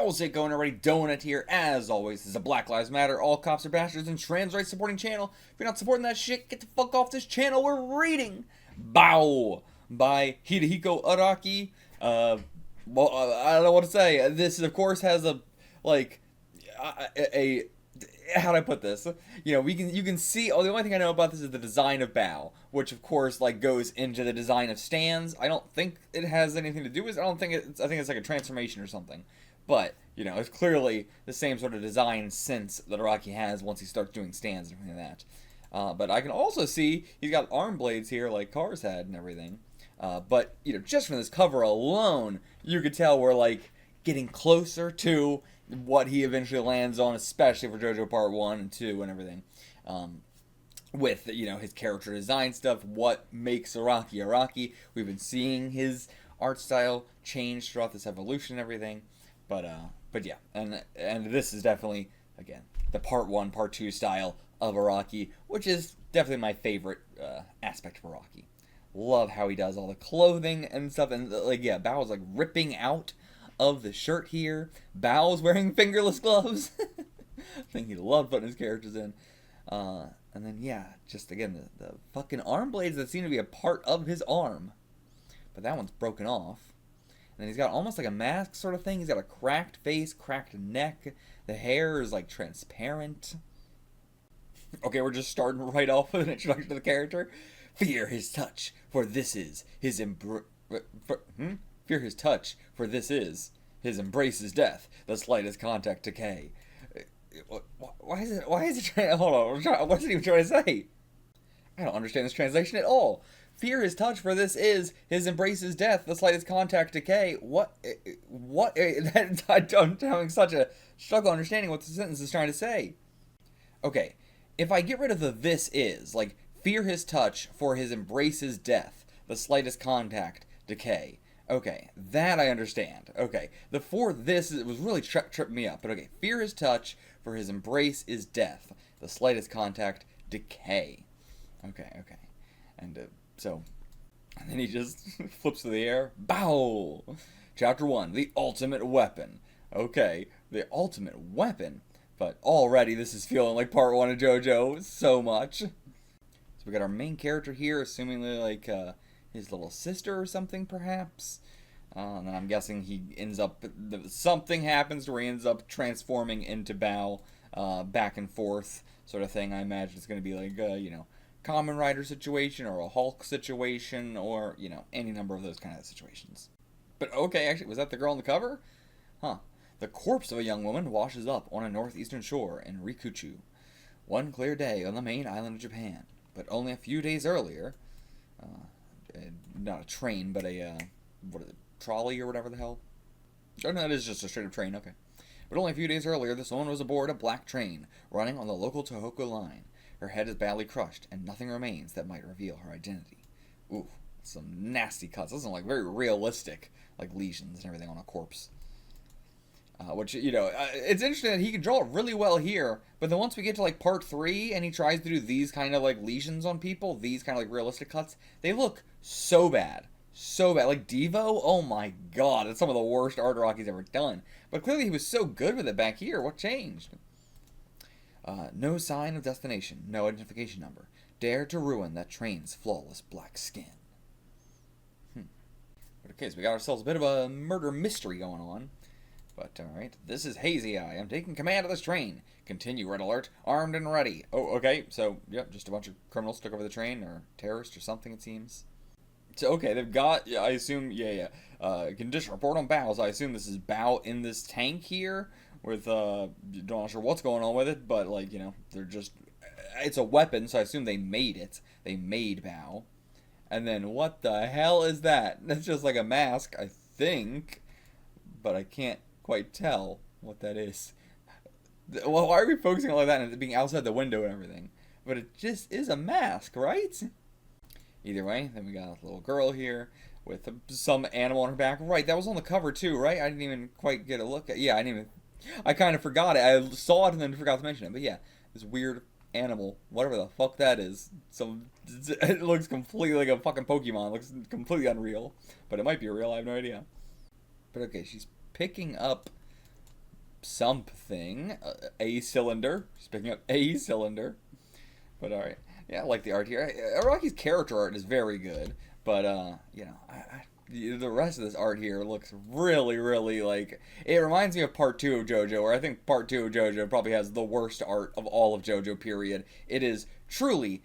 How's it going, everybody? Donut here. As always, this is a Black Lives Matter, all cops are bastards, and trans rights supporting channel. If you're not supporting that shit, get the fuck off this channel. We're reading Baoh by Hirohiko Araki. I don't know what to say. This, of course, has a how do I put this? You know, you can see. Oh, the only thing I know about this is the design of Baoh, which of course goes into the design of stands. I don't think it has anything to do with. I think it's like a transformation or something. But you know, it's clearly the same sort of design sense that Araki has once he starts doing stands and everything like that. But I can also see he's got arm blades here like Cars had and everything. But you know, just from this cover alone, you could tell we're getting closer to what he eventually lands on, especially for JoJo Part 1 and 2 and everything. With, you know, his character design stuff, what makes Araki Araki. We've been seeing his art style change throughout this evolution and everything. But yeah, and this is definitely, again, the Part 1, Part 2 style of Araki, which is definitely my favorite aspect of Araki. Love how he does all the clothing and stuff, and yeah, Baoh's ripping out of the shirt here. Baoh's wearing fingerless gloves. I think he loved putting his characters in. And then, yeah, just again, the fucking arm blades that seem to be a part of his arm. But that one's broken off. And then he's got almost like a mask sort of thing. He's got a cracked face, cracked neck. The hair is transparent. Okay, we're just starting right off with an introduction to the character. Fear his touch, for this is his Fear his touch, for this is his embrace is death, the slightest contact decay. Why is it trying? Hold on, what's it even trying to say? I don't understand this translation at all. Fear his touch, for this is his embrace is death, the slightest contact decay. What? I'm having such a struggle understanding what the sentence is trying to say. Okay, if I get rid of the this is, fear his touch, for his embrace is death, the slightest contact decay. Okay, that I understand. Okay, the for this, it was really tripping me up. But okay, fear his touch, for his embrace is death, the slightest contact decay. Okay. And and then he just flips through the air. Baoh! Chapter 1, the ultimate weapon. Okay, the ultimate weapon. But already this is feeling like Part 1 of JoJo so much. So we got our main character here, assumingly his little sister or something, perhaps. And then I'm guessing he ends up, something happens to where he ends up transforming into Baoh, back and forth sort of thing. I imagine it's going to be you know, Kamen Rider situation or a Hulk situation or, you know, any number of those kind of situations. But okay, actually, was that the girl on the cover? Huh. The corpse of a young woman washes up on a northeastern shore in Rikuchu. One clear day on the main island of Japan, but only a few days earlier, not a train, but what is it, trolley or whatever the hell? Oh no, it is just a straight up train, okay. But only a few days earlier, this woman was aboard a black train, running on the local Tohoku line. Her head is badly crushed, and nothing remains that might reveal her identity. Ooh, some nasty cuts. Those are very realistic, lesions and everything on a corpse. Which, you know, it's interesting that he can draw it really well here, but then once we get to, Part 3, and he tries to do these kind of, lesions on people, these kind of, realistic cuts, they look so bad. So bad. Devo, oh my god, that's some of the worst art Araki's ever done. But clearly he was so good with it back here. What changed? No sign of destination, no identification number. Dare to ruin that train's flawless black skin. But okay, so we got ourselves a bit of a murder mystery going on. But, alright, this is Hazy Eye. I'm taking command of this train. Continue, red alert. Armed and ready. Oh, okay, so, yep, just a bunch of criminals took over the train, or terrorists or something, it seems. So, okay, they've got, I assume, condition report on Baoh. So I assume this is Baoh in this tank here with, not sure what's going on with it, but, you know, they're just, it's a weapon, so I assume they made it. They made Baoh. And then what the hell is that? That's just a mask, I think, but I can't quite tell what that is. Well, why are we focusing on that and it being outside the window and everything? But it just is a mask, right? Either way, then we got a little girl here with some animal on her back. Right, that was on the cover too, right? I didn't even quite get a look at. Yeah, I kind of forgot it. I saw it and then forgot to mention it. But yeah, this weird animal, whatever the fuck that is. It looks completely like a fucking Pokemon. It looks completely unreal, but it might be real. I have no idea. But okay, she's picking up something. A cylinder. Speaking of a cylinder. But alright. Yeah, I like the art here. Araki's character art is very good. But, you know, the rest of this art here looks really, really, like... It reminds me of Part 2 of JoJo, where I think Part 2 of JoJo probably has the worst art of all of JoJo, period. It is truly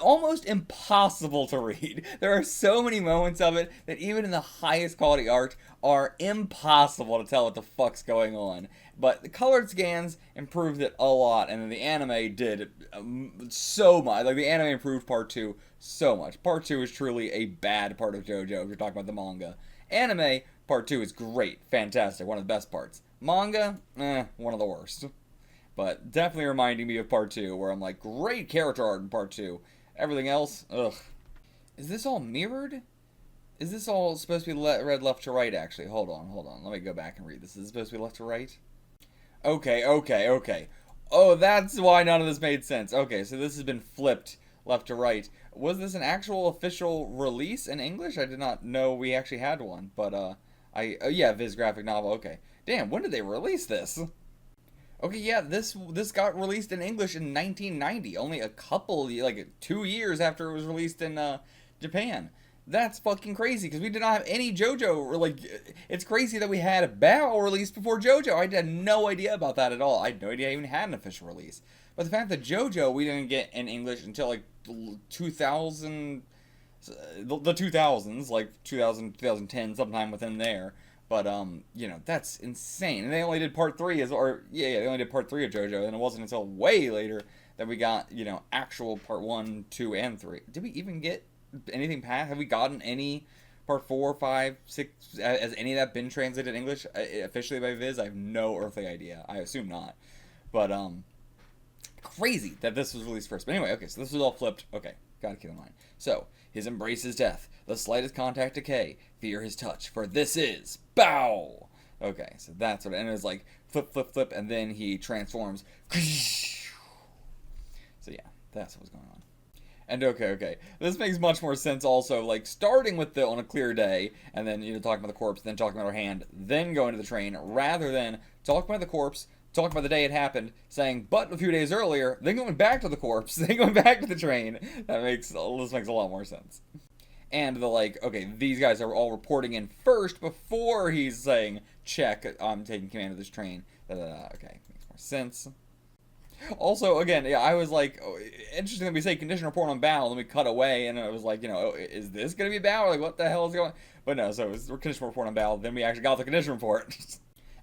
almost impossible to read. There are so many moments of it that even in the highest quality art are impossible to tell what the fuck's going on. But the colored scans improved it a lot, and then the anime did so much. Like, the anime improved Part 2 so much. Part 2 is truly a bad part of JoJo if you're talking about the manga. Anime, Part 2 is great, fantastic, one of the best parts. Manga, one of the worst. But definitely reminding me of Part 2, where I'm like, great character art in Part 2. Everything else, ugh. Is this all mirrored? Is this all supposed to be read left to right, actually? Hold on. Let me go back and read this. Is this supposed to be left to right? Okay. Oh, that's why none of this made sense. Okay, so this has been flipped left to right. Was this an actual official release in English? I did not know we actually had one. But, yeah, Viz graphic novel. Okay. Damn, when did they release this? Okay, yeah, this got released in English in 1990, only a couple, like 2 years after it was released in Japan. That's fucking crazy, because we did not have any JoJo, like, it's crazy that we had Baoh released before JoJo. I had no idea about that at all. I had no idea I even had an official release. But the fact that JoJo we didn't get in English until, like, 2000, the 2000s, like 2000, 2010, sometime within there. But, you know, that's insane. And they only did Part 3, they only did Part 3 of JoJo, and it wasn't until way later that we got, you know, actual Part 1, 2, and 3. Did we even get anything past? Have we gotten any Part 4, 5, 6? Has any of that been translated in English officially by Viz? I have no earthly idea. I assume not. But, crazy that this was released first. But anyway, okay, so this was all flipped. Okay, gotta keep in mind. So, his embrace is death. The slightest contact decay. Fear his touch, for this is Baoh. Okay, so that's what it, and it was like flip, and then he transforms. So yeah, that's what was going on. And okay, this makes much more sense also, like, starting with the on a clear day, and then, you know, talking about the corpse, then talking about her hand, then going to the train, rather than talking about the corpse, talking about the day it happened, saying, but a few days earlier, then going back to the corpse, then going back to the train. This makes a lot more sense. And the, like, okay, these guys are all reporting in first before he's saying, check, I'm taking command of this train. Okay, makes more sense. Also, again, yeah, I was like, oh, interesting that we say condition report on Baoh, then we cut away, and I was like, you know, is this going to be Baoh? Like, what the hell is going on? But no, so it was condition report on Baoh, then we actually got the condition report.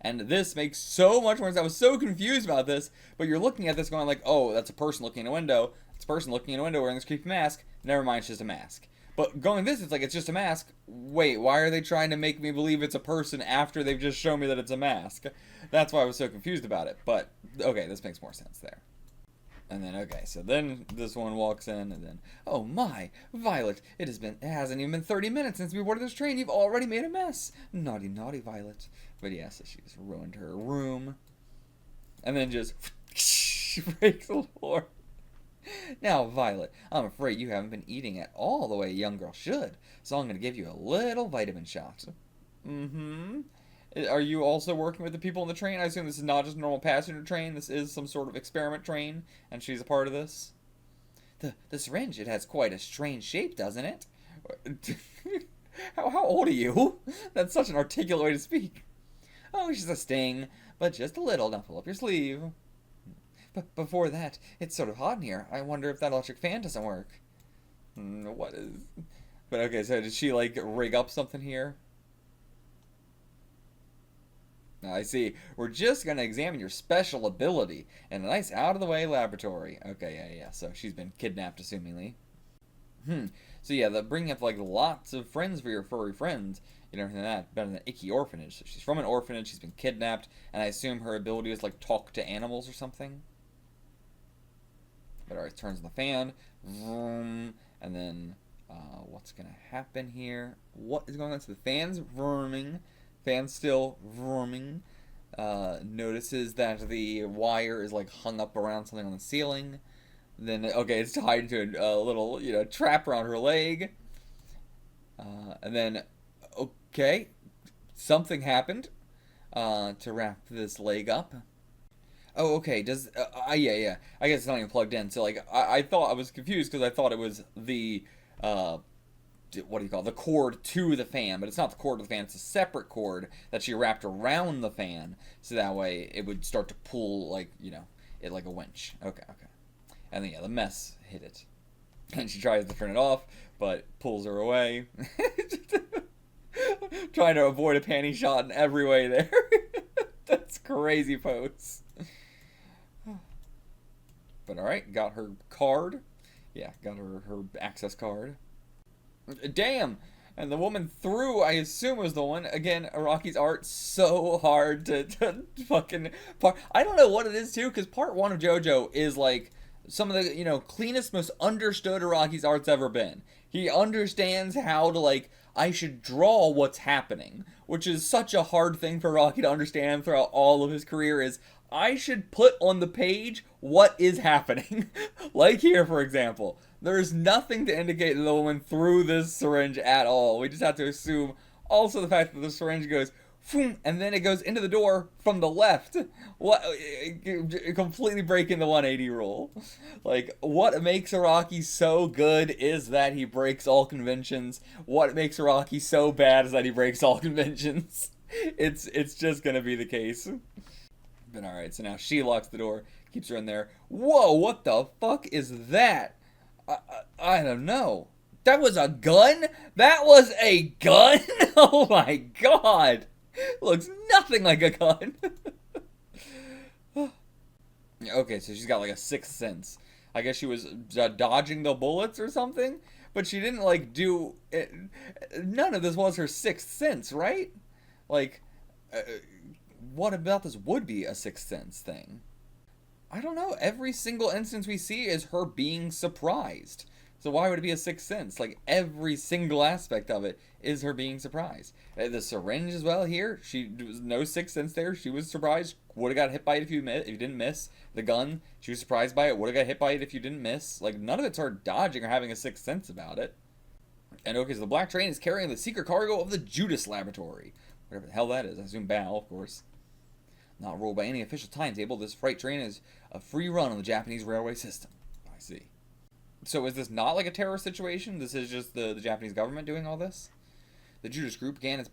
And this makes so much more sense. I was so confused about this, but you're looking at this going like, oh, that's a person looking in a window. It's a person looking in a window wearing this creepy mask. Never mind, it's just a mask. But going this, it's like, it's just a mask. Wait, why are they trying to make me believe it's a person after they've just shown me that it's a mask? That's why I was so confused about it. But, okay, this makes more sense there. And then, okay, so then this one walks in, and then, oh my, Violet, it hasn't even been 30 minutes since we boarded this train. You've already made a mess. Naughty, naughty Violet. But yeah, so she's ruined her room. And then just, she breaks the floor. Now, Violet, I'm afraid you haven't been eating at all the way a young girl should, so I'm going to give you a little vitamin shot. Are you also working with the people on the train? I assume this is not just a normal passenger train. This is some sort of experiment train, and she's a part of this. The syringe, it has quite a strange shape, doesn't it? How old are you? That's such an articulate way to speak. Oh, it's just a sting, but just a little. Now pull up your sleeve. But before that, it's sort of hot in here. I wonder if that electric fan doesn't work. What is... But okay, so did she, like, rig up something here? I see. We're just going to examine your special ability in a nice out-of-the-way laboratory. Okay, yeah. So she's been kidnapped, assumingly. So yeah, bringing up, like, lots of friends for your furry friends. You know, everything like that. Better than an icky orphanage. So she's from an orphanage. She's been kidnapped. And I assume her ability is, like, talk to animals or something. But alright, turns on the fan. Vroom. And then, what's going to happen here? What is going on? So the fan's vrooming. Fan's still vrooming. Notices that the wire is, like, hung up around something on the ceiling. Then, okay, it's tied to a little, you know, trap around her leg. And then, okay, something happened. to wrap this leg up. Oh, okay. Does yeah. I guess it's not even plugged in. So like, I thought I was confused because I thought it was the what do you call it? The cord to the fan, but it's not the cord to the fan. It's a separate cord that she wrapped around the fan, so that way it would start to pull like it like a winch. Okay. And then yeah, the mess hit it, and she tries to turn it off, but pulls her away. Trying to avoid a panty shot in every way there. That's crazy pose. But alright, got her card. Yeah, got her access card. Damn! And the woman threw, I assume was the one. Again, Araki's art so hard to fucking... I don't know what it is too, because part 1 of JoJo is like some of the, cleanest, most understood Araki's art's ever been. He understands how to, like, I should draw what's happening, which is such a hard thing for Araki to understand throughout all of his career is, I should put on the page what is happening. Like here, for example. There's nothing to indicate that the woman threw this syringe at all. We just have to assume also the fact that the syringe goes, and then it goes into the door from the left. What? Completely breaking the 180 rule. Like, what makes Araki so good is that he breaks all conventions. What makes Araki so bad is that he breaks all conventions. It's just gonna be the case. But alright, so now she locks the door, keeps her in there. Whoa, what the fuck is that? I don't know. That was a gun? That was a gun? Oh my god! Looks nothing like a gun. Okay, so she's got like a sixth sense. I guess she was dodging the bullets or something, but she didn't like do it. None of this was her sixth sense, right? Like, what about this would be a sixth sense thing? I don't know. Every single instance we see is her being surprised. So why would it be a sixth sense? Like, every single aspect of it is her being surprised. The syringe as well here, she was no sixth sense there. She was surprised. Would have got hit by it if you didn't miss. The gun, she was surprised by it. Would have got hit by it if you didn't miss. Like, none of it's her dodging or having a sixth sense about it. And okay, so the black train is carrying the secret cargo of the Judas Laboratory. Whatever the hell that is. I assume Baoh, of course. Not ruled by any official timetable, this freight train is a free run on the Japanese railway system. I see. So is this not like a terror situation? This is just the Japanese government doing all this? The Judas Group began its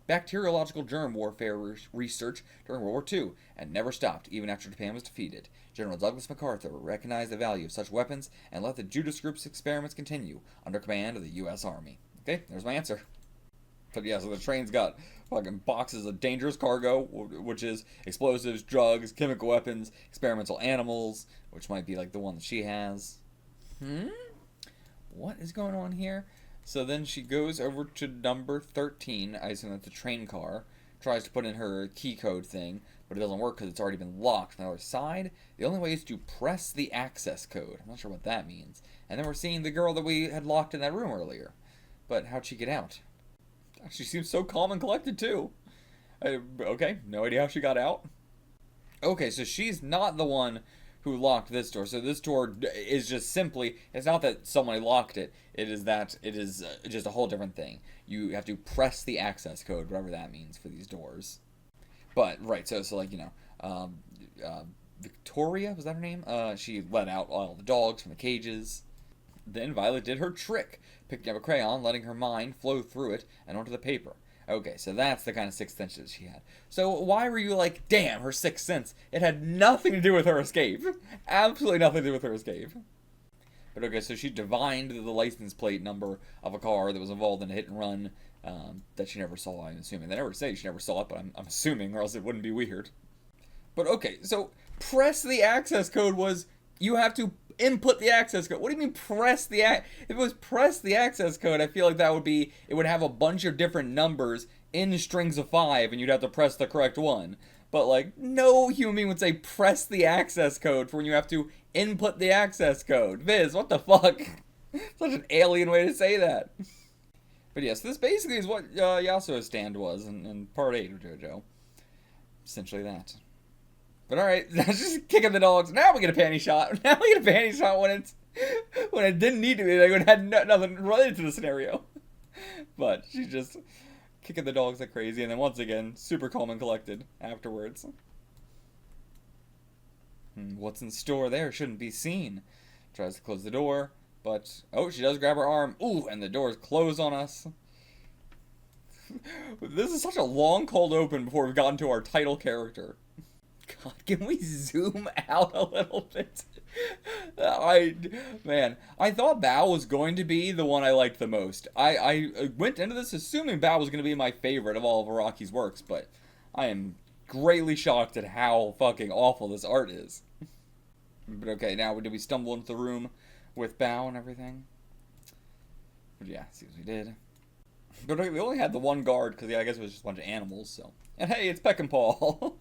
bacteriological germ warfare research during World War II and never stopped, even after Japan was defeated. General Douglas MacArthur recognized the value of such weapons and let the Judas Group's experiments continue under command of the U.S. Army. Okay, there's my answer. But yeah, so the train's got fucking boxes of dangerous cargo, which is explosives, drugs, chemical weapons, experimental animals, which might be like the one that she has. What is going on here? So then she goes over to number 13, I assume that's the train car, tries to put in her key code thing, but it doesn't work because it's already been locked on the other side. The only way is to press the access code. I'm not sure what that means. And then we're seeing the girl that we had locked in that room earlier. But how'd she get out? She seems so calm and collected, too. Okay, no idea how she got out. Okay, so she's not the one who locked this door. So this door is just simply, it's not that somebody locked it. It is that it is just a whole different thing. You have to press the access code, whatever that means for these doors. But, right, so like, Victoria, was that her name? She let out all the dogs from the cages. Then Violet did her trick, picking up a crayon, letting her mind flow through it and onto the paper. Okay, so that's the kind of sixth sense that she had. So why were you like, damn, her sixth sense? It had nothing to do with her escape. Absolutely nothing to do with her escape. But okay, so she divined the license plate number of a car that was involved in a hit and run that she never saw, I'm assuming. They never say she never saw it, but I'm assuming, or else it wouldn't be weird. But okay, so press the access code was, you have to input the access code. What do you mean press the if it was press the access code, I feel like that would be, it would have a bunch of different numbers in strings of 5 and you'd have to press the correct one. But like, no human being would say press the access code for when you have to input the access code. Viz, what the fuck? Such an alien way to say that. But yes, this basically is what Yasuo's stand was in part 8 of JoJo. Essentially that. But alright, just kicking the dogs. Now we get a panty shot. Now we get a panty shot when it didn't need to be. Like, when it had nothing related to the scenario. But she's just kicking the dogs like crazy, and then once again, super calm and collected afterwards. What's in store there shouldn't be seen. Tries to close the door, but, oh, she does grab her arm. Ooh, and the doors close on us. This is such a long cold open before we've gotten to our title character. God, can we zoom out a little bit? Man, I thought Baoh was going to be the one I liked the most. I went into this assuming Baoh was going to be my favorite of all of Araki's works, but I am greatly shocked at how fucking awful this art is. But okay, now did we stumble into the room with Baoh and everything? But yeah, seems we did. But we only had the one guard, because yeah, I guess it was just a bunch of animals, so. And hey, it's Peck and Paul.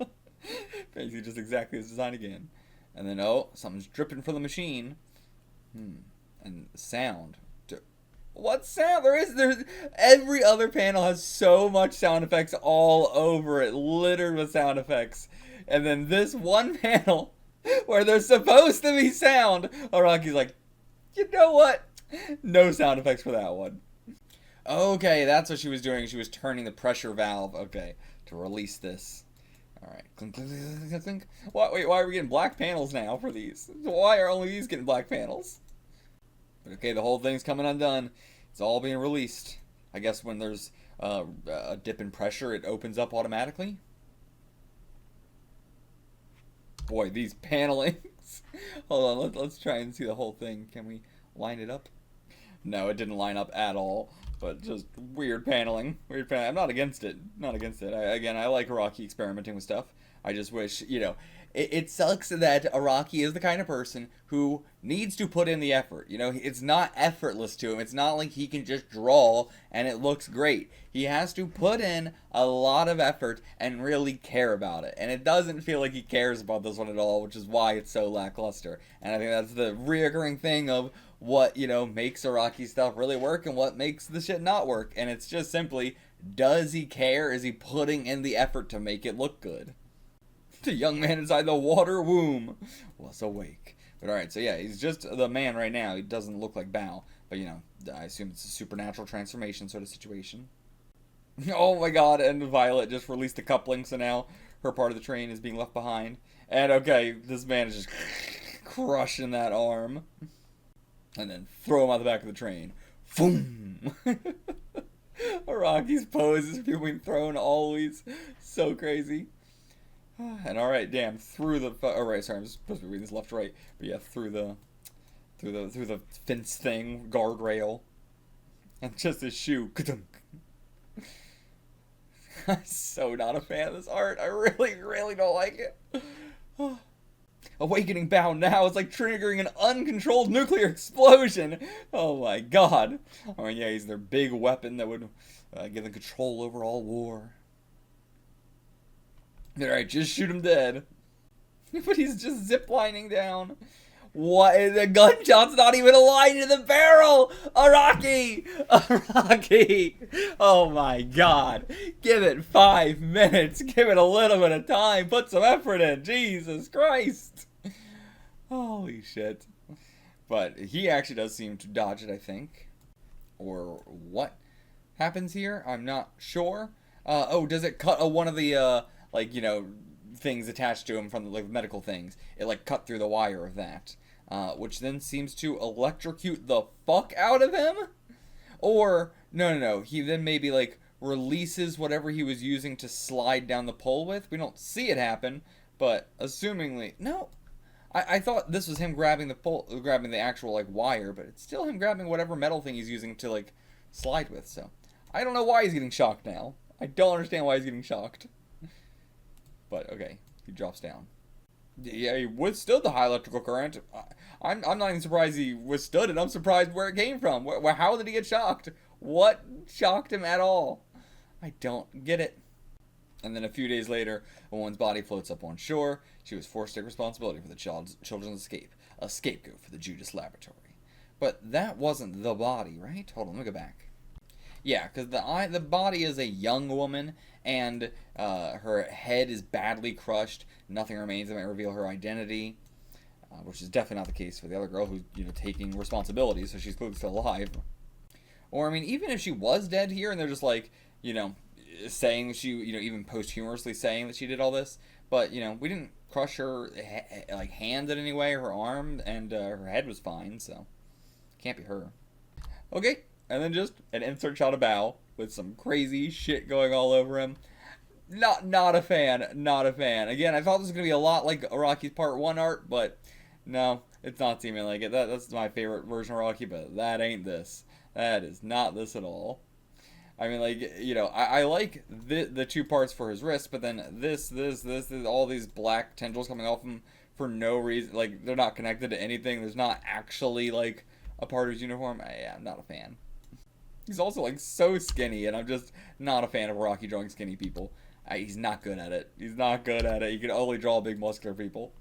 Basically just exactly his design again. And then, oh, something's dripping from the machine. And sound. What sound? There's every other panel has so much sound effects all over it, littered with sound effects. And then this one panel, where there's supposed to be sound, Araki's like, you know what? No sound effects for that one. Okay, that's what she was doing. She was turning the pressure valve, okay, to release this. Alright, clink, clink, clink, clink, clink. Wait, why are we getting black panels now for these? Why are only these getting black panels? But okay, the whole thing's coming undone. It's all being released. I guess when there's a dip in pressure, it opens up automatically. Boy, these panelings. Hold on, let's try and see the whole thing. Can we line it up? No, it didn't line up at all. But just weird paneling. I'm not against it. Not against it. I like Araki experimenting with stuff. I just wish, you know, it sucks that Araki is the kind of person who needs to put in the effort. You know, it's not effortless to him. It's not like he can just draw and it looks great. He has to put in a lot of effort and really care about it. And it doesn't feel like he cares about this one at all, which is why it's so lackluster. And I think that's the reoccurring thing of what, you know, makes Araki stuff really work and what makes the shit not work. And it's just simply, does he care? Is he putting in the effort to make it look good? The young man inside the water womb was awake. But alright, so yeah, he's just the man right now. He doesn't look like Baoh. But, you know, I assume it's a supernatural transformation sort of situation. Oh my god, and Violet just released the coupling, so now her part of the train is being left behind. And okay, this man is just crushing that arm. And then throw him out the back of the train. Boom! Araki's poses for people being thrown always so crazy. And alright, damn, through the alright, sorry, I'm supposed to be reading this left to right. But yeah, through the fence thing, guardrail. And just his shoe. I'm so not a fan of this art. I really, really don't like it. Awakening Baoh now is like triggering an uncontrolled nuclear explosion. Oh my god. I mean, yeah, he's their big weapon that would give them control over all war. Alright, just shoot him dead. But he's just ziplining down. What? The gunshot's not even aligned to the barrel! Araki! Araki! Oh my god. Give it 5 minutes. Give it a little bit of time. Put some effort in. Jesus Christ. Holy shit. But he actually does seem to dodge it, I think. Or what happens here? I'm not sure. Oh, does it cut one of the, like, you know, things attached to him from the, like, medical things? It, like, cut through the wire of that. Which then seems to electrocute the fuck out of him? Or, no, he then maybe, like, releases whatever he was using to slide down the pole with. We don't see it happen, but assumingly, no. I thought this was him grabbing the pole, grabbing the actual, like, wire, but it's still him grabbing whatever metal thing he's using to, like, slide with, so. I don't know why he's getting shocked now. I don't understand why he's getting shocked. But, okay, he drops down. Yeah, he withstood the high electrical current. I'm not even surprised he withstood it. I'm surprised where it came from. How did he get shocked? What shocked him at all? I don't get it. And then a few days later, a woman's body floats up on shore. She was forced to take responsibility for the children's escape. A scapegoat for the Judas laboratory. But that wasn't the body, right? Hold on, let me go back. Yeah, because the body is a young woman, and her head is badly crushed. Nothing remains that might reveal her identity, which is definitely not the case for the other girl who's, you know, taking responsibility, so she's clearly still alive. Or, I mean, even if she was dead here, and they're just like, you know, saying she, even posthumously saying that she did all this. But, we didn't crush her, like, hand in any way, or her arm, and her head was fine, so can't be her. Okay, and then just an insert shot of Baoh with some crazy shit going all over him. Not a fan, not a fan. Again, I thought this was going to be a lot like Araki's Part 1 art, but no, it's not seeming like it. That's my favorite version of Araki, but that ain't this. That is not this at all. I mean, like, I like the 2 parts for his wrist, but then this, all these black tendrils coming off him for no reason. Like, they're not connected to anything. There's not actually, like, a part of his uniform. I'm not a fan. He's also, like, so skinny, and I'm just not a fan of Araki drawing skinny people. He's not good at it. He's not good at it. He can only draw big, muscular people.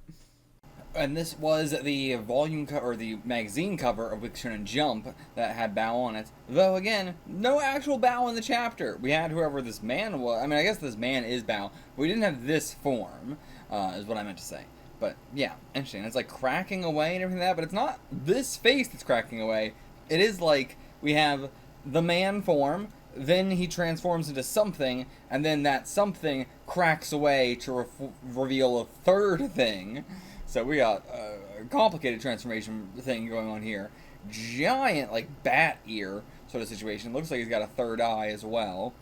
And this was the volume cover, or the magazine cover of Weekly Shonen Jump that had Baoh on it. Though, again, no actual Baoh in the chapter. We had whoever this man was. I mean, I guess this man is Baoh. But we didn't have this form, is what I meant to say. But, yeah, interesting. It's, like, cracking away and everything like that, but it's not this face that's cracking away. It is, like, we have the man form, then he transforms into something, and then that something cracks away to reveal a third thing. So we got a complicated transformation thing going on here. Giant, like, bat ear sort of situation. Looks like he's got a third eye as well.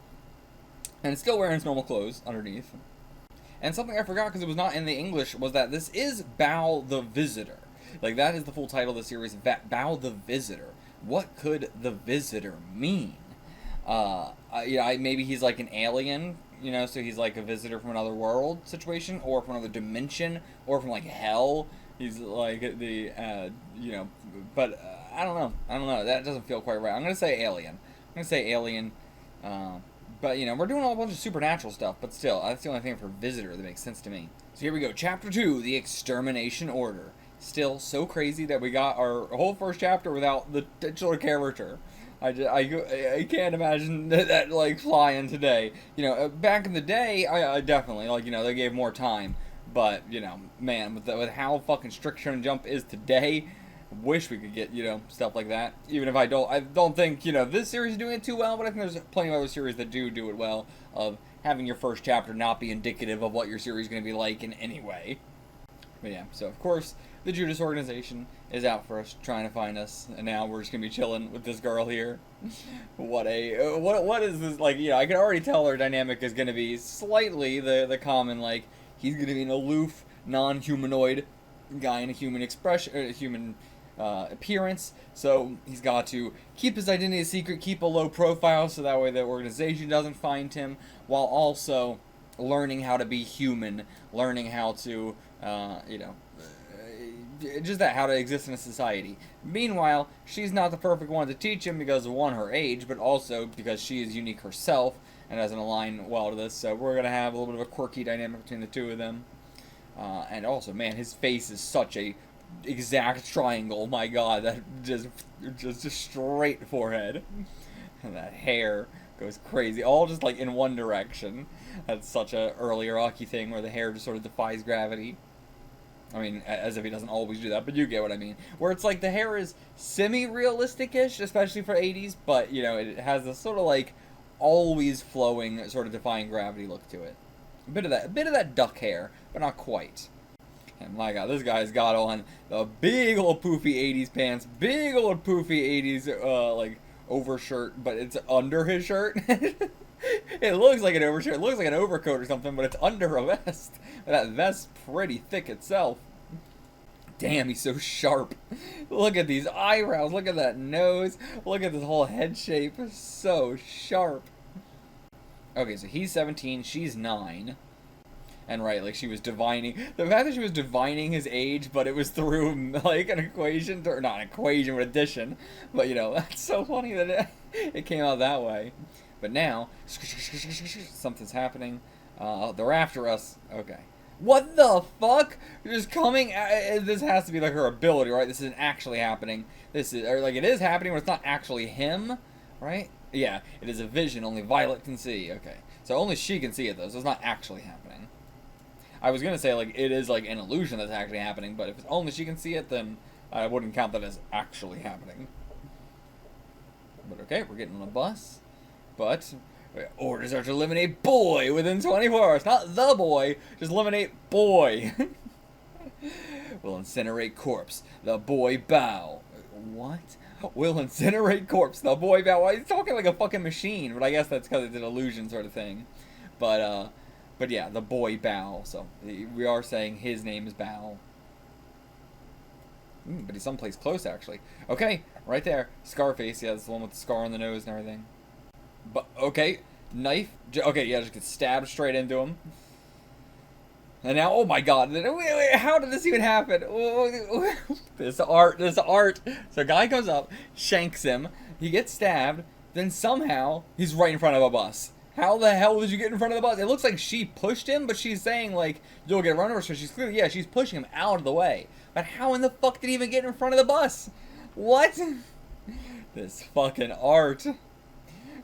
And it's still wearing his normal clothes underneath. And something I forgot because it was not in the English was that this is Baoh the Visitor. Like, that is the full title of the series, Baoh the Visitor. What could the Visitor mean? Maybe he's like an alien, so he's like a visitor from another world situation, or from another dimension, or from like hell. He's like but I don't know. That doesn't feel quite right. I'm gonna say alien. But we're doing a bunch of supernatural stuff, but still, that's the only thing for visitor that makes sense to me. So here we go, Chapter 2, The Extermination Order. Still so crazy that we got our whole first chapter without the titular character. I can't imagine that like flying today. Back in the day, I definitely, like, they gave more time. But, man, with how fucking strict Shonen Jump is today, wish we could get, stuff like that. Even if I don't think, this series is doing it too well, but I think there's plenty of other series that do it well, of having your first chapter not be indicative of what your series is going to be like in any way. But yeah, so of course, the Judas organization is out for us, trying to find us, and now we're just gonna be chilling with this girl here. What is this, like, I can already tell her dynamic is gonna be slightly the common, like, he's gonna be an aloof, non-humanoid guy in a human appearance, so he's got to keep his identity a secret, keep a low profile, so that way the organization doesn't find him, while also learning how to be human, learning how to, just that, how to exist in a society. Meanwhile, she's not the perfect one to teach him because of, one, her age, but also because she is unique herself and doesn't align well to this, so we're going to have a little bit of a quirky dynamic between the two of them. And also, man, his face is such a exact triangle, my god, that just a straight forehead. And that hair goes crazy, all just like in one direction. That's such a early Araki thing where the hair just sort of defies gravity. I mean, as if he doesn't always do that, but you get what I mean. Where it's like the hair is semi-realistic-ish, especially for 80s, but, it has this sort of like always flowing, sort of defying gravity look to it. A bit of that duck hair, but not quite. And my god, this guy's got on the big old poofy 80s pants, big old poofy 80s, like, overshirt, but it's under his shirt. It looks like an overshirt, it looks like an overcoat or something, but it's under a vest. That vest's pretty thick itself. Damn, he's so sharp. Look at these eyebrows, look at that nose, look at this whole head shape, so sharp. Okay, so he's 17, she's 9. And right, like, she was divining, the fact that she was divining his age, but it was through, like, an equation, or not an equation, but addition. But, that's so funny that it came out that way. But now, something's happening. They're after us. Okay. What the fuck? They're just coming. This has to be like her ability, right? This isn't actually happening. This is, or like, it is happening, but it's not actually him, right? Yeah, it is a vision only Violet can see. Okay. So only she can see it, though, so it's not actually happening. I was gonna say, like, it is like an illusion that's actually happening, but if it's only she can see it, then I wouldn't count that as actually happening. But okay, we're getting on a bus. But Orders are to eliminate boy within 24 hours. Not the boy, just eliminate boy. Will incinerate corpse. The boy Baoh. What? Will incinerate corpse. The boy Baoh. Well, he's talking like a fucking machine, but I guess that's because it's an illusion sort of thing. But yeah, the boy Baoh. So we are saying his name is Baoh. But he's someplace close, actually. Okay, right there. Scarface. Yeah, that's the one with the scar on the nose and everything. But, okay. Knife. Okay, yeah, just get stabbed straight into him. And now, oh my god. Wait, how did this even happen? This art. So guy goes up, shanks him. He gets stabbed. Then somehow, he's right in front of a bus. How the hell did you get in front of the bus? It looks like she pushed him, but she's saying, like, you'll get run over. So she's clearly, yeah, she's pushing him out of the way. But how in the fuck did he even get in front of the bus? What? This fucking art.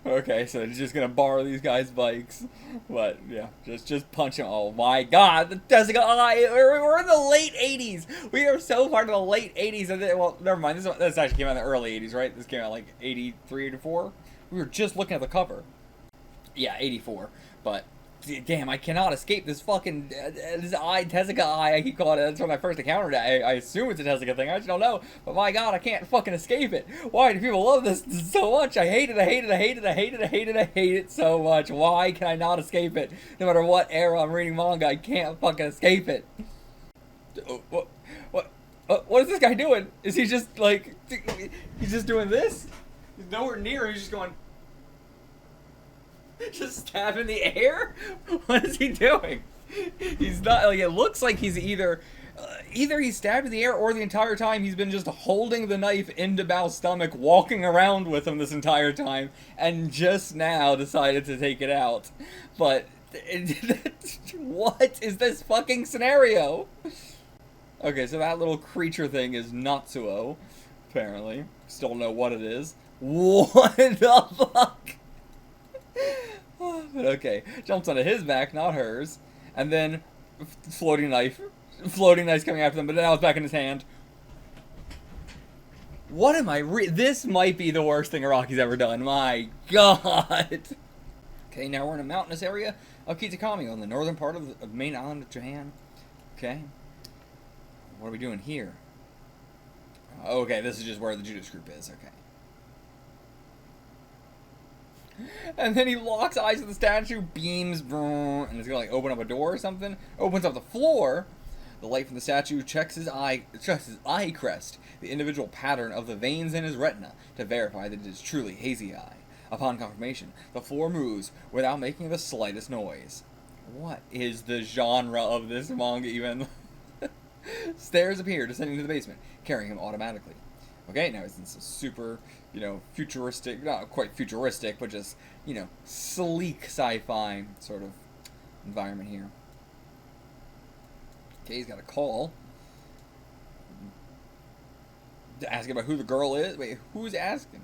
Okay, so he's just gonna borrow these guys' bikes. But, yeah, just punch him. Oh my god, the Jessica Eye. We're in the late 80s. We are so far to the late 80s. Well, never mind. This actually came out in the early 80s, right? This came out like 83, 84. We were just looking at the cover. Yeah, 84. But, damn, I cannot escape this fucking this eye, Tezuka eye, I keep calling it. That's when I first encountered it. I assume it's a Tezuka thing. I just don't know. But my god, I can't fucking escape it. Why do people love this so much? I hate it so much. Why can I not escape it? No matter what era I'm reading manga, I can't fucking escape it. What is this guy doing? Is he just, like, he's just doing this? He's nowhere near. He's just going... Just stab in the air? What is he doing? He's not, like, it looks like he's either he's stabbed in the air or the entire time he's been just holding the knife into Bao's stomach, walking around with him this entire time, and just now decided to take it out. But, what is this fucking scenario? Okay, so that little creature thing is Natsuo, apparently. Still don't know what it is. What the fuck? But okay, jumps onto his back, not hers, and then floating knife's coming after them, but now it's back in his hand. What am I this might be the worst thing Araki's ever done, my god. Okay, now we're in a mountainous area of Kitakami on the northern part of the main island of Japan. Okay, what are we doing here? Okay, this is just where the Judas group is, okay. And then he locks eyes with the statue, beams, and it's gonna like open up a door or something. Opens up the floor. The light from the statue checks his eye crest, the individual pattern of the veins in his retina, to verify that it is truly hazy eye. Upon confirmation, the floor moves without making the slightest noise. What is the genre of this manga even? Stairs appear, descending to the basement, carrying him automatically. Okay, now it's this super, you know, futuristic, not quite futuristic, but just, you know, sleek sci-fi sort of environment here. Okay, he's got a call. Asking about who the girl is. Wait, who's asking?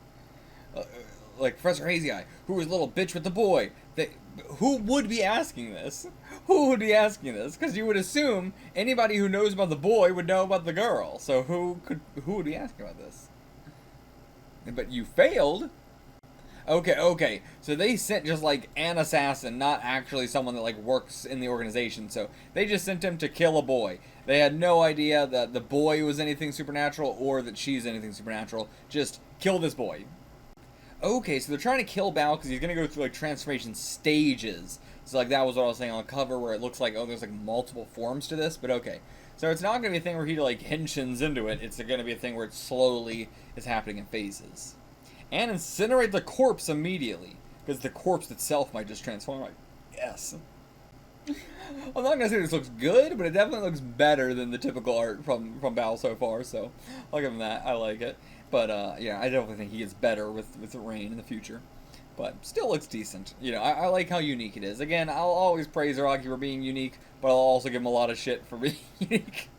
Like Professor Hazy Eye, who was a little bitch with the boy. Who would be asking this? Who would be asking this? Because you would assume anybody who knows about the boy would know about the girl. So who would be asking about this? But you failed. Okay. So they sent just like an assassin, not actually someone that like works in the organization. So they just sent him to kill a boy. They had no idea that the boy was anything supernatural or that she's anything supernatural. Just kill this boy. Okay, so they're trying to kill Baoh because he's going to go through, like, transformation stages. So, like, that was what I was saying on the cover, where it looks like, oh, there's, like, multiple forms to this, but okay. So it's not going to be a thing where he, like, henshins into it. It's going to be a thing where it slowly is happening in phases. And incinerate the corpse immediately, because the corpse itself might just transform. Like, yes. I'm not going to say this looks good, but it definitely looks better than the typical art from Baoh so far, so I'll give him that. I like it. But, yeah, I definitely think he gets better with the rain in the future. But still looks decent. You know, I like how unique it is. Again, I'll always praise Araki for being unique, but I'll also give him a lot of shit for being unique.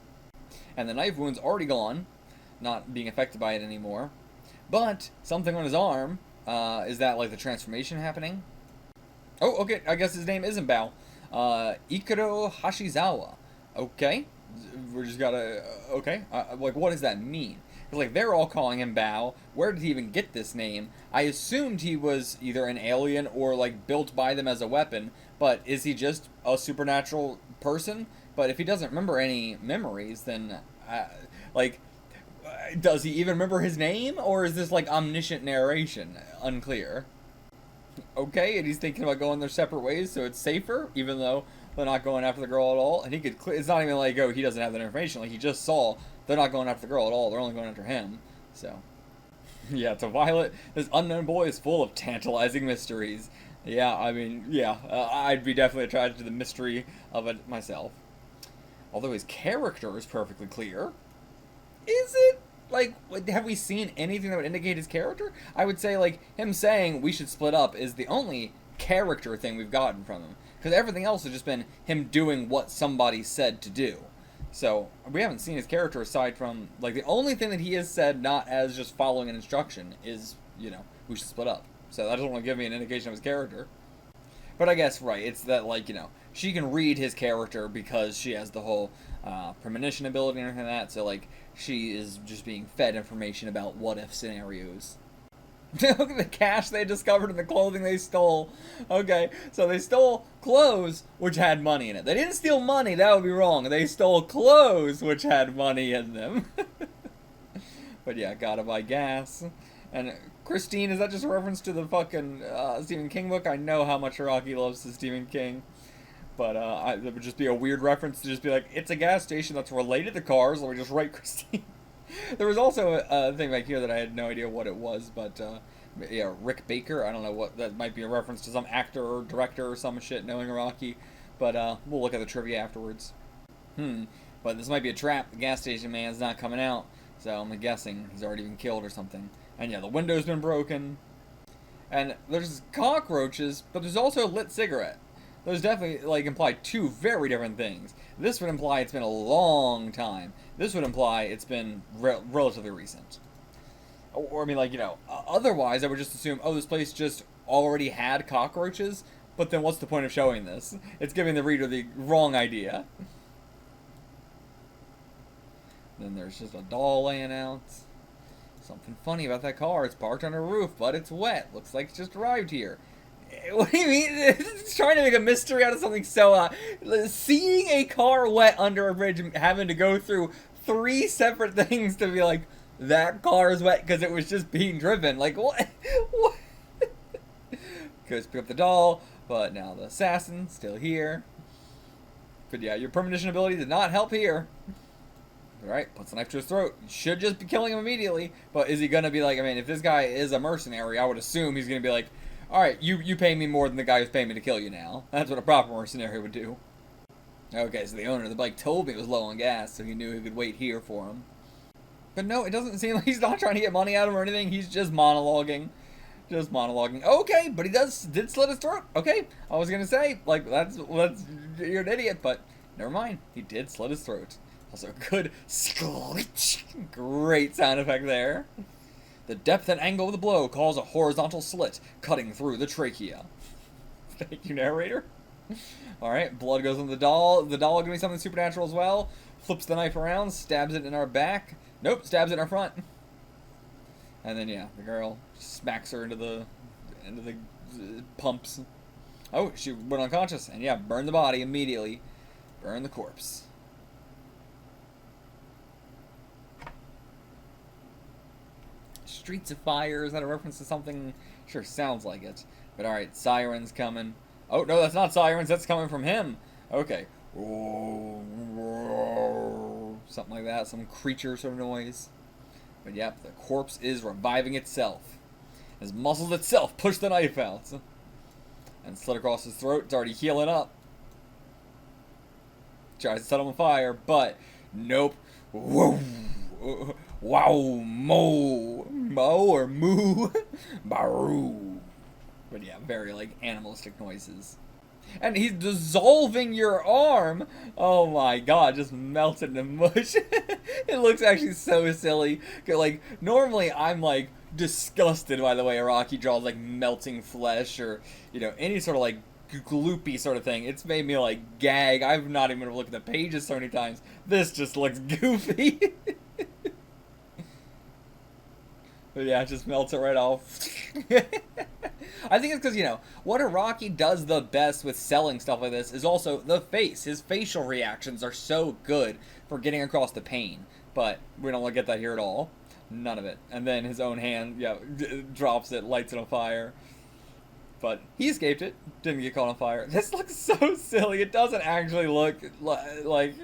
And the knife wound's already gone, not being affected by it anymore. But something on his arm, is that, like, the transformation happening? Oh, okay, I guess his name isn't Baoh. Ikuro Hashizawa. Okay. We just gotta, okay. Like, what does that mean? Like, they're all calling him Baoh. Where did he even get this name? I assumed he was either an alien or, like, built by them as a weapon. But is he just a supernatural person? But if he doesn't remember any memories, then, does he even remember his name? Or is this, like, omniscient narration? Unclear. Okay, and he's thinking about going their separate ways, so it's safer, even though they're not going after the girl at all. And he could, it's not even like, oh, he doesn't have that information. Like, he just saw they're not going after the girl at all. They're only going after him. So, yeah, to Violet, this unknown boy is full of tantalizing mysteries. Yeah, I mean, yeah, I'd be definitely attracted to the mystery of it myself. Although his character is perfectly clear. Is it? Like, have we seen anything that would indicate his character? I would say, like, him saying we should split up is the only character thing we've gotten from him. Because everything else has just been him doing what somebody said to do. So, we haven't seen his character aside from, like, the only thing that he has said, not as just following an instruction, is, you know, we should split up. So that doesn't want to give me an indication of his character. But I guess, right, it's that, like, you know, she can read his character because she has the whole premonition ability and everything like that. So, like, she is just being fed information about what-if scenarios. Look at the cash they discovered and the clothing they stole. Okay, so they stole clothes which had money in it. They didn't steal money, that would be wrong. They stole clothes which had money in them. But yeah, gotta buy gas. And Christine, is that just a reference to the fucking Stephen King book? I know how much Araki loves the Stephen King. But it would just be a weird reference to just be like, it's a gas station that's related to cars, or we just write Christine. There was also a thing back here that I had no idea what it was, but yeah, Rick Baker, I don't know what, that might be a reference to some actor or director or some shit, knowing Araki, but we'll look at the trivia afterwards. But this might be a trap. The gas station man's not coming out, so I'm guessing he's already been killed or something. And yeah, the window's been broken, and there's cockroaches, but there's also a lit cigarette. Those definitely, like, imply two very different things. This would imply it's been a long time. This would imply it's been relatively recent. Or, I mean, like, you know, otherwise I would just assume, oh, this place just already had cockroaches, but then what's the point of showing this? It's giving the reader the wrong idea. Then there's just a doll laying out. Something funny about that car. It's parked on a roof, but it's wet. Looks like it's just arrived here. What do you mean? It's trying to make a mystery out of something so seeing a car wet under a bridge and having to go through 3 separate things to be like, that car is wet because it was just being driven. Like, what? What? Goes pick up the doll, but now the assassin's still here. But yeah, your premonition ability did not help here. Alright, puts a knife to his throat. You should just be killing him immediately. But is he going to be like, I mean, if this guy is a mercenary, I would assume he's going to be like, alright, you pay me more than the guy who's paying me to kill you now. That's what a proper mercenary would do. Okay, so the owner of the bike told me it was low on gas, so he knew he could wait here for him. But no, it doesn't seem like he's not trying to get money out of him or anything. He's just monologuing. Just monologuing. Okay, but he did slit his throat. Okay, I was going to say, like, that's, you're an idiot, but never mind. He did slit his throat. Also, good screech. Great sound effect there. The depth and angle of the blow caused a horizontal slit, cutting through the trachea. Thank you, narrator. Alright, blood goes on the doll. The doll gonna be something supernatural as well. Flips the knife around, stabs it in our back. Nope, stabs it in our front. And then, yeah, the girl smacks her into the pumps. Oh, she went unconscious. And yeah, burn the body immediately. Burn the corpse. Streets of Fire, is that a reference to something? Sure, sounds like it. But alright, sirens coming. Oh, no, that's not sirens, that's coming from him. Okay. Something like that, some creature sort of noise. But yep, the corpse is reviving itself. His muscles itself push the knife out. And slit across his throat, it's already healing up. Tries to set him on fire, but nope. Whoa. Wow, mo or moo, baru. But yeah, very like animalistic noises. And he's dissolving your arm. Oh my god, just melted in mush. It looks actually so silly. Like, normally I'm like disgusted by the way Araki draws like melting flesh or, you know, any sort of like gloopy sort of thing. It's made me like gag. I've not even looked at the pages so many times. This just looks goofy. But yeah, it just melts it right off. I think it's because, you know, what Araki does the best with selling stuff like this is also the face. His facial reactions are so good for getting across the pain. But we don't get that here at all. None of it. And then his own hand, yeah, drops it, lights it on fire. But he escaped it. Didn't get caught on fire. This looks so silly. It doesn't actually look like...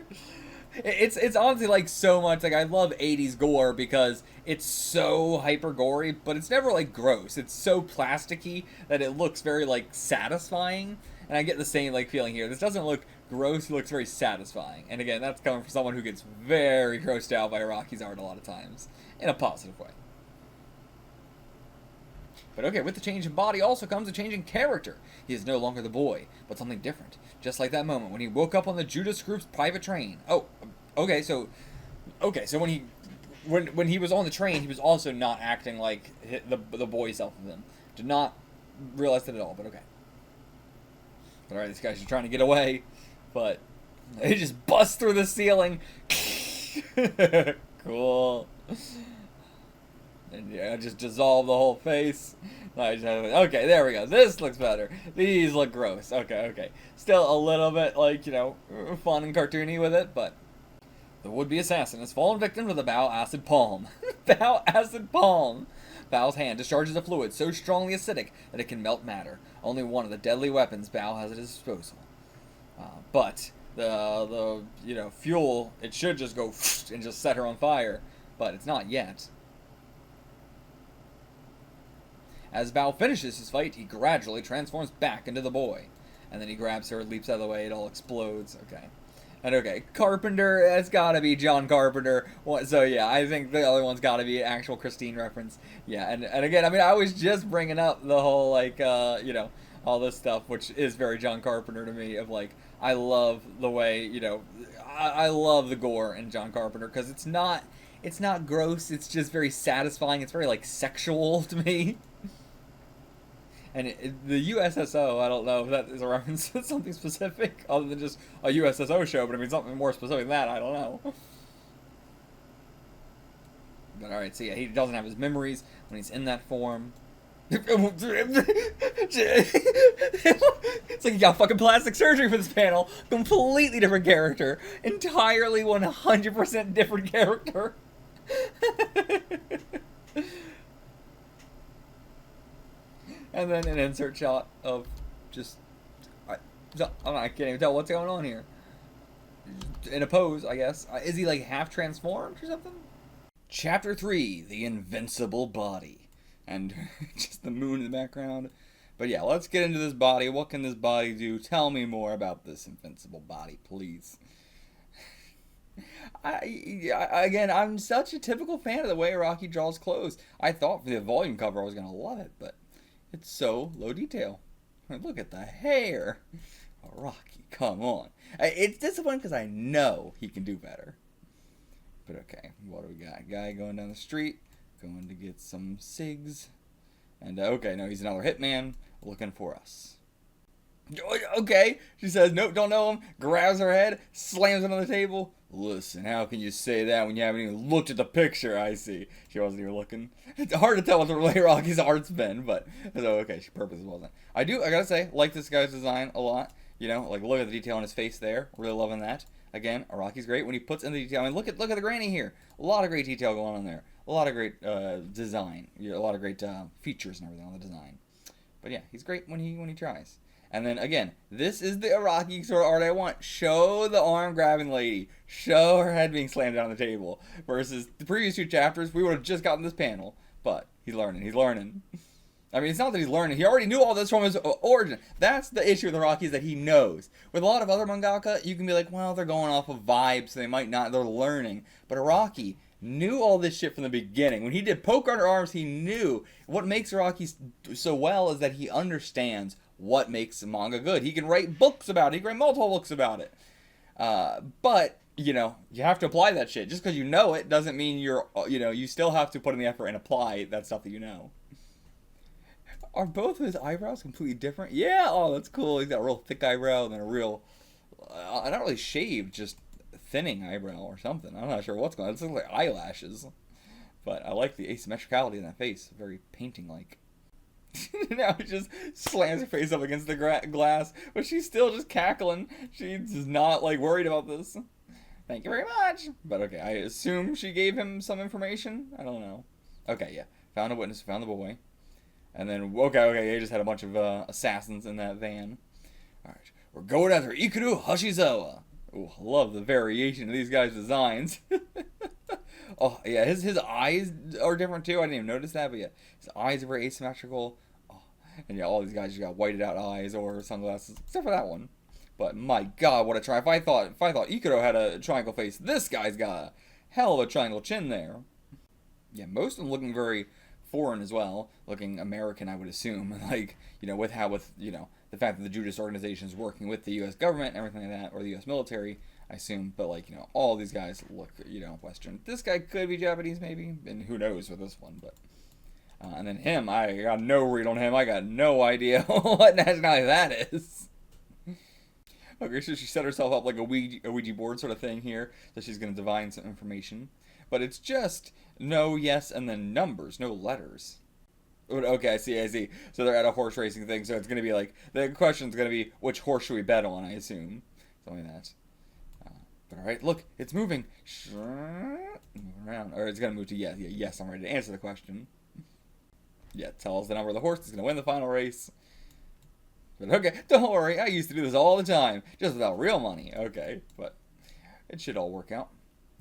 It's honestly like so much, like I love 80s gore because it's so hyper gory, but it's never like gross. It's so plasticky that it looks very like satisfying, and I get the same like feeling here. This doesn't look gross, it looks very satisfying. And again, that's coming from someone who gets very grossed out by Araki's art a lot of times, in a positive way. But okay, with the change in body also comes a change in character. He is no longer the boy, but something different. Just like that moment when he woke up on the Judas Group's private train. Oh, okay, so when he was on the train, he was also not acting like the boy self of him. Did not realize that at all, but okay. All right, these guys are trying to get away, but they just bust through the ceiling. Cool. And yeah, just dissolve the whole face. Okay, there we go. This looks better. These look gross. Okay. Still a little bit, like, you know, fun and cartoony with it, but the would-be assassin has fallen victim to the Baoh acid palm. Baoh acid palm. Baoh's hand discharges a fluid so strongly acidic that it can melt matter. Only one of the deadly weapons Baoh has at his disposal. But the you know, fuel, it should just go and just set her on fire, but it's not yet. As Baoh finishes his fight, he gradually transforms back into the boy. And then he grabs her, leaps out of the way, it all explodes. Okay. And okay, Carpenter, it's gotta be John Carpenter. So yeah, I think the other one's gotta be an actual Christine reference. Yeah, and again, I mean, I was just bringing up the whole, like, you know, all this stuff, which is very John Carpenter to me, of like, I love the way, you know, I love the gore in John Carpenter, because it's not gross, it's just very satisfying, it's very, like, sexual to me. And the USSO, I don't know if that is a reference to something specific, other than just a USSO show, but I mean something more specific than that, I don't know. But alright, so yeah, he doesn't have his memories when he's in that form. It's like he got fucking plastic surgery for this panel. Completely different character. Entirely 100% different character. And then an insert shot of just... I can't even tell what's going on here. In a pose, I guess. Is he like half transformed or something? Chapter 3, The Invincible Body. And just the moon in the background. But yeah, let's get into this body. What can this body do? Tell me more about this invincible body, please. Again, I'm such a typical fan of the way Araki draws clothes. I thought for the volume cover I was going to love it, but it's so low detail. Look at the hair. Araki, come on. It's disappointing because I know he can do better. But okay, what do we got? Guy going down the street, going to get some cigs. And okay, no, he's another hitman looking for us. Okay, she says, nope, don't know him. Grabs her head, slams it on the table. Listen, how can you say that when you haven't even looked at the picture? I see. She wasn't even looking. It's hard to tell what the Rocky's art's been, but so okay, she purpose wasn't. I gotta say, like this guy's design a lot. You know, like look at the detail on his face there. Really loving that. Again, Araki's great when he puts in the detail. I mean, look at the granny here. A lot of great detail going on there. A lot of great design. A lot of great features and everything on the design. But yeah, he's great when he tries. And then again, this is the Araki sort of art I want. Show the arm grabbing lady. Show her head being slammed down on the table. Versus the previous 2 chapters, we would have just gotten this panel. But he's learning. He's learning. I mean, it's not that he's learning. He already knew all this from his origin. That's the issue with Araki, is that he knows. With a lot of other mangaka, you can be like, well, they're going off of vibes, so they might not. They're learning. But Araki knew all this shit from the beginning. When he did Poke Under Arms, he knew. What makes Araki so well is that he understands what makes manga good. He can write books about it. He can write multiple books about it. But, you know, you have to apply that shit. Just because you know it doesn't mean you still have to put in the effort and apply that stuff that you know. Are both of his eyebrows completely different? Yeah, oh, that's cool. He's got a real thick eyebrow and then a real, not really shaved, just thinning eyebrow or something. I'm not sure what's going on. It looks like eyelashes. But I like the asymmetricality in that face. Very painting-like. Now he just slams her face up against the glass, but she's still just cackling. She's not, like, worried about this. Thank you very much. But, okay, I assume she gave him some information? I don't know. Okay, yeah. Found a witness, found the boy. And then, okay, he just had a bunch of assassins in that van. Alright, we're going after Ikuto Hashizawa. Ooh, I love the variation of these guys' designs. Oh, yeah, his eyes are different, too. I didn't even notice that, but yeah. His eyes are very asymmetrical. Oh, and yeah, all these guys just got whited out eyes or sunglasses, except for that one. But my god, what a try. If I thought Ikuto had a triangle face, this guy's got a hell of a triangle chin there. Yeah, most of them looking very foreign as well. Looking American, I would assume. Like, you know, with the fact that the Judas organization is working with the U.S. government and everything like that, or the U.S. military, I assume. But, like, you know, all these guys look, you know, Western. This guy could be Japanese, maybe. And who knows with this one, but... and then him, I got no read on him. I got no idea what nationality that is. Okay, so she set herself up like a Ouija board sort of thing here. So she's going to divine some information. But it's just no, yes, and then numbers, no letters. Okay, I see. So they're at a horse racing thing, so it's going to be like, the question's going to be, which horse should we bet on, I assume. Something like that. But alright, look, it's moving. Moving around. Or it's going to move to yes. Yeah, yes, I'm ready to answer the question. Yeah, tell us the number of the horse that's going to win the final race. But okay, don't worry, I used to do this all the time, just without real money. Okay, but it should all work out.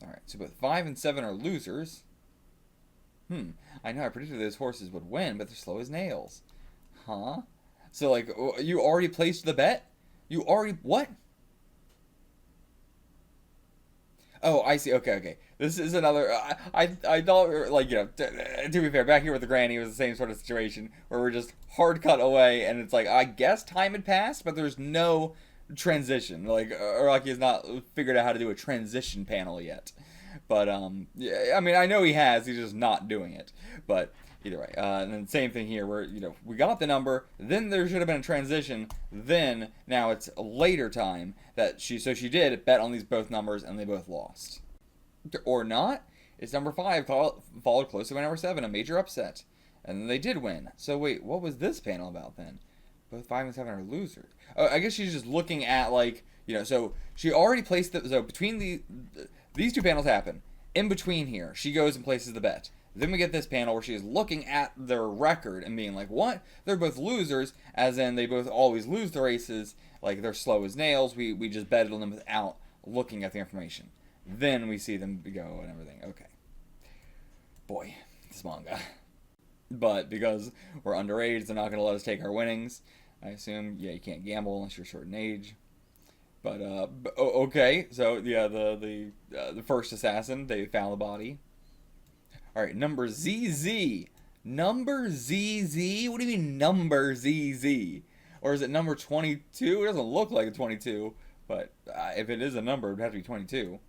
Alright, so both 5 and 7 are losers. I know I predicted those horses would win, but they're slow as nails. Huh? So, like, you already placed the bet? You already... What? Oh, I see. Okay. This is another... I thought, like, you know, to be fair, back here with the granny, it was the same sort of situation, where we're just hard cut away, and it's like, I guess time had passed, but there's no transition. Like, Araki has not figured out how to do a transition panel yet. But, yeah, I mean, I know he has, he's just not doing it. But, either way. And then same thing here, where, you know, we got the number, then there should have been a transition, then, now it's a later time, that she did bet on these both numbers, and they both lost. Or not, it's number 5, followed closely by number 7, a major upset. And then they did win. So wait, what was this panel about then? Both 5 and 7 are losers. Oh, I guess she's just looking at, like, you know, so she already placed so between these two panels happen. In between here, she goes and places the bet. Then we get this panel where she is looking at their record and being like, what? They're both losers, as in they both always lose the races, like they're slow as nails, we just betted on them without looking at the information. Then we see them go and everything. Okay. Boy, this manga. But because we're underage, they're not going to let us take our winnings. I assume, yeah, you can't gamble unless you're a certain age. But okay, so yeah, the first assassin, they found the body. All right, number ZZ. Number ZZ? What do you mean number ZZ? Or is it number 22? It doesn't look like a 22, but if it is a number, it would have to be 22.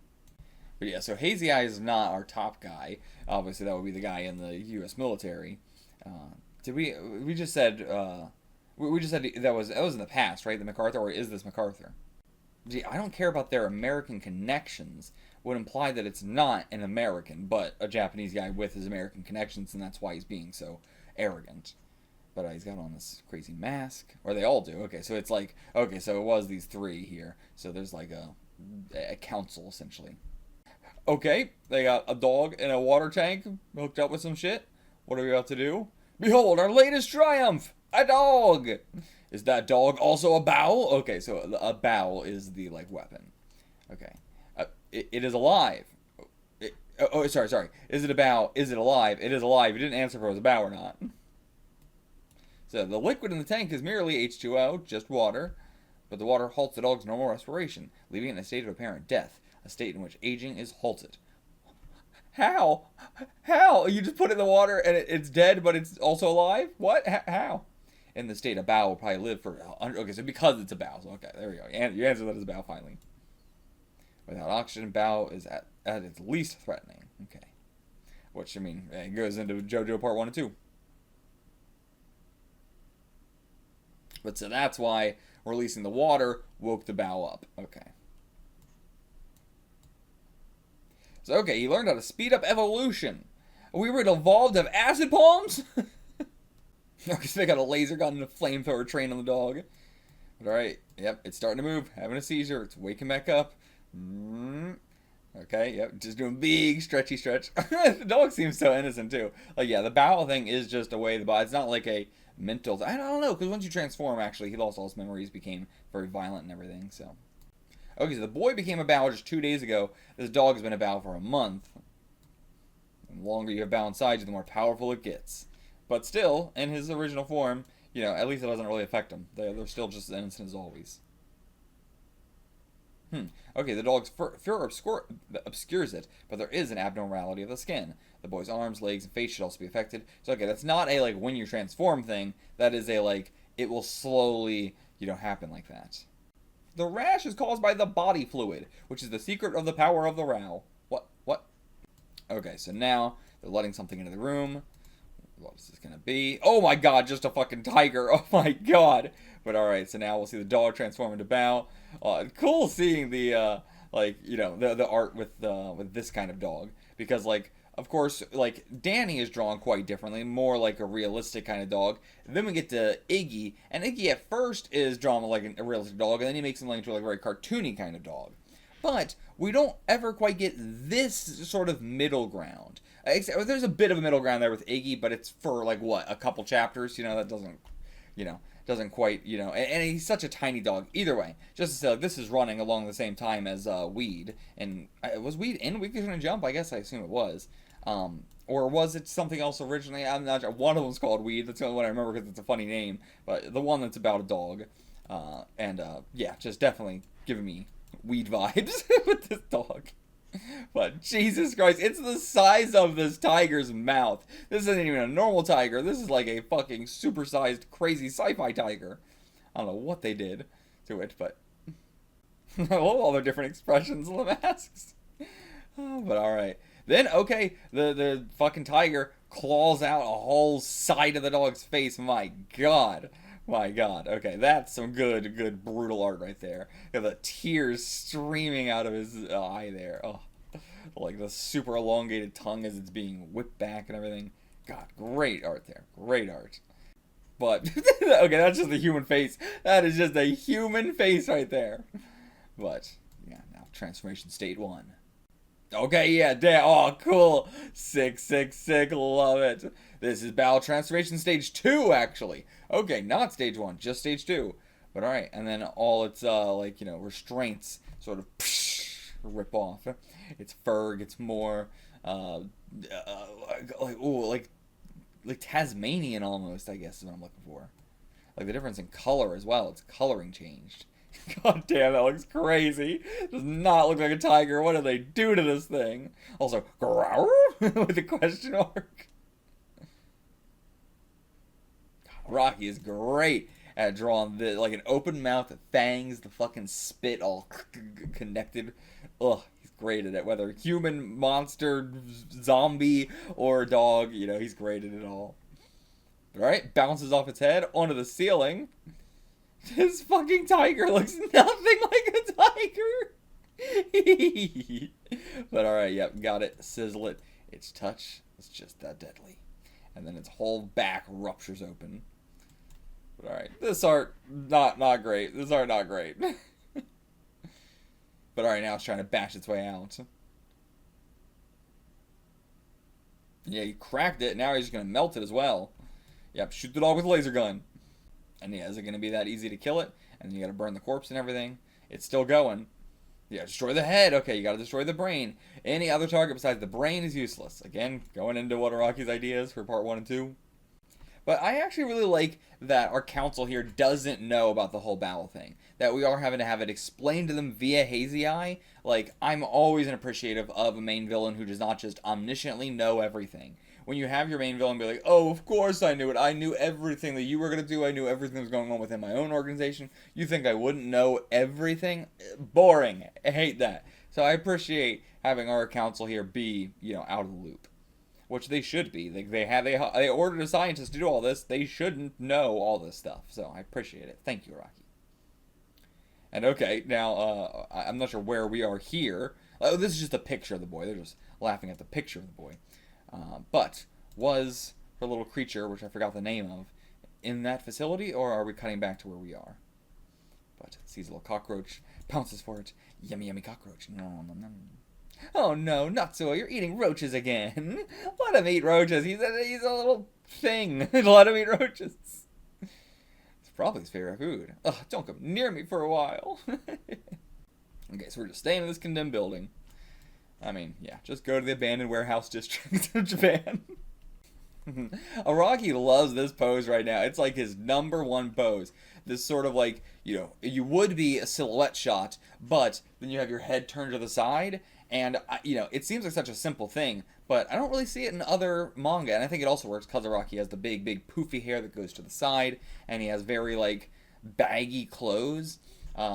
But yeah, so Hazy Eye is not our top guy. Obviously, that would be the guy in the U.S. military. We just said we just said that was in the past, right? The MacArthur, or is this MacArthur? See, I don't care about their American connections. Would imply that it's not an American, but a Japanese guy with his American connections, and that's why he's being so arrogant. But he's got on this crazy mask, or they all do. Okay, so it's like, okay, so it was these 3 here. So there's like a council essentially. Okay, they got a dog in a water tank hooked up with some shit. What are we about to do? Behold, our latest triumph! A dog! Is that dog also a Baoh? Okay, so a Baoh is the, like, weapon. Okay. It is alive. Sorry. Is it a Baoh? Is it alive? It is alive. You didn't answer if it was a Baoh or not. So the liquid in the tank is merely H2O, just water. But the water halts the dog's normal respiration, leaving it in a state of apparent death. A state in which aging is halted. How? You just put it in the water and it's dead, but it's also alive? What? How? In the state, a Baoh will probably live for... Okay, so because it's a Baoh. So okay, there we go. You answered that as a Baoh, finally. Without oxygen, Baoh is at its least threatening. Okay. Which, I mean, it goes into JoJo Part 1 and 2. But so that's why releasing the water woke the Baoh up. Okay. So, okay, he learned how to speed up evolution. We were evolved to have acid palms? Okay, so they got a laser gun and a flamethrower trained on the dog. But alright, yep, it's starting to move. Having a seizure. It's waking back up. Okay, yep, just doing big stretchy stretch. The dog seems so innocent too. Like, yeah, the Baoh thing is just a way the body. It's not like a mental. I don't know, because once you transform, actually, he lost all his memories, became very violent and everything. So, okay, so the boy became a Baoh just 2 days ago. This dog has been a Baoh for a month. And the longer you have Baoh inside you, the more powerful it gets. But still, in his original form, you know, at least it doesn't really affect him. They're still just as innocent as always. Okay, the dog's fur obscures it, but there is an abnormality of the skin. The boy's arms, legs, and face should also be affected. So, okay, that's not a, like, when you transform thing. That is a, like, it will slowly, you know, happen like that. The rash is caused by the body fluid, which is the secret of the power of the Rao. What? Okay, so now they're letting something into the room. What is this gonna be? Oh my god, just a fucking tiger. Oh my god. But alright, so now we'll see the dog transform into Baoh. Cool seeing the, like, you know, the art with this kind of dog. Because, like, of course, like, Danny is drawn quite differently. More like a realistic kind of dog. Then we get to Iggy. And Iggy at first is drawn like a realistic dog. And then he makes him into like a very cartoony kind of dog. But we don't ever quite get this sort of middle ground. There's a bit of a middle ground there with Iggy, but it's for, like, what, a couple chapters? You know, that doesn't, you know, doesn't quite, you know, and he's such a tiny dog. Either way, just to say, like, this is running along the same time as Weed. And was Weed in Weekly Shonen Jump? I guess I assume it was. Or was it something else originally? I'm not sure. One of them's called Weed. That's the only one I remember because it's a funny name. But the one that's about a dog. Yeah, just definitely giving me Weed vibes with this dog. But Jesus Christ, it's the size of this tiger's mouth. This isn't even a normal tiger. This is like a fucking supersized, crazy sci-fi tiger. I don't know what they did to it, but I love all the different expressions of the masks. Oh, but alright. Then, okay, the fucking tiger claws out a whole side of the dog's face. My God. My God. Okay, that's some good brutal art right there. Got the tears streaming out of his eye there. Oh, like the super elongated tongue as it's being whipped back and everything. God, great art there. Great art. But, okay, that's just a human face. That is just a human face right there. But, yeah, now transformation state 1. Okay, yeah, damn. Oh, cool. Sick. Love it. This is Baoh transformation stage 2, actually. Okay, not stage 1, just stage 2. But alright, and then all its, like, you know, restraints sort of rip off. Its fur gets more, like Tasmanian almost, I guess is what I'm looking for. Like the difference in color as well. Its coloring changed. God damn, that looks crazy. Does not look like a tiger. What did they do to this thing? Also, growl with a question mark. Araki is great at drawing the, like, an open mouth, fangs, the fucking spit all connected. Ugh, he's great at it. Whether human, monster, zombie, or dog, you know, he's great at it all. Alright, bounces off its head onto the ceiling. This fucking tiger looks nothing like a tiger. But alright, yep, got it. Sizzle it. Its touch is just that deadly. And then its whole back ruptures open. But alright, this art, not great. This art, not great. But alright, now it's trying to bash its way out. Yeah, he cracked it. Now he's just going to melt it as well. Yep, shoot the dog with a laser gun. And yeah, is it going to be that easy to kill it? And you got to burn the corpse and everything. It's still going. Yeah, destroy the head. Okay, you got to destroy the brain. Any other target besides the brain is useless. Again, going into what Araki's idea is for part 1 and 2. But I actually really like that our council here doesn't know about the whole Baoh thing. That we are having to have it explained to them via Hazy Eye. Like, I'm always an appreciative of a main villain who does not just omnisciently know everything. When you have your main villain be like, oh, of course I knew it. I knew everything that you were going to do. I knew everything that was going on within my own organization. You think I wouldn't know everything? Boring. I hate that. So I appreciate having our council here be, you know, out of the loop. Which they should be. They ordered a scientist to do all this. They shouldn't know all this stuff. So I appreciate it. Thank you, Araki. And okay, now, I'm not sure where we are here. Oh, this is just a picture of the boy. They're just laughing at the picture of the boy. But was her little creature, which I forgot the name of, in that facility, or are we cutting back to where we are? But sees a little cockroach, pounces for it. Yummy, yummy cockroach. Nom, nom, nom. Oh no, Natsuo, you're eating roaches again. Let him eat roaches. He's a little thing. Let him eat roaches. It's probably his favorite food. Ugh, don't come near me for a while. Okay, so we're just staying in this condemned building. I mean, yeah, just go to the abandoned warehouse district of Japan. Araki loves this pose right now. It's like his #1 pose. This sort of like, you would be a silhouette shot, but then you have your head turned to the side. And, it seems like such a simple thing, but I don't really see it in other manga. And I think it also works because Araki has the big, big poofy hair that goes to the side. And he has very, like, baggy clothes.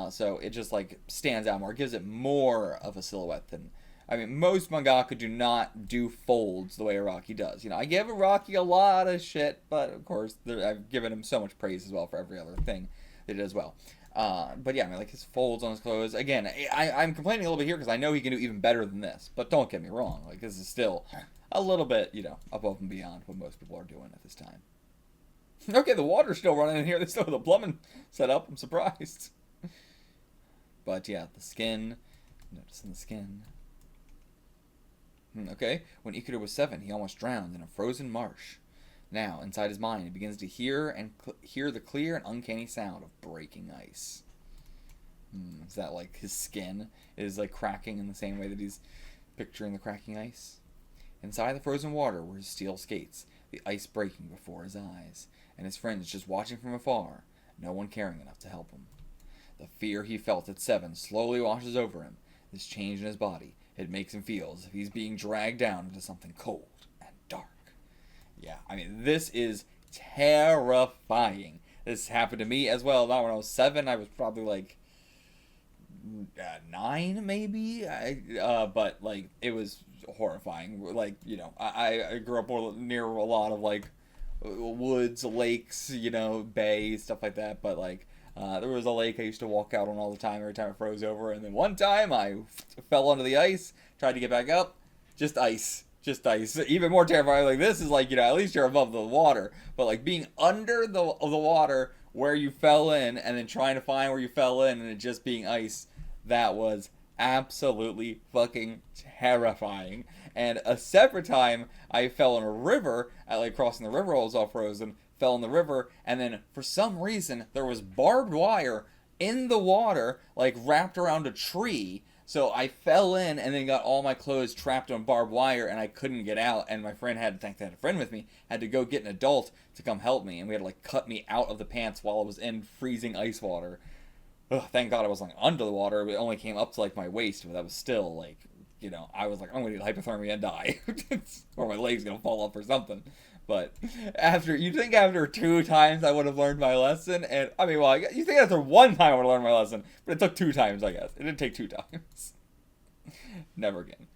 So it just, like, stands out more. It gives it more of a silhouette than... I mean, most mangaka do not do folds the way Araki does. I give Araki a lot of shit, but of course, I've given him so much praise as well for every other thing that he does well. But yeah, I mean, like his folds on his clothes. Again, I'm complaining a little bit here because I know he can do even better than this. But don't get me wrong, like this is still a little bit, above and beyond what most people are doing at this time. Okay, the water's still running in here. They still have the plumbing set up. I'm surprised. But yeah, the skin. Noticing the skin. Okay, when Ikuto was 7, he almost drowned in a frozen marsh. Now, inside his mind, he begins to hear the clear and uncanny sound of breaking ice. Is that like his skin is like cracking in the same way that he's picturing the cracking ice? Inside the frozen water were his steel skates, the ice breaking before his eyes, and his friends just watching from afar, no one caring enough to help him. The fear he felt at 7 slowly washes over him, this change in his body. It makes him feel as if he's being dragged down into something cold and dark. Yeah, I mean, this is terrifying. This happened to me as well. Not when I was 7. I was probably like 9, maybe. But like it was horrifying. Like I grew up near a lot of like woods, lakes, bay, stuff like that. But like. There was a lake I used to walk out on all the time every time it froze over, and then one time I fell onto the ice, tried to get back up, just ice. Even more terrifying. Like this is like, at least you're above the water, but like being under the water where you fell in and then trying to find where you fell in and it just being ice, that was absolutely fucking terrifying. And a separate time I fell in a river, at like crossing the river while I was all frozen, fell in the river, and then for some reason there was barbed wire in the water, like wrapped around a tree. So I fell in and then got all my clothes trapped on barbed wire, and I couldn't get out. And my friend had a friend with me, had to go get an adult to come help me, and we had to like cut me out of the pants while I was in freezing ice water. Ugh, thank God I was like under the water. It only came up to like my waist, but that was still like, I was like, I'm gonna get hypothermia and die, or my leg's gonna fall off or something. But you'd think after 2 times I would have learned my lesson, and I mean, well, you think after 1 time I would have learned my lesson, but it took 2 times, I guess. It didn't take 2 times. Never again.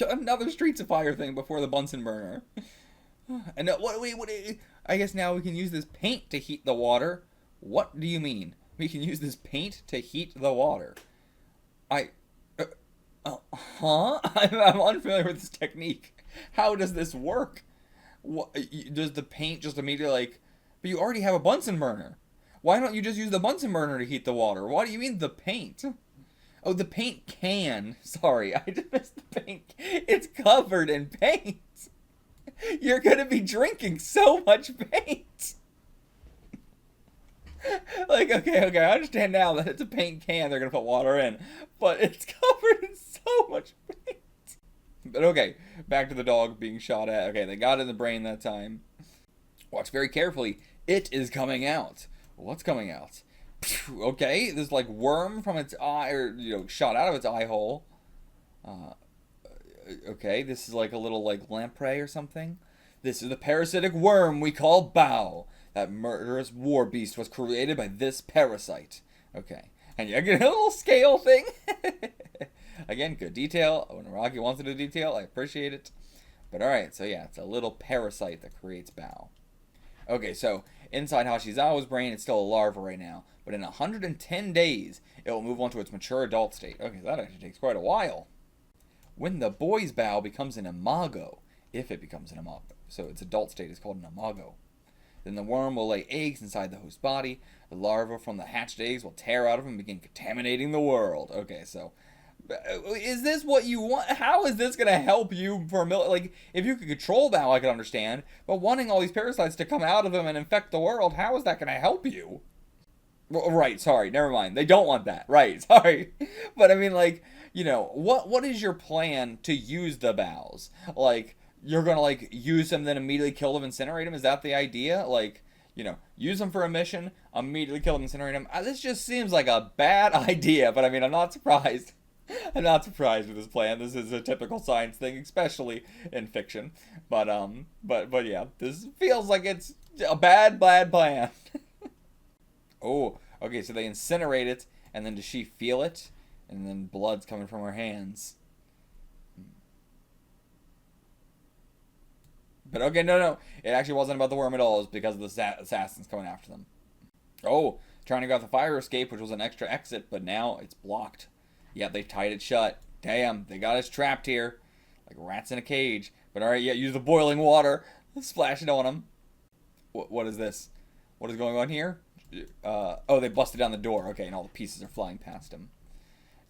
Another Streets of Fire thing before the Bunsen burner. And I guess now we can use this paint to heat the water. What do you mean? We can use this paint to heat the water? Huh? I'm unfamiliar with this technique. How does this work? What, does the paint just immediately like... But you already have a Bunsen burner. Why don't you just use the Bunsen burner to heat the water? Why do you mean the paint? Oh, the paint can. Sorry, I just missed the paint. It's covered in paint. You're gonna be drinking so much paint. Like, okay, I understand now that it's a paint can they're gonna put water in. But it's covered in so much paint. But okay, back to the dog being shot at. Okay, they got it in the brain that time. Watch very carefully. It is coming out. What's coming out? Okay, this like worm from its eye, or shot out of its eye hole. Okay, this is like a little like lamprey or something. This is the parasitic worm we call Baoh. That murderous war beast was created by this parasite. Okay, and you get a little scale thing. Again, good detail. When Araki wants to do detail, I appreciate it. But alright, so yeah, it's a little parasite that creates Baoh. Okay, so inside Hashizawa's brain, it's still a larva right now. But in 110 days, it will move on to its mature adult state. Okay, so that actually takes quite a while. When the boy's Baoh becomes an imago, if it becomes an imago. So its adult state is called an imago. Then the worm will lay eggs inside the host body. The larvae from the hatched eggs will tear out of them and begin contaminating the world. Okay, so is this what you want? How is this going to help you for like, if you could control Baoh, I could understand. But wanting all these parasites to come out of him and infect the world, how is that going to help you? Right, sorry, never mind. They don't want that. Right, sorry. But I mean, like, you know, what is your plan to use the Baohs? Like, you're gonna, like, use them, then immediately kill them, incinerate them? Is that the idea? Like, you know, use them for a mission, immediately kill them, incinerate them? This just seems like a bad idea, but I mean, I'm not surprised. I'm not surprised with this plan. This is a typical science thing, especially in fiction. But yeah, this feels like it's a bad plan. Oh, okay, so they incinerate it, and then does she feel it? And then blood's coming from her hands. But okay, no. It actually wasn't about the worm at all. It was because of the assassins coming after them. Oh, trying to go out the fire escape, which was an extra exit, but now it's blocked. Yeah, they tied it shut. Damn, they got us trapped here. Like rats in a cage. But alright, yeah, use the boiling water. Splash it on them. What is this? What is going on here? Oh, they busted down the door. Okay, and all the pieces are flying past him.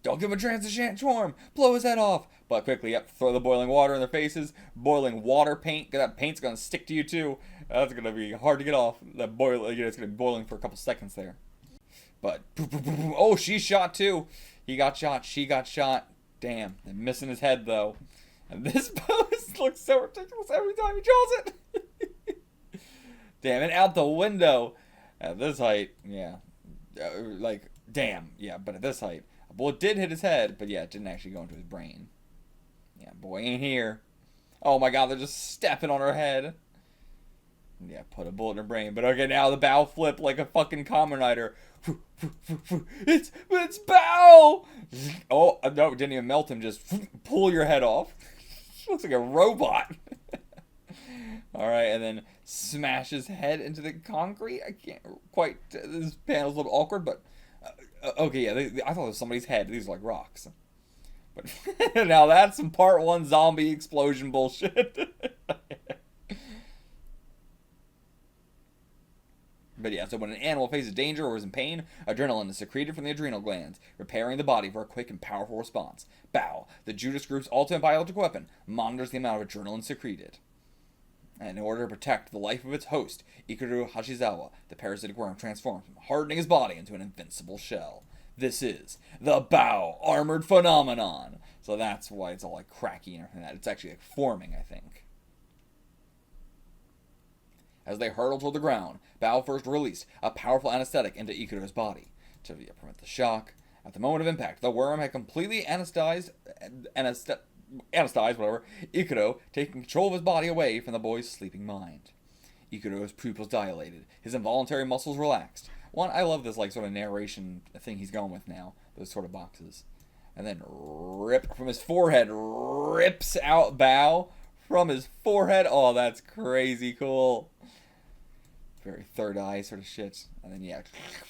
Don't give him a chance to transform. Blow his head off. But quickly, yep, throw the boiling water in their faces. Boiling water paint. That paint's going to stick to you, too. That's going to be hard to get off. That boil, you know, it's going to be boiling for a couple seconds there. But, oh, she's shot, too. He got shot. She got shot. Damn, they're missing his head, though. And this pose looks so ridiculous every time he draws it. Damn, and out the window. At this height, yeah. Like, damn, yeah, but at this height. A bullet did hit his head, but yeah, it didn't actually go into his brain. Yeah, boy ain't here. Oh my god, they're just stepping on her head. Yeah, put a bullet in her brain. But okay, now the Baoh flip like a fucking Kamen Rider. It's Baoh! Oh, no, it didn't even melt him. Just pull your head off. Looks like a robot. Alright, and then smash his head into the concrete. I can't quite... This panel's a little awkward, but... okay, yeah, I thought it was somebody's head. These are like rocks. But now that's some part 1 zombie explosion bullshit. But yeah, so when an animal faces danger or is in pain, adrenaline is secreted from the adrenal glands, preparing the body for a quick and powerful response. Baoh, the Judas group's ultimate biological weapon, monitors the amount of adrenaline secreted. And in order to protect the life of its host, Ikuru Hashizawa, the parasitic worm, transforms him, hardening his body into an invincible shell. This is the Baoh armored phenomenon. So that's why it's all like cracky and everything like that. It's actually like forming, I think. As they hurtle toward the ground, Baoh first released a powerful anesthetic into Ikuru's body to prevent the shock. At the moment of impact, the worm had completely anesthetized Ikuro, taking control of his body away from the boy's sleeping mind. Ikuru's pupils dilated, his involuntary muscles relaxed. I love this like sort of narration thing he's going with now, those sort of boxes. And then rip from his forehead, rips out Baoh from his forehead. Oh, that's crazy cool. Very third eye sort of shit. And then yeah,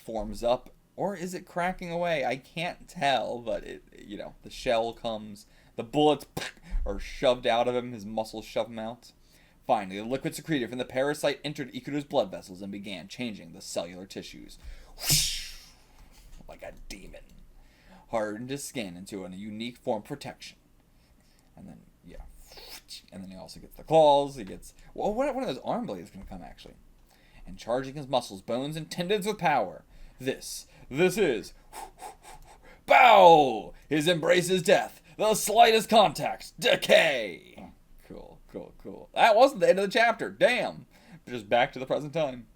forms up. Or is it cracking away? I can't tell, but it, you know, the shell comes. The bullets are shoved out of him. His muscles shove him out. Finally, the liquid secreted from the parasite entered Ikuru's blood vessels and began changing the cellular tissues. Whoosh, like a demon. Hardened his skin into a unique form of protection. And then, yeah. And then he also gets the claws. He gets... Well, one of those arm blades can come, actually. And charging his muscles, bones, and tendons with power. This is... Baoh! His embrace is death. The slightest contact. Decay! Cool. That wasn't the end of the chapter. Damn. Just back to the present time.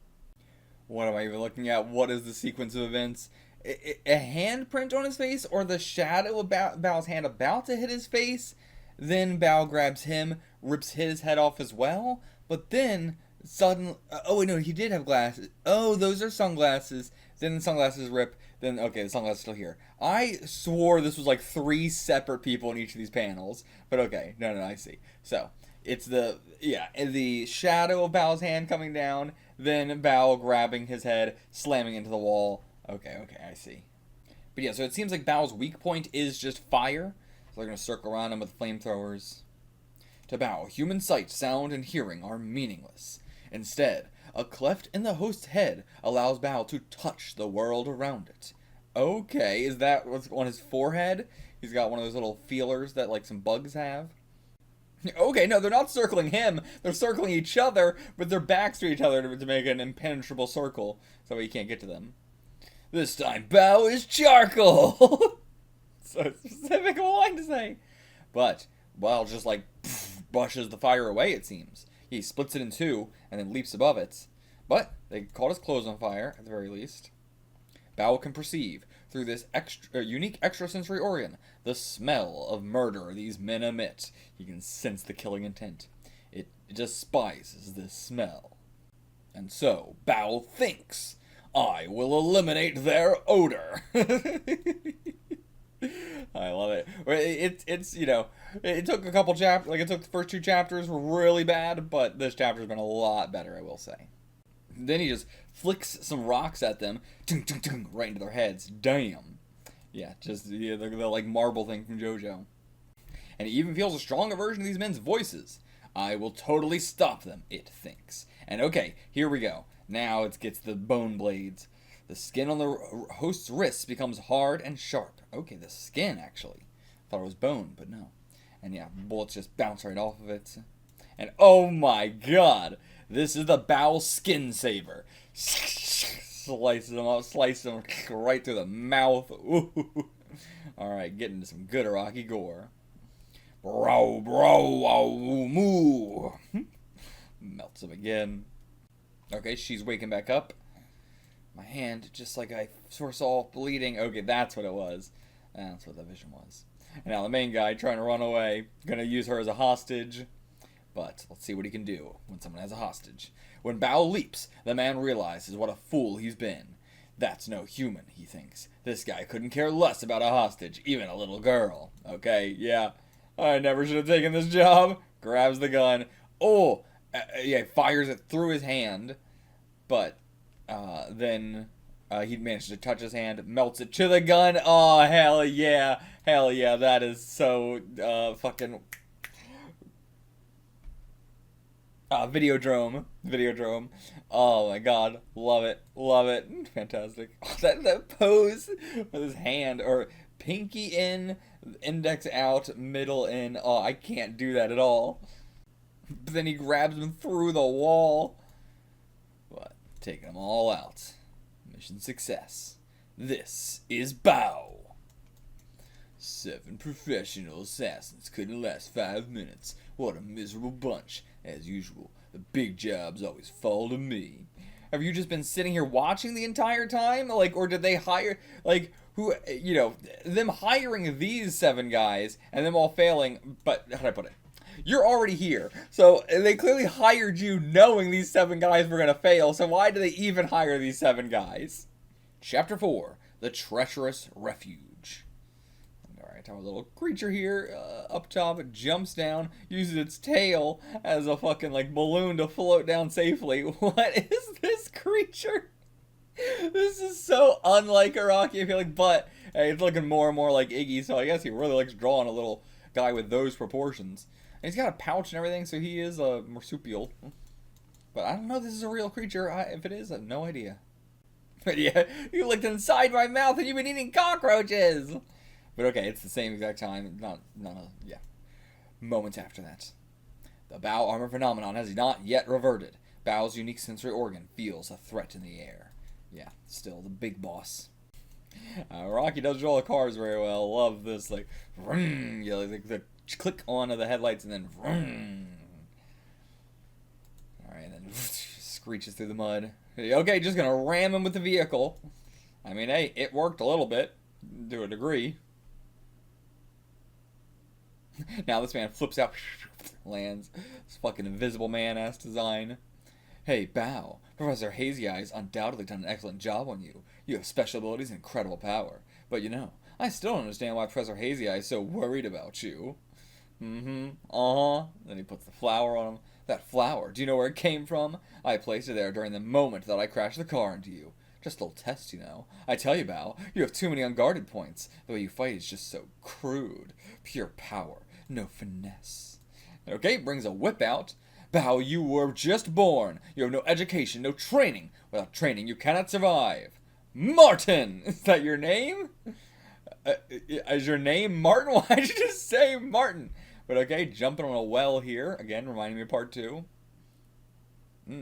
What am I even looking at? What is the sequence of events? A handprint on his face, or the shadow of Baoh's hand about to hit his face? Then Baoh grabs him, rips his head off as well. But then, suddenly... oh, wait, no, he did have glasses. Oh, those are sunglasses. Then the sunglasses rip. Then, okay, the sunglasses are still here. I swore this was like 3 separate people in each of these panels. But okay, no, I see. So... it's the shadow of Baoh's hand coming down, then Baoh grabbing his head, slamming into the wall. Okay, I see. But yeah, so it seems like Baoh's weak point is just fire. So they're going to circle around him with flamethrowers. To Baoh, human sight, sound, and hearing are meaningless. Instead, a cleft in the host's head allows Baoh to touch the world around it. Okay, is that what's on his forehead? He's got one of those little feelers that, like, some bugs have. Okay, no, they're not circling him. They're circling each other with their backs to each other to make an impenetrable circle, so he can't get to them. This time, Baoh is charcoal! So specific line to say. But, well, just like, brushes the fire away, it seems. He splits it in two, and then leaps above it. But, they caught his clothes on fire, at the very least. Baoh can perceive, through this unique extrasensory organ, the smell of murder these men emit. He can sense the killing intent. It despises this smell. And so, Baoh thinks, I will eliminate their odor. I love it. It's you know, it took a couple chapters, like it took the first 2 chapters were really bad, but this chapter's been a lot better, I will say. Then he just flicks some rocks at them, right into their heads. Damn. Yeah, the like marble thing from JoJo. And he even feels a stronger version of these men's voices. I will totally stop them, it thinks. And okay, here we go. Now it gets the bone blades. The skin on the host's wrists becomes hard and sharp. Okay, the skin, actually. Thought it was bone, but no. And yeah, bullets just bounce right off of it. And oh my god, this is the Baoh skin saver. Slices them up, slices them right through the mouth. Ooh. Alright, getting into some good Araki gore. Bro, moo. Melts him again. Okay, she's waking back up. My hand, just like I saw bleeding. Okay, that's what it was. That's what the vision was. And now the main guy trying to run away. Gonna use her as a hostage. But let's see what he can do when someone has a hostage. When Baoh leaps, the man realizes what a fool he's been. That's no human, he thinks. This guy couldn't care less about a hostage, even a little girl. Okay, yeah. I never should have taken this job. Grabs the gun. Oh, yeah, fires it through his hand. But then he manages to touch his hand, melts it to the gun. Oh, hell yeah. Hell yeah, that is so fucking... Videodrome. Oh my god. Love it. Fantastic. Oh, that pose with his hand, or pinky in, index out, middle in. Oh, I can't do that at all. But then he grabs him through the wall. But taking them all out. Mission success. This is Baoh. 7 professional assassins couldn't last 5 minutes. What a miserable bunch. As usual, the big jobs always fall to me. Have you just been sitting here watching the entire time? Like, or did they hire, like, who, you know, them hiring these 7 guys and them all failing, but, how do I put it? You're already here. So, they clearly hired you knowing these 7 guys were gonna fail, so why do they even hire these 7 guys? Chapter 4, The Treacherous Refuge. Alright, our little creature here, up top, jumps down, uses its tail as a fucking, like, balloon to float down safely. What is this creature? This is so unlike Araki, I feel like, but, hey, it's looking more and more like Iggy, so I guess he really likes drawing a little guy with those proportions. And he's got a pouch and everything, so he is a marsupial. But I don't know if this is a real creature. If it is, I have no idea. But yeah, you looked inside my mouth and you've been eating cockroaches! But okay, it's the same exact time, yeah. Moments after that. The Baoh armor phenomenon has not yet reverted. Baoh's unique sensory organ feels a threat in the air. Yeah, still the big boss. Araki does draw the cars very well. Love this, like, vroom, yeah, like the click on of the headlights and then vroom. Alright, and then screeches through the mud. Okay, just gonna ram him with the vehicle. I mean, hey, it worked a little bit, to a degree. Now this man flips out, lands. This fucking Invisible Man-ass design. Hey, Baoh, Professor Hazy Eyes undoubtedly done an excellent job on you. You have special abilities and incredible power. But you know, I still don't understand why Professor Hazy Eyes is so worried about you. Then he puts the flower on him. That flower, do you know where it came from? I placed it there during the moment that I crashed the car into you. Just a little test, you know. I tell you, Baoh, you have too many unguarded points. The way you fight is just so crude. Pure power. No finesse. Okay, brings a whip out. Baoh, you were just born. You have no education, no training. Without training, you cannot survive. Martin! Is that your name? Is your name Martin? Why did you just say Martin? But okay, jumping on a well here. Again, reminding me of part 2.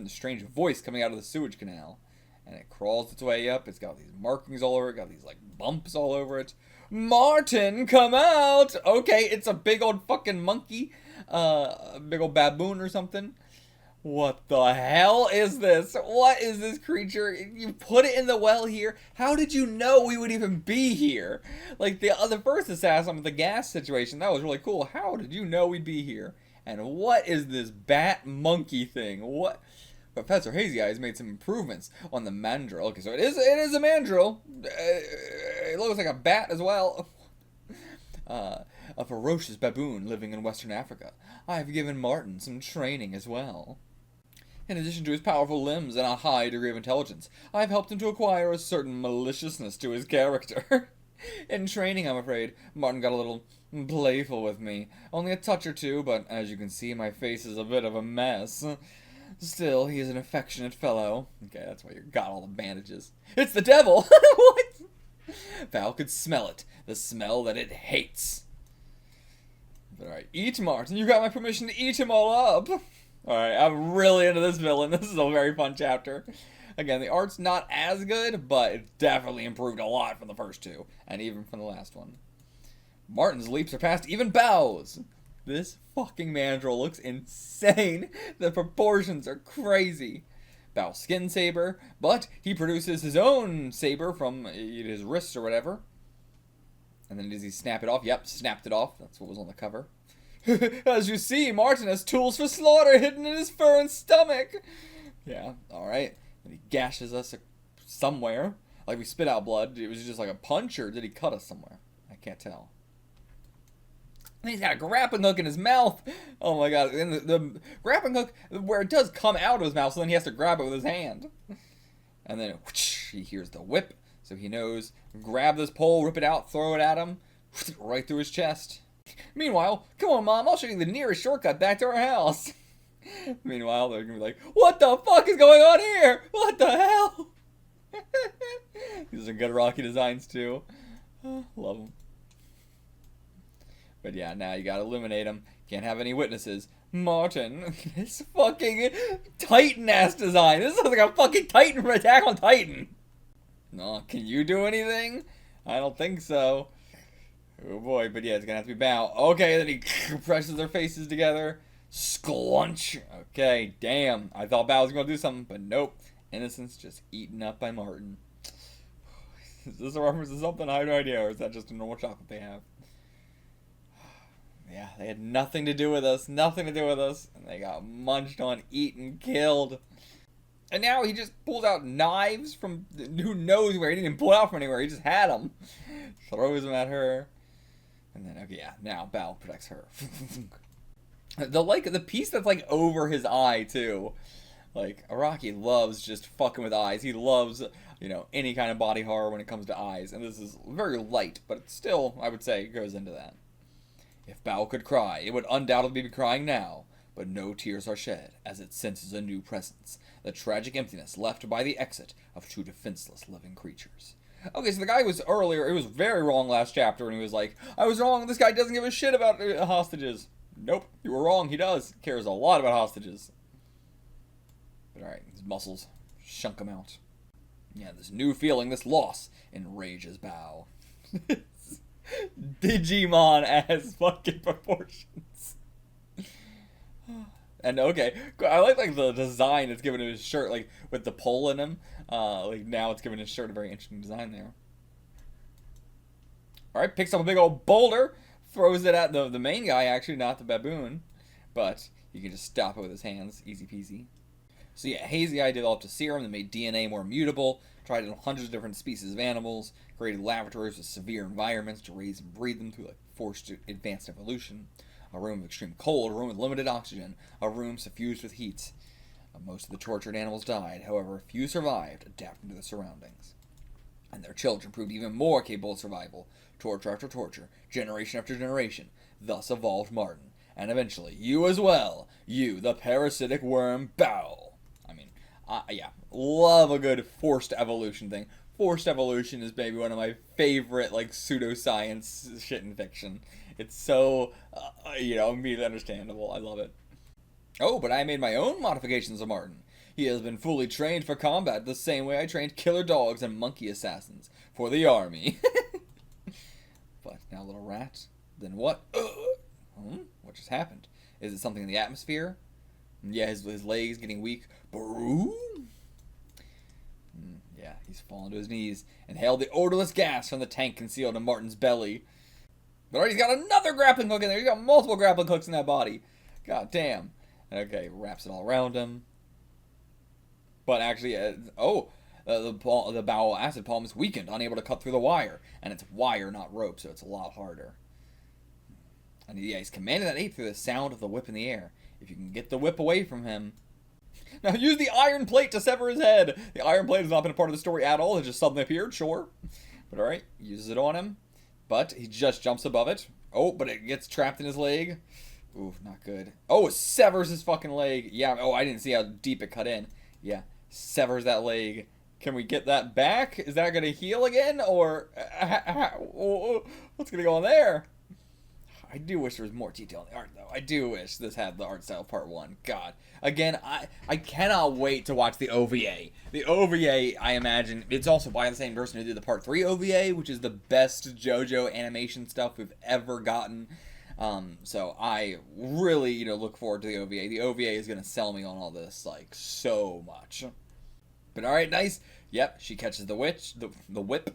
Strange voice coming out of the sewage canal. And it crawls its way up. It's got these markings all over it. Got these, like, bumps all over it. Martin, come out! Okay, it's a big old fucking monkey. A big old baboon or something. What the hell is this? What is this creature? You put it in the well here? How did you know we would even be here? Like, the first assassin with the gas situation, that was really cool. How did you know we'd be here? And what is this bat monkey thing? What? Professor Hazy Eyes made some improvements on the mandrill. Okay, so it is a mandrill. It looks like a bat as well. A ferocious baboon living in Western Africa. I've given Martin some training as well. In addition to his powerful limbs and a high degree of intelligence, I've helped him to acquire a certain maliciousness to his character. In training, I'm afraid, Martin got a little playful with me. Only a touch or two, but as you can see, my face is a bit of a mess. Still, he is an affectionate fellow. Okay, that's why you got all the bandages. It's the devil! What? Val could smell it. The smell that it hates. Alright, eat Martin. You got my permission to eat him all up. Alright, I'm really into this villain. This is a very fun chapter. Again, the art's not as good, but it definitely improved a lot from the first 2. And even from the last one. Martin's leap surpassed even Baoh's. This fucking mandrill looks insane. The proportions are crazy. Baoh's skin saber, but he produces his own saber from his wrist or whatever. And then does he snap it off? Yep, snapped it off. That's what was on the cover. As you see, Martin has tools for slaughter hidden in his fur and stomach. Yeah, alright. And he gashes us somewhere. Like we spit out blood. It was just like a punch, or did he cut us somewhere? I can't tell. And he's got a grappling hook in his mouth. Oh my god. And the grappling hook, where it does come out of his mouth, so then he has to grab it with his hand. And then whoosh, he hears the whip. So he knows, grab this pole, rip it out, throw it at him, right through his chest. Meanwhile, come on, Mom, I'll show you the nearest shortcut back to our house. Meanwhile, they're going to be like, what the fuck is going on here? What the hell? These are good Rocky designs, too. Love them. But yeah, now you gotta eliminate him. Can't have any witnesses. Martin, this fucking Titan-ass design. This looks like a fucking Titan from Attack on Titan. No, can you do anything? I don't think so. Oh boy, but yeah, it's gonna have to be Baoh. Okay, then he presses their faces together. Sklunch. Okay, damn. I thought Baoh was gonna do something, but nope. Innocence just eaten up by Martin. Is this a reference to something? I have no idea, or is that just a normal chocolate they have? Yeah, they had nothing to do with us. Nothing to do with us. And they got munched on, eaten, killed. And now he just pulled out knives from who knows where. He didn't even pull out from anywhere. He just had them. Throws them at her. And then, okay, yeah, now Baoh protects her. The piece that's like over his eye too. Like, Araki loves just fucking with eyes. He loves, you know, any kind of body horror when it comes to eyes. And this is very light, but it still, I would say, goes into that. If Baoh could cry, it would undoubtedly be crying now. But no tears are shed, as it senses a new presence. The tragic emptiness left by the exit of 2 defenseless living creatures. Okay, so the guy was earlier, it was very wrong last chapter, and he was like, I was wrong, this guy doesn't give a shit about hostages. Nope, you were wrong, he does. He cares a lot about hostages. But alright, his muscles shunk him out. Yeah, this new feeling, this loss, enrages Baoh. Digimon as fucking proportions. And okay, I like the design it's given to his shirt, like with the pole in him. Like now it's giving his shirt a very interesting design there. Alright, picks up a big old boulder, throws it at the main guy, actually, not the baboon. But he can just stop it with his hands, easy peasy. So yeah, Hazy Eye developed a serum that made DNA more mutable, tried it on hundreds of different species of animals, created laboratories with severe environments to raise and breed them through like forced advanced evolution. A room of extreme cold, a room with limited oxygen, a room suffused with heat. Most of the tortured animals died, however, few survived, adapting to the surroundings. And their children proved even more capable of survival, torture after torture, generation after generation. Thus evolved Martin, and eventually you as well. You, the parasitic worm Baoh. I mean, yeah, love a good forced evolution thing. Forced evolution is maybe one of my favorite, like, pseudoscience shit in fiction. It's so, immediately understandable. I love it. Oh, but I made my own modifications of Martin. He has been fully trained for combat the same way I trained killer dogs and monkey assassins for the army. But now, little rat, then what? What just happened? Is it something in the atmosphere? Yeah, his legs getting weak. Boom. Yeah, he's fallen to his knees and hailed the odorless gas from the tank concealed in Martin's belly. But already he's got another grappling hook in there. He's got multiple grappling hooks in that body. God damn. Okay, wraps it all around him. But actually, the Baoh acid palm is weakened, unable to cut through the wire. And it's wire, not rope, so it's a lot harder. And yeah, he's commanding that ape through the sound of the whip in the air. If you can get the whip away from him... Now use the iron plate to sever his head. The iron plate has not been a part of the story at all. It just suddenly appeared, sure. But alright, uses it on him. But he just jumps above it. Oh, but it gets trapped in his leg. Ooh, not good. Oh, it severs his fucking leg. Yeah, oh, I didn't see how deep it cut in. Yeah, severs that leg. Can we get that back? Is that going to heal again? Or what's going to go on there? I do wish there was more detail in the art, though. I do wish this had the art style part 1. God. Again, I cannot wait to watch the OVA. The OVA, I imagine, it's also by the same person who did the part 3 OVA, which is the best JoJo animation stuff we've ever gotten. So I really, look forward to the OVA. The OVA is going to sell me on all this, like, so much. But alright, nice. Yep, she catches the whip.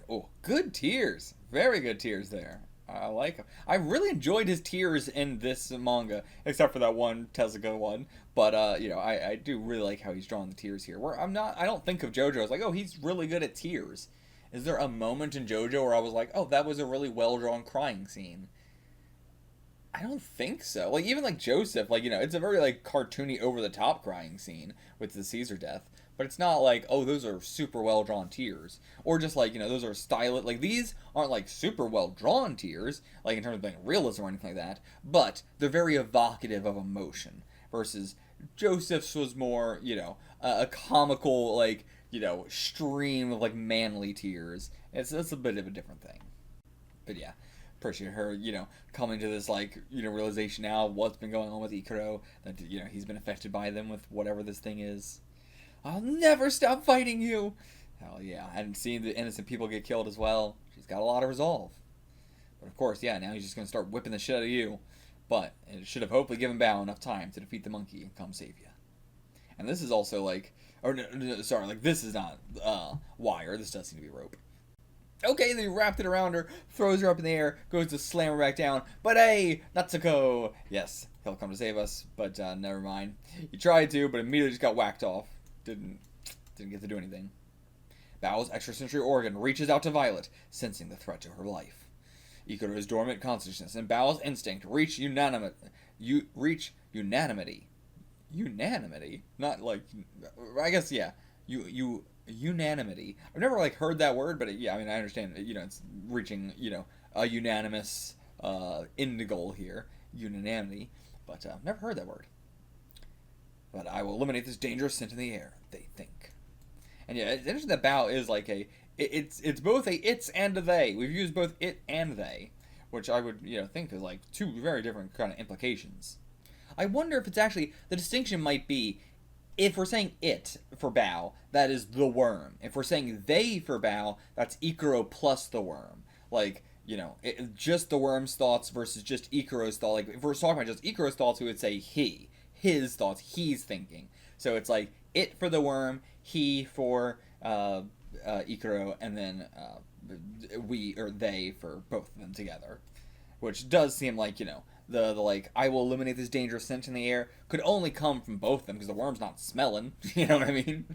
Oh, good tears. Very good tears there. I like him. I really enjoyed his tears in this manga, except for that one Tezuka one. But I do really like how he's drawing the tears here. Where I don't think of JoJo as like, oh, he's really good at tears. Is there a moment in JoJo where I was like, oh, that was a really well drawn crying scene? I don't think so. Like, even like Joseph, like, it's a very like cartoony, over the top crying scene with the Caesar death. But it's not like, oh, those are super well-drawn tears. Or just like, those are stylish. Like, these aren't like super well-drawn tears, like in terms of like realism or anything like that. But they're very evocative of emotion. Versus Joseph's was more, a comical, like, stream of like manly tears. It's a bit of a different thing. But yeah, appreciate her, coming to this, like, realization now of what's been going on with Ikuro. That, he's been affected by them with whatever this thing is. I'll never stop fighting you! Hell yeah, and seeing the innocent people get killed as well. She's got a lot of resolve. But of course, yeah, now he's just going to start whipping the shit out of you. But it should have hopefully given Baoh enough time to defeat the monkey and come save you. And this is also like... sorry, like, this is not wire. This does seem to be rope. Okay, then he wrapped it around her, throws her up in the air, goes to slam her back down. But hey, Natsuko! Yes, he'll come to save us, but never mind. He tried to, but immediately just got whacked off. Didn't get to do anything. Baoh's extrasensory organ reaches out to Violet, sensing the threat to her life. Ikuro's dormant consciousness and Baoh's instinct reach unanimity. Unanimity? Not like... I guess, yeah. Unanimity. I've never, like, heard that word, but yeah, I mean, I understand, it's reaching, a unanimous end goal here. Unanimity. But never heard that word. But I will eliminate this dangerous scent in the air, they think. And yeah, it's interesting that Baoh is like it's both a it's and a they. We've used both it and they, which I would, think is like two very different kind of implications. I wonder if it's actually, the distinction might be, if we're saying it for Baoh, that is the worm. If we're saying they for Baoh, that's Ikuro plus the worm. Like, just the worm's thoughts versus just Ikuro's thought. Like, if we're talking about just Ikuro's thoughts, we would say he. His thoughts, he's thinking. So it's like it for the worm, he for Ikuro, and then we or they for both of them together. Which does seem like, the like, I will eliminate this dangerous scent in the air could only come from both of them because the worm's not smelling. You know what I mean?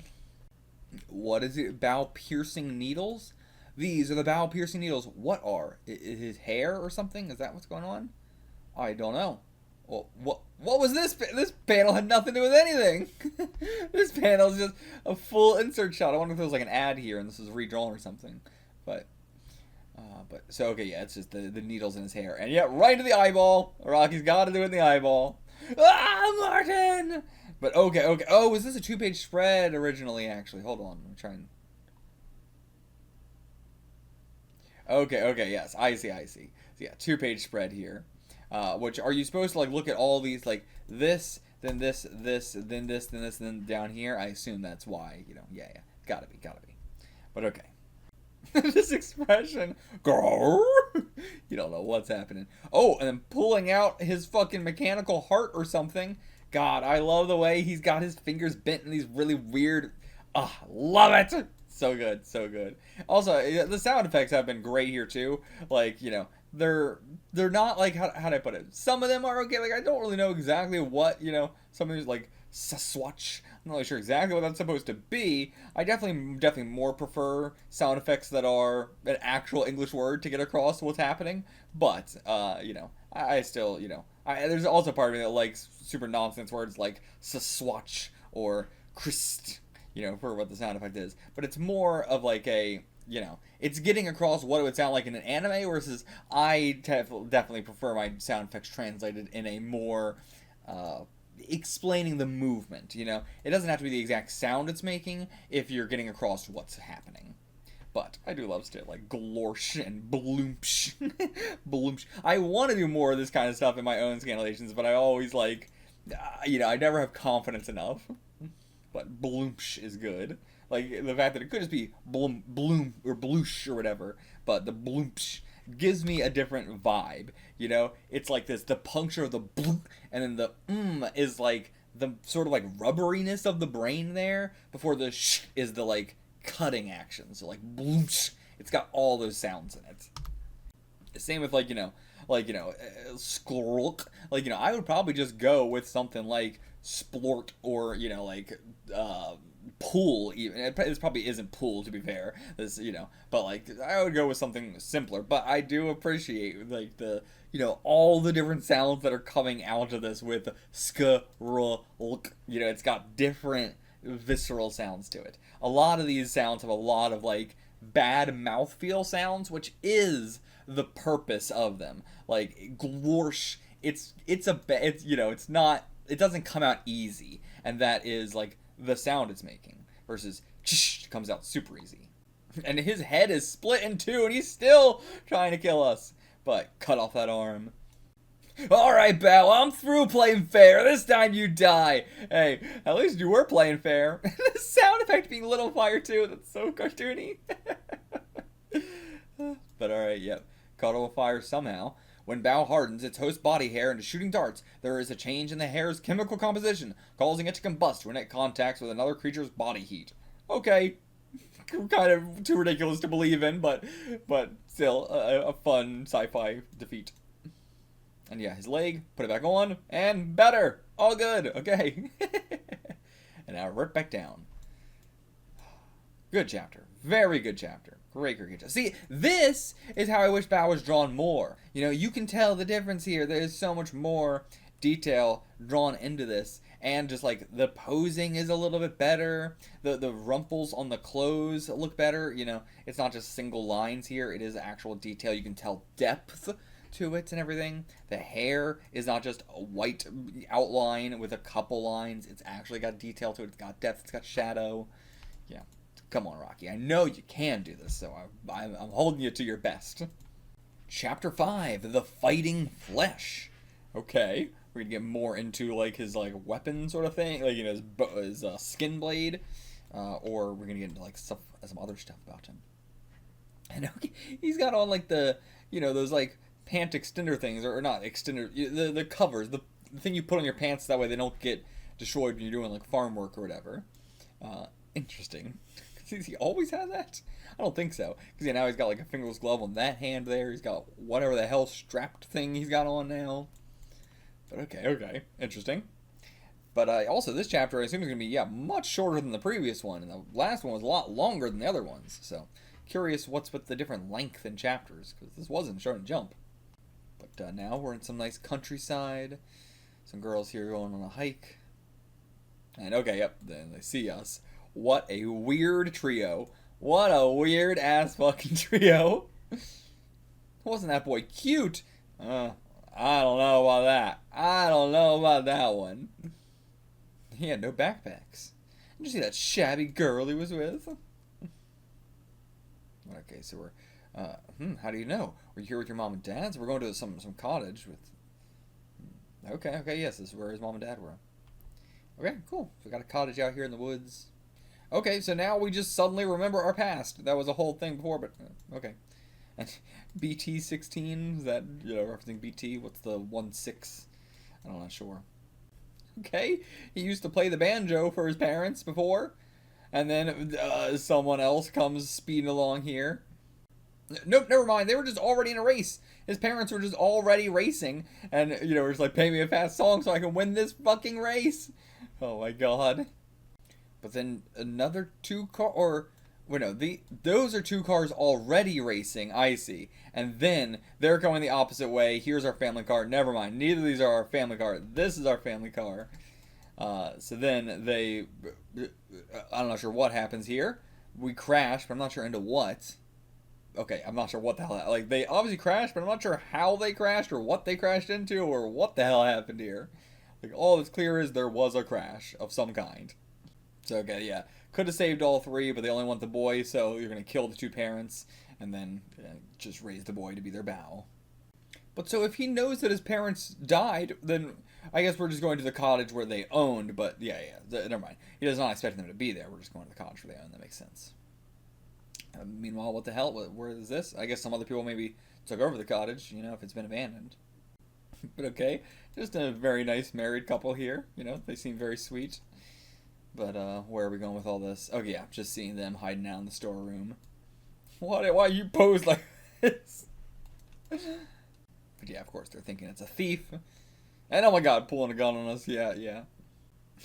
What is it? Baoh piercing needles? These are the Baoh piercing needles. What are? His hair or something? Is that what's going on? I don't know. Well, what was this? This panel had nothing to do with anything. This panel is just a full insert shot. I wonder if there was like an ad here and this was redrawn or something. But But so okay, yeah, it's just the needles in his hair, and yeah, right to the eyeball. Araki's got to do it in the eyeball. Ah, Martin. But okay. Oh, was this a 2-page spread originally? Actually, hold on. I'm trying. Okay, yes, I see. So yeah, 2-page spread here. Which are you supposed to like look at all these like this, then this, then this, then down here? I assume that's why. Yeah, gotta be. But okay. This expression, grrr, you don't know what's happening. Oh, and then pulling out his fucking mechanical heart or something. God, I love the way he's got his fingers bent in these really weird. Love it. So good. Also, the sound effects have been great here too. Like, they're not like how do I put it? Some of them are okay. Like I don't really know exactly what some of these like Sasquatch. I'm not really sure exactly what that's supposed to be. I definitely more prefer sound effects that are an actual English word to get across what's happening. But I still there's also part of me that likes super nonsense words like Sasquatch or Christ. For what the sound effect is. But it's more of like a it's getting across what it would sound like in an anime versus I definitely prefer my sound effects translated in a more explaining the movement. It doesn't have to be the exact sound it's making if you're getting across what's happening. But I do love stuff like glorsh and bloomsh. Bloomsh. I want to do more of this kind of stuff in my own scanlations, but I always like, I never have confidence enough. But bloomsh is good. Like the fact that it could just be bloom or bloosh or whatever, but the bloomsh gives me a different vibe. It's like this, the puncture of the bloom, and then the is like the sort of like rubberiness of the brain there before the sh is the like cutting action. So like bloomsh, it's got all those sounds in it. Same with sklork. I would probably just go with something like splort or pool. Even it probably isn't pool, to be fair. This but like I would go with something simpler. But I do appreciate like the all the different sounds that are coming out of this with skrulk. It's got different visceral sounds to it. A lot of these sounds have a lot of like bad mouthfeel sounds, which is the purpose of them. Like glorsh, it's not. It doesn't come out easy, and that is like the sound it's making. Versus ch comes out super easy, and his head is split in two, and he's still trying to kill us. But cut off that arm. All right, Baoh, I'm through playing fair. This time you die. Hey, at least you were playing fair. The sound effect being lit on fire too. That's so cartoony. But all right, yep. Caught on fire somehow. When Baoh hardens its host body hair into shooting darts, there is a change in the hair's chemical composition, causing it to combust when it contacts with another creature's body heat. Okay, kind of too ridiculous to believe in, but still a fun sci-fi defeat. And yeah, his leg, put it back on, and better. All good. Okay. And now right back down. Good chapter. Very good chapter. Great chapter. See, this is how I wish Baoh was drawn more. You can tell the difference here. There's so much more detail drawn into this. And just like the posing is a little bit better. The rumples on the clothes look better. It's not just single lines here. It is actual detail. You can tell depth to it and everything. The hair is not just a white outline with a couple lines. It's actually got detail to it. It's got depth. It's got shadow. Yeah. Come on, Araki. I know you can do this, so I'm holding you to your best. Chapter 5, The Fighting Flesh. Okay, we're gonna get more into like his like weapon sort of thing, like his skin blade, or we're gonna get into like some other stuff about him. And okay, he's got on like the those like pant extender things, or not extender, the covers, the thing you put on your pants that way they don't get destroyed when you're doing like farm work or whatever. Interesting. Does he always have that? I don't think so. Because now he's got like a fingerless glove on that hand there. He's got whatever the hell strapped thing he's got on now. But okay. Interesting. But also this chapter I assume is going to be, much shorter than the previous one. And the last one was a lot longer than the other ones. So curious what's with the different length in chapters. Because this wasn't Shonen Jump. But now we're in some nice countryside. Some girls here going on a hike. And then they see us. What a weird trio. What a weird ass fucking trio. Wasn't that boy cute? I don't know about that. I don't know about that one. He had no backpacks. Did you see that shabby girl he was with? Okay, so we're, how do you know? We're here with your mom and dad? So we're going to some cottage with... Okay, yes, this is where his mom and dad were. Okay, cool. So we got a cottage out here in the woods. Okay, so now we just suddenly remember our past. That was a whole thing before, but, okay. And BT16, is that, referencing BT? What's the 1-6? I'm not sure. Okay, he used to play the banjo for his parents before. And then someone else comes speeding along here. Nope, never mind. They were just already in a race. His parents were just already racing. And, we're just like, pay me a fast song so I can win this fucking race. Oh my god. But then another those are two cars already racing, I see. And then they're going the opposite way. Here's our family car. Never mind. Neither of these are our family car. This is our family car. So then they... I'm not sure what happens here. We crash, but I'm not sure into what. Okay, I'm not sure what the hell... Like, they obviously crashed, but I'm not sure how they crashed or what they crashed into or what the hell happened here. Like, all that's clear is there was a crash of some kind. So, okay, yeah. Could have saved all three, but they only want the boy, so you're going to kill the two parents and then just raise the boy to be their Baoh. But so if he knows that his parents died, then I guess we're just going to the cottage where they owned, but yeah, never mind. He does not expect them to be there. We're just going to the cottage where they own. That makes sense. Meanwhile, what the hell? Where is this? I guess some other people maybe took over the cottage, if it's been abandoned. But okay, just a very nice married couple here. They seem very sweet. But where are we going with all this? Oh yeah, just seeing them hiding out in the storeroom. Why you pose like this? But yeah, of course they're thinking it's a thief. And oh my god, pulling a gun on us. Yeah.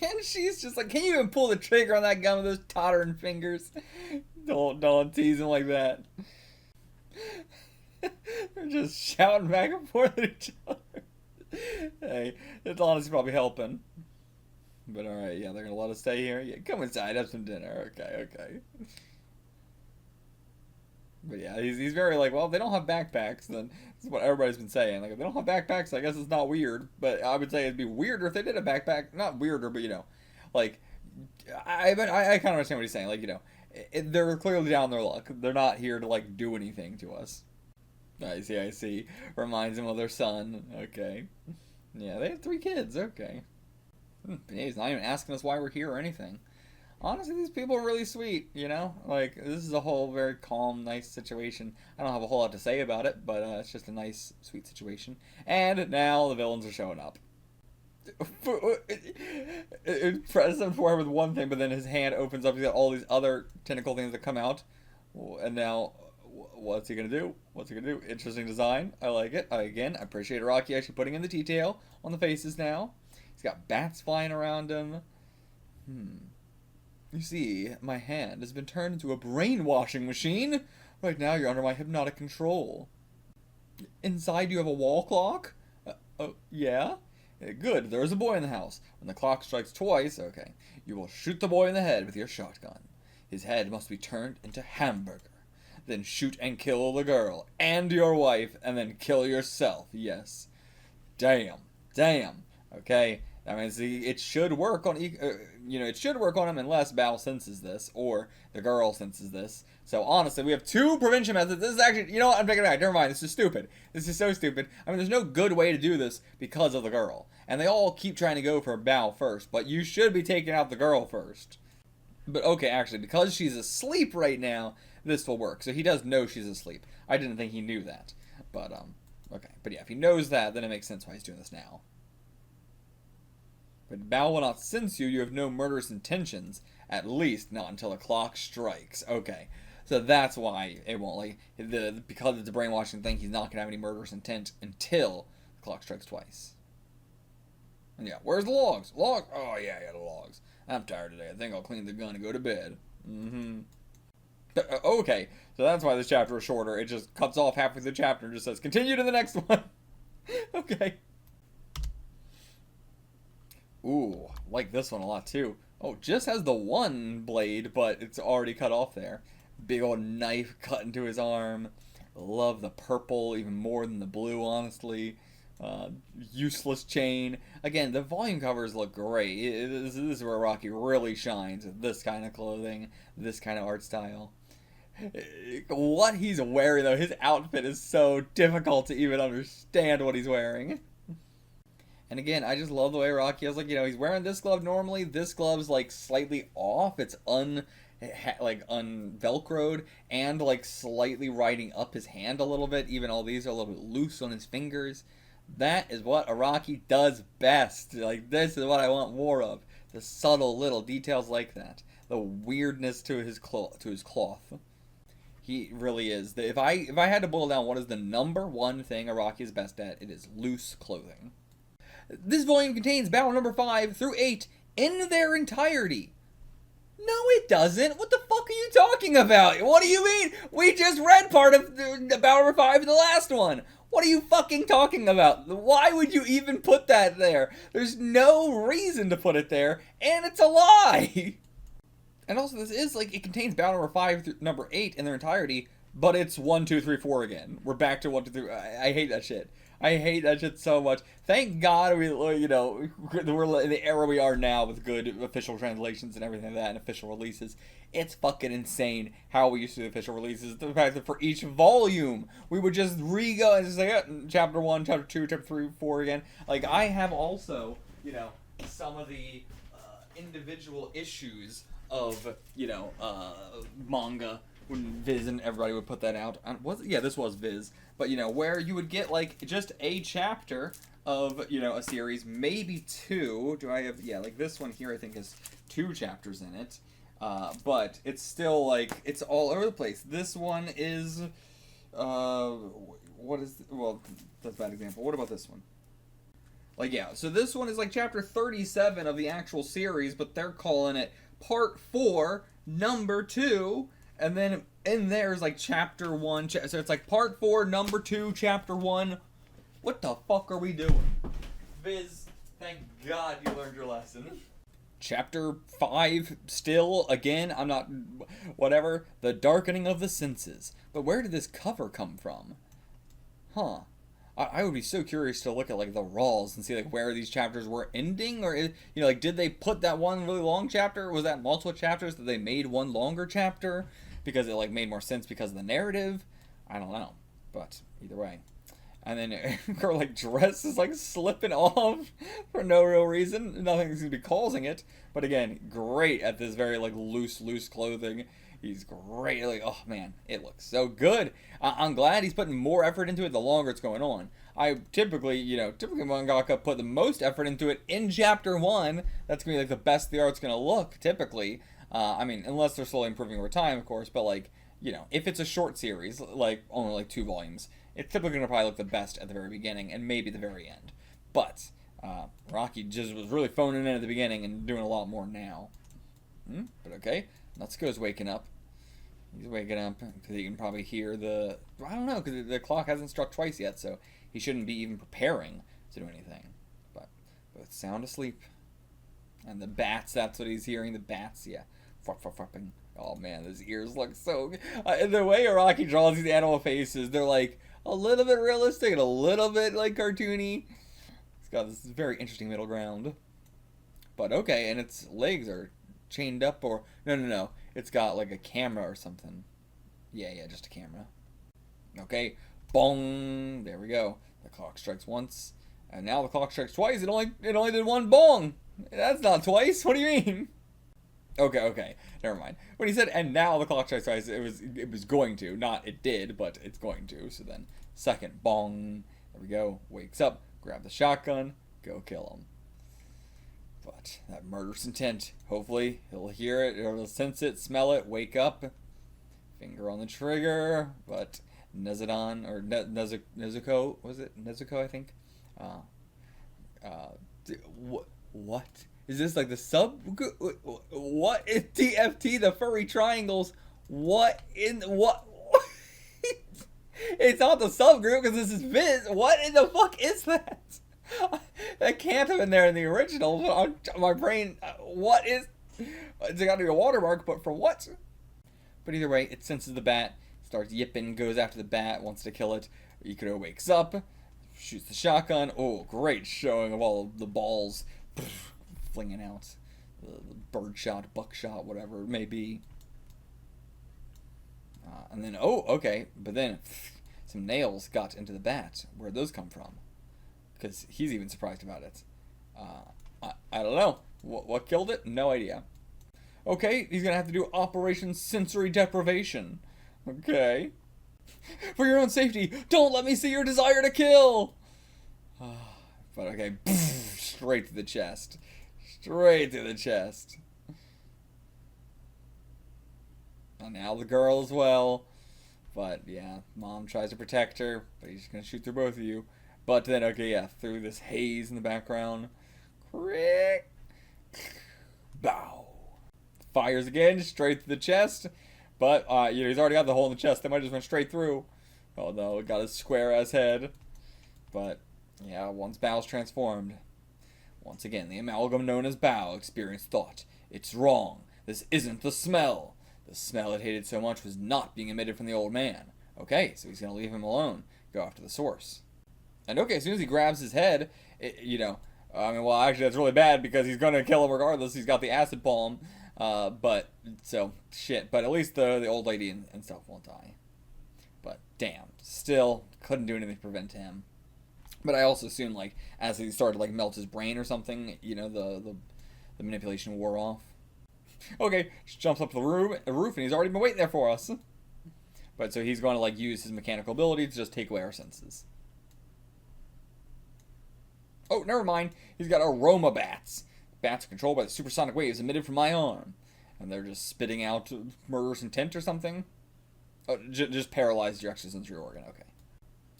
And she's just like, can you even pull the trigger on that gun with those tottering fingers? Don't tease him like that. They're just shouting back and forth at each other. Hey, it's honestly probably helping. But alright, yeah, they're gonna let us stay here. Yeah, come inside, have some dinner. Okay. But yeah, he's very like, well, if they don't have backpacks, then this is what everybody's been saying. Like, if they don't have backpacks, I guess it's not weird. But I would say it'd be weirder if they did a backpack. Not weirder, but like, I kind of understand what he's saying. Like, they're clearly down their luck. They're not here to, like, do anything to us. I see. Reminds him of their son. Okay. Yeah, they have 3 kids. Okay. He's not even asking us why we're here or anything. Honestly, these people are really sweet, Like, this is a whole very calm, nice situation. I don't have a whole lot to say about it, but it's just a nice, sweet situation. And now the villains are showing up. It presses him forward with one thing, but then his hand opens up. He's got all these other tentacle things that come out. And now, what's he gonna do? Interesting design. I like it. I appreciate Araki actually putting in the detail on the faces now. He's got bats flying around him. You see, my hand has been turned into a brainwashing machine. Right now, you're under my hypnotic control. Inside, you have a wall clock? Oh, yeah? Good, there's a boy in the house. When the clock strikes twice, okay, you will shoot the boy in the head with your shotgun. His head must be turned into hamburger. Then shoot and kill the girl and your wife, and then kill yourself. Yes. Damn. Okay. I mean, see, it should work on, it should work on him unless Baoh senses this, or the girl senses this. So, honestly, we have 2 prevention methods. This is actually, I'm taking it back. Never mind, this is stupid. This is so stupid. I mean, there's no good way to do this because of the girl. And they all keep trying to go for Baoh first, but you should be taking out the girl first. But, okay, actually, because she's asleep right now, this will work. So, he does know she's asleep. I didn't think he knew that. But, okay. But, yeah, if he knows that, then it makes sense why he's doing this now. But Baoh will not sense you. You have no murderous intentions. At least not until the clock strikes. Okay. So that's why it won't, like, because it's a brainwashing thing, he's not going to have any murderous intent until the clock strikes twice. And yeah, where's the logs? Logs? Oh, yeah, the logs. I'm tired today. I think I'll clean the gun and go to bed. Okay. So that's why this chapter is shorter. It just cuts off halfway through the chapter and just says, continue to the next one. Okay. Ooh, like this one a lot too. Oh, just has the one blade, but it's already cut off there. Big old knife cut into his arm. Love the purple even more than the blue, honestly. Useless chain. Again, the volume covers look great. This is where Araki really shines with this kind of clothing, this kind of art style. What he's wearing, though, his outfit is so difficult to even understand what he's wearing. And again, I just love the way Araki is, like, he's wearing this glove normally. This glove's, like, slightly off. It's unvelcroed and, like, slightly riding up his hand a little bit. Even all these are a little bit loose on his fingers. That is what Araki does best. Like, this is what I want more of. The subtle little details like that. The weirdness to his cloth. He really is. If I had to boil down what is the number one thing Araki is best at, it is loose clothing. This volume contains Baoh number 5 through 8 in their entirety. No, it doesn't. What the fuck are you talking about? What do you mean? We just read part of the Baoh number 5 in the last one. What are you fucking talking about? Why would you even put that there? There's no reason to put it there, and it's a lie. And also, this is, like, it contains Baoh number 5 through number 8 in their entirety, but it's 1, 2, 3, 4 again. We're back to 1, 2, 3. I hate that shit. I hate that shit so much. Thank God we're in the era we are now with good official translations and everything like that and official releases. It's fucking insane how we used to do official releases. The fact that for each volume, we would just re-go and just say, chapter 1, chapter 2, chapter 3, 4 again. Like, I have also, some of the individual issues of, manga when Viz and everybody would put that out. This was Viz. But, where you would get, like, just a chapter of, a series, maybe 2. Do I have, like this one here I think has 2 chapters in it. But it's still, like, it's all over the place. This one is, that's a bad example. What about this one? Like, so this one is, like, chapter 37 of the actual series, but they're calling it Part 4, Number 2, and then in there is, like, Chapter 1, so it's, like, Part 4, Number 2, Chapter 1. What the fuck are we doing? Viz, thank God you learned your lesson. Chapter 5, still, again, I'm not, whatever, The Darkening of the Senses. But where did this cover come from? Huh. I would be so curious to look at, like, the raws and see, like, where these chapters were ending, or, like, did they put that one really long chapter? Was that multiple chapters that they made one longer chapter because it, like, made more sense because of the narrative? I don't know, but either way. And then her, like, dress is, like, slipping off for no real reason. Nothing seems to be causing it, but again, great at this very, like, loose clothing. He's great. Like, oh man, it looks so good. I'm glad he's putting more effort into it the longer it's going on. I typically mangaka put the most effort into it in chapter 1. That's gonna be, like, the best the art's gonna look, typically. I mean, unless they're slowly improving over time, of course, but, like, if it's a short series, like, only, like, 2 volumes, it's typically gonna probably look the best at the very beginning and maybe the very end. But, Rocky just was really phoning in at the beginning and doing a lot more now. But okay. Natsuko's waking up. He's waking up because he can probably hear I don't know, because the clock hasn't struck twice yet, so he shouldn't be even preparing to do anything. But both sound asleep. And the bats, that's what he's hearing. The bats, yeah. Fupping. Oh man, his ears look so good. And the way Araki draws these animal faces, they're like a little bit realistic and a little bit, like, cartoony. It's got this very interesting middle ground. But okay, and its legs are chained up, or no, it's got, like, a camera or something. Yeah, just a camera. Okay, bong, there we go. The clock strikes once, and now the clock strikes twice. It only did one bong. That's not twice. What do you mean? Okay, never mind. When he said, and now the clock strikes twice, it was going to, not it did, but it's going to. So then, second bong, there we go. Wakes up, grab the shotgun, go kill him. But that murderous intent, hopefully he'll hear it, or he'll sense it, smell it, wake up, finger on the trigger, but Nezadon, or Nezuko, was it? Nezuko, I think? What? Is this like the sub? What is TFT, the furry triangles? What? It's not the subgroup because this is Viz. What in the fuck is that? That can't have been there in the original. My brain, what is... It's got to be a watermark, but for what? But either way, it senses the bat, starts yipping, goes after the bat, wants to kill it. Ikuto wakes up, shoots the shotgun. Oh, great showing of all of the balls flinging out. The bird shot, buckshot, whatever it may be. And then, oh, okay, but then some nails got into the bat. Where'd those come from? Because he's even surprised about it. I don't know. What killed it? No idea. Okay, he's going to have to do Operation Sensory Deprivation. Okay. For your own safety, don't let me see your desire to kill! But okay, straight to the chest. Straight to the chest. And now the girl as well. But yeah, mom tries to protect her, but he's just going to shoot through both of you. But then, okay, yeah, through this haze in the background. Crick! Bow! Fires again, straight to the chest. But, he's already got the hole in the chest. They might just went straight through. Oh no, it got his square-ass head. But, yeah, once Baoh's transformed. Once again, the amalgam known as Baoh experienced thought. It's wrong. This isn't the smell. The smell it hated so much was not being emitted from the old man. Okay, so he's going to leave him alone. Go after the source. And okay, as soon as he grabs his head, well, actually, that's really bad because he's going to kill him regardless. He's got the acid palm. But at least the old lady and stuff won't die. But, damn. Still, couldn't do anything to prevent him. But I also assume, like, as he started to, like, melt his brain or something, the manipulation wore off. Okay, just jumps up to the roof, and he's already been waiting there for us. But, so he's going to, like, use his mechanical ability to just take away our senses. Oh, never mind. He's got aroma bats. Bats are controlled by the supersonic waves emitted from my arm. And they're just spitting out murderous intent or something. Oh, just paralyzed your extrasensory organ. Okay.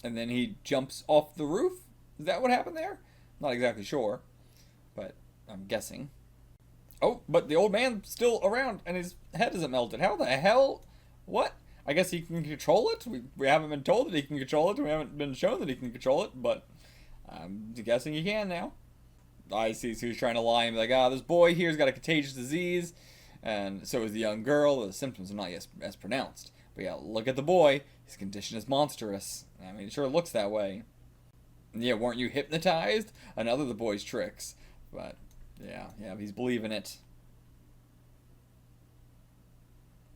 And then he jumps off the roof? Is that what happened there? Not exactly sure. But I'm guessing. Oh, but the old man's still around and his head isn't melted. How the hell? What? I guess he can control it? We haven't been told that he can control it. We haven't been shown that he can control it. But I'm guessing he can now. I see, so he's trying to lie and be like, this boy here's got a contagious disease, and so is the young girl. The symptoms are not yet as pronounced. But yeah, look at the boy. His condition is monstrous. I mean, it sure looks that way. And yeah, weren't you hypnotized? Another of the boy's tricks. But, yeah, he's believing it.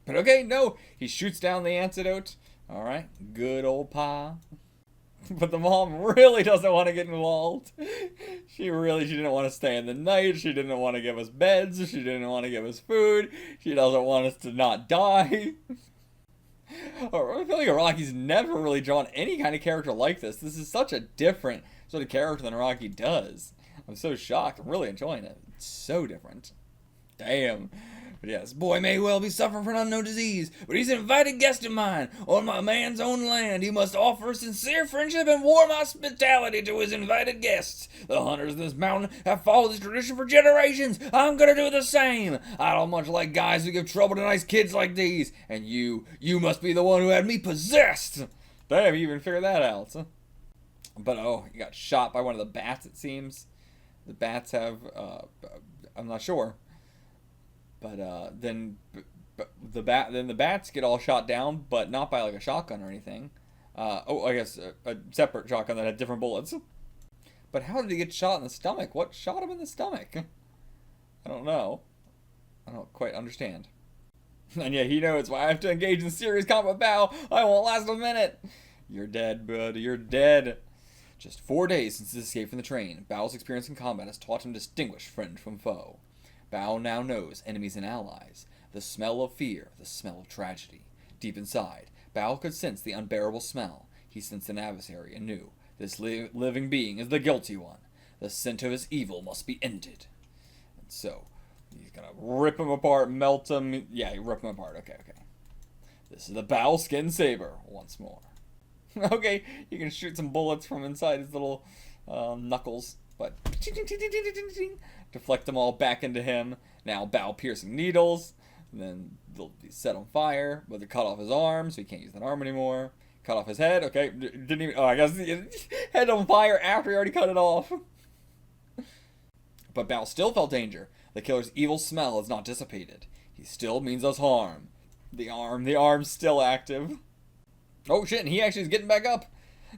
But okay, no, he shoots down the antidote. Alright, good old Pa. But the mom really doesn't want to get involved. She didn't want to stay in the night. She didn't want to give us beds. She didn't want to give us food. She doesn't want us to not die. I feel like Araki's never really drawn any kind of character like this. This is such a different sort of character than Araki does. I'm so shocked. I'm really enjoying it. It's so different. Damn. But yes, boy may well be suffering from an unknown disease, but he's an invited guest of mine on my man's own land. He must offer sincere friendship and warm hospitality to his invited guests. The hunters of this mountain have followed this tradition for generations. I'm gonna do the same. I don't much like guys who give trouble to nice kids like these. And you must be the one who had me possessed. Damn, you even figured that out. Huh? But oh, he got shot by one of the bats, it seems. The bats have, I'm not sure. But then the bats get all shot down, but not by like a shotgun or anything. I guess a separate shotgun that had different bullets. But how did he get shot in the stomach? What shot him in the stomach? I don't know. I don't quite understand. And yeah, he knows why I have to engage in serious combat with Baoh. I won't last a minute. You're dead, bud. You're dead. Just 4 days since his escape from the train, Baoh's experience in combat has taught him to distinguish friend from foe. Baoh now knows enemies and allies, the smell of fear, the smell of tragedy. Deep inside, Baoh could sense the unbearable smell. He sensed an adversary and knew this living being is the guilty one. The scent of his evil must be ended. And so, he's gonna rip him apart, melt him. Yeah, rip him apart. Okay. This is the Baoh Skin Saber once more. Okay, you can shoot some bullets from inside his little knuckles, but deflect them all back into him. Now Baoh piercing needles, and then they'll be set on fire, but they cut off his arm, so he can't use that arm anymore. Cut off his head, okay, didn't even, I guess head on fire after he already cut it off. But Baoh still felt danger. The killer's evil smell has not dissipated. He still means us harm. The arm's still active. Oh shit, and he actually is getting back up.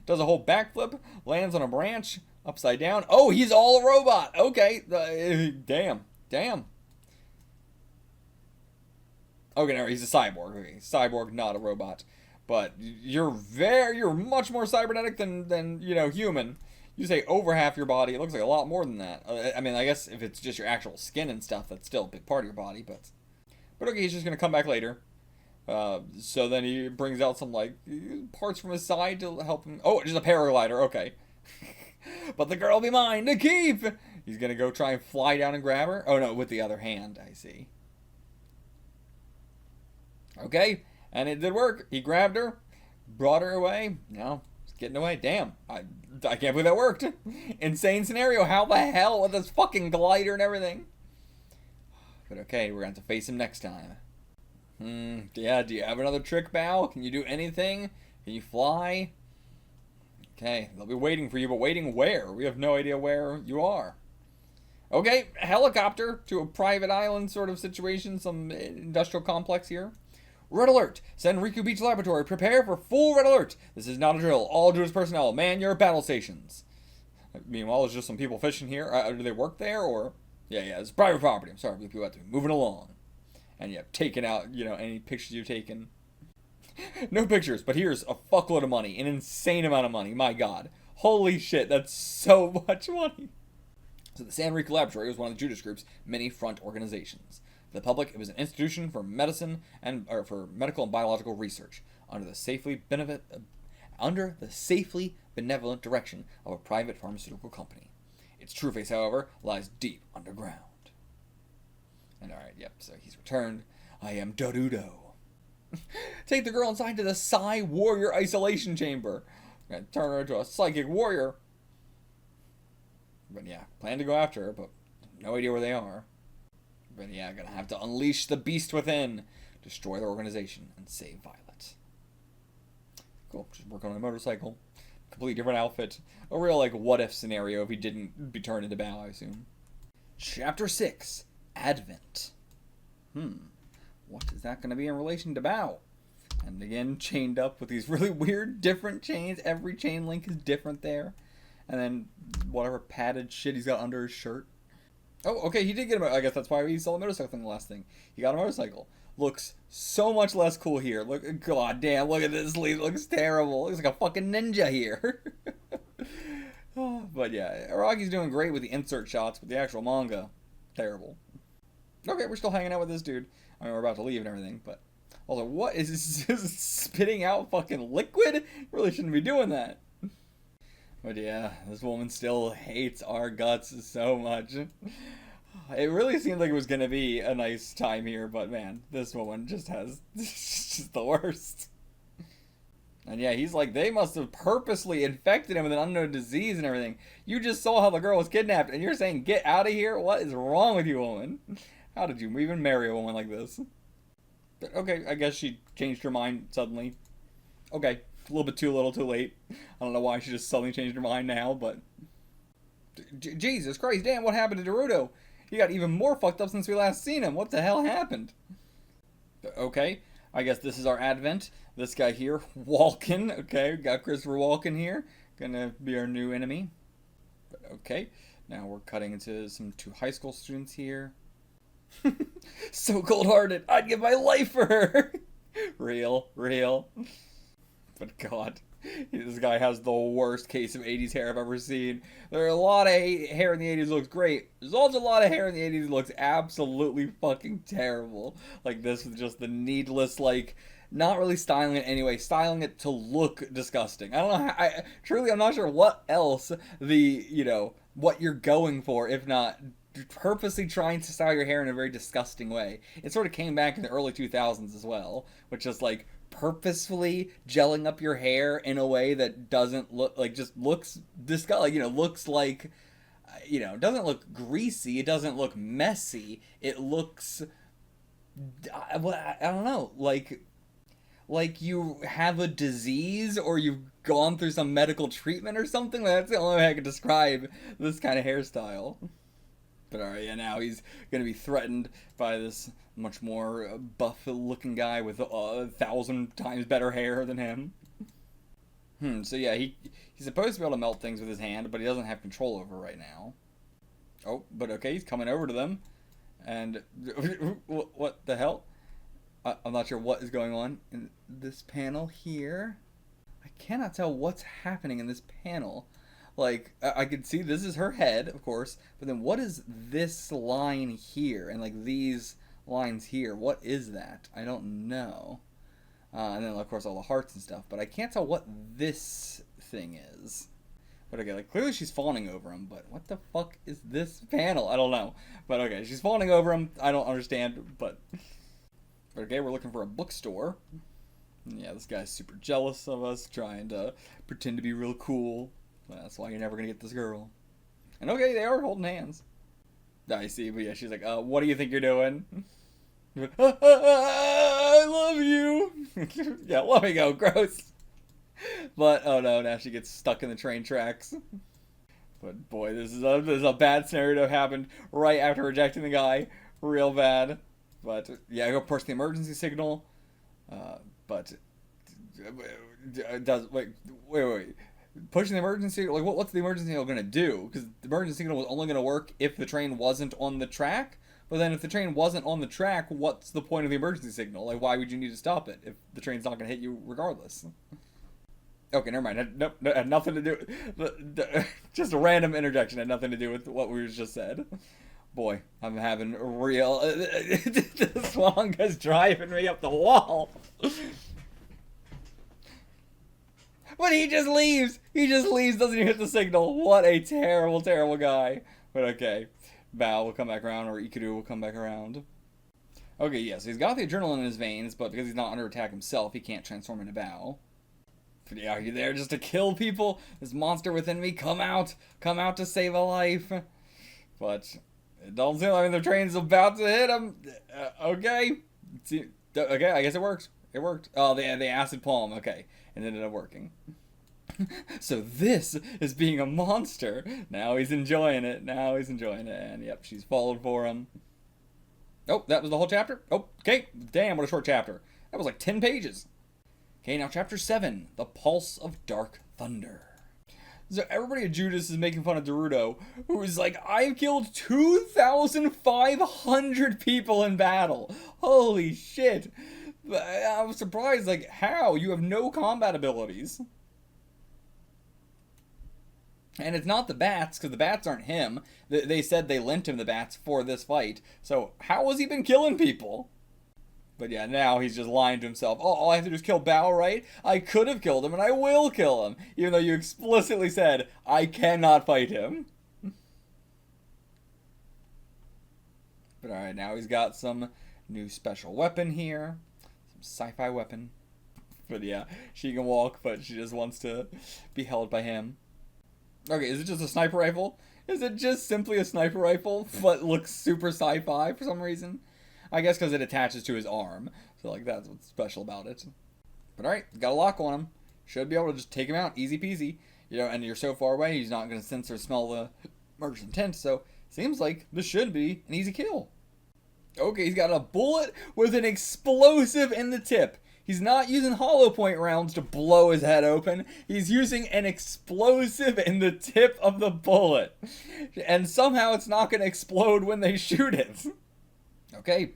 Does a whole backflip, lands on a branch, upside down. Oh, he's all a robot. Okay, damn. Okay, no, he's a cyborg. Okay, cyborg, not a robot. But you're much more cybernetic than human. You say over half your body. It looks like a lot more than that. I mean, I guess if it's just your actual skin and stuff, that's still a big part of your body. But okay, he's just gonna come back later. So then he brings out some like parts from his side to help him. Oh, just a paraglider. Okay. But the girl will be mine to keep. He's gonna go try and fly down and grab her. Oh no, with the other hand. I see. Okay, and it did work. He grabbed her, brought her away. Now he's getting away. Damn, I can't believe that worked. Insane scenario. How the hell with this fucking glider and everything? But okay, we're gonna have to face him next time. Yeah, do you have another trick, Baoh? Can you do anything? Can you fly? Okay, they'll be waiting for you, but waiting where? We have no idea where you are. Okay, helicopter to a private island sort of situation, some industrial complex here. Red alert! Send Riku Beach Laboratory. Prepare for full red alert. This is not a drill. All JOJO's personnel, man your battle stations. Meanwhile, there's just some people fishing here. Do they work there, or? Yeah, it's private property. I'm sorry, people have to be moving along. And you have taken out, any pictures you've taken. No pictures, but here's a fuckload of money. An insane amount of money. My god. Holy shit, that's so much money. So the San Rico Laboratory was one of the Judas Group's many front organizations. For the public, it was an institution for medicine for medical and biological research under the safely benevolent direction of a private pharmaceutical company. Its true face, however, lies deep underground. And alright, yep, so he's returned. I am Dordo. Take the girl inside to the Psy Warrior Isolation Chamber. I'm gonna turn her into a psychic warrior. But yeah, plan to go after her, but no idea where they are. But yeah, gonna have to unleash the beast within, destroy their organization, and save Violet. Cool, just work on a motorcycle. Completely different outfit. A real, what if scenario if he didn't be turned into Baoh, I assume. Chapter 6. Advent. What is that going to be in relation to Baoh? And again, chained up with these really weird, different chains. Every chain link is different there. And then whatever padded shit he's got under his shirt. Oh, okay, he did get I guess that's why he saw the motorcycle thing the last thing. He got a motorcycle. Looks so much less cool here. Look, god damn, look at this sleeve. Looks terrible. Looks like a fucking ninja here. But yeah, Araki's doing great with the insert shots, but the actual manga, terrible. Okay, we're still hanging out with this dude. I mean, we're about to leave and everything, but also, what is this spitting out fucking liquid? Really shouldn't be doing that. But yeah, this woman still hates our guts so much. It really seemed like it was gonna be a nice time here, but man, this woman just has just the worst. And yeah, he's like, they must have purposely infected him with an unknown disease and everything. You just saw how the girl was kidnapped, and you're saying, get out of here? What is wrong with you, woman? How did you even marry a woman like this? But okay, I guess she changed her mind suddenly. Okay, a little bit too little, too late. I don't know why she just suddenly changed her mind now, but... Jesus Christ, damn, what happened to Dordo? He got even more fucked up since we last seen him. What the hell happened? Okay, I guess this is our advent. This guy here, Walken. Okay, we got Christopher Walken here. Gonna be our new enemy. But okay, now we're cutting into some two high school students here. So cold-hearted. I'd give my life for her. Real. But God, this guy has the worst case of 80s hair I've ever seen. There are a lot of hair in the 80s that looks great. There's also a lot of hair in the 80s that looks absolutely fucking terrible. Like this with just the needless, not really styling it anyway, styling it to look disgusting. I don't know how, I'm not sure what else what you're going for, if not purposely trying to style your hair in a very disgusting way. It sort of came back in the early 2000s as well, which is purposefully gelling up your hair in a way that doesn't look just looks disgusting, looks like, doesn't look greasy, it doesn't look messy, it looks, I don't know, like you have a disease or you've gone through some medical treatment or something. That's the only way I could describe this kind of hairstyle. But alright, yeah, now he's going to be threatened by this much more buff-looking guy with 1,000 times better hair than him. So yeah, he's supposed to be able to melt things with his hand, but he doesn't have control over right now. Oh, but okay, he's coming over to them. And what the hell? I'm not sure what is going on in this panel here. I cannot tell what's happening in this panel. Like, I can see this is her head, of course, but then what is this line here? And, like, these lines here, what is that? I don't know. And then, of course, all the hearts and stuff, but I can't tell what this thing is. But okay, like, clearly she's fawning over him, but what the fuck is this panel? I don't know. But okay, she's fawning over him. I don't understand, but okay, we're looking for a bookstore. Yeah, this guy's super jealous of us, trying to pretend to be real cool. That's why you're never gonna get this girl. And okay, they are holding hands. I see, but yeah, she's like, what do you think you're doing? I love you. Yeah, let me go, gross. But, oh no, now she gets stuck in the train tracks. But boy, this is a bad scenario to have happened right after rejecting the guy. Real bad. But, yeah, I go push the emergency signal. But, wait. Pushing the emergency, like, what's the emergency signal going to do? Because the emergency signal was only going to work if the train wasn't on the track. But then if the train wasn't on the track, what's the point of the emergency signal? Like, why would you need to stop it if the train's not going to hit you regardless? Okay, never mind. Nope, had nothing to do. Just a random interjection. Had nothing to do with what we just said. Boy, I'm having a real. This manga's driving me up the wall. But he just leaves. He just leaves. Doesn't even hit the signal. What a terrible, terrible guy. But okay, Baoh will come back around, or Ikudu will come back around. Okay, yeah. So he's got the adrenaline in his veins, but because he's not under attack himself, he can't transform into Baoh. But yeah, are you there just to kill people? This monster within me, come out to save a life. But it don't seem like the train's about to hit him. Okay, okay, I guess it worked. It worked. Oh, the acid palm. Okay, it ended up working. So this is being a monster. Now he's enjoying it. And yep, she's followed for him. Oh, that was the whole chapter? Oh, okay. Damn, what a short chapter. That was like 10 pages. Okay, now chapter 7, The Pulse of Dark Thunder. So everybody at Judas is making fun of Dordo, who is like, I've killed 2,500 people in battle. Holy shit. I was surprised, like, how? You have no combat abilities. And it's not the bats, because the bats aren't him. They said they lent him the bats for this fight. So how has he been killing people? But yeah, now he's just lying to himself. Oh, all I have to do is kill Baoh, right? I could have killed him, and I will kill him. Even though you explicitly said, I cannot fight him. But alright, now he's got some new special weapon here. Some sci-fi weapon. But yeah, she can walk, but she just wants to be held by him. Okay, is it just a sniper rifle? Is it just simply a sniper rifle, but looks super sci-fi for some reason? I guess because it attaches to his arm. So, like, that's what's special about it. But alright, got a lock on him. Should be able to just take him out, easy peasy. You know, and you're so far away, he's not going to sense or smell the murder's intent. So, seems like this should be an easy kill. Okay, he's got a bullet with an explosive in the tip. He's not using hollow point rounds to blow his head open. He's using an explosive in the tip of the bullet. And somehow it's not going to explode when they shoot it. Okay,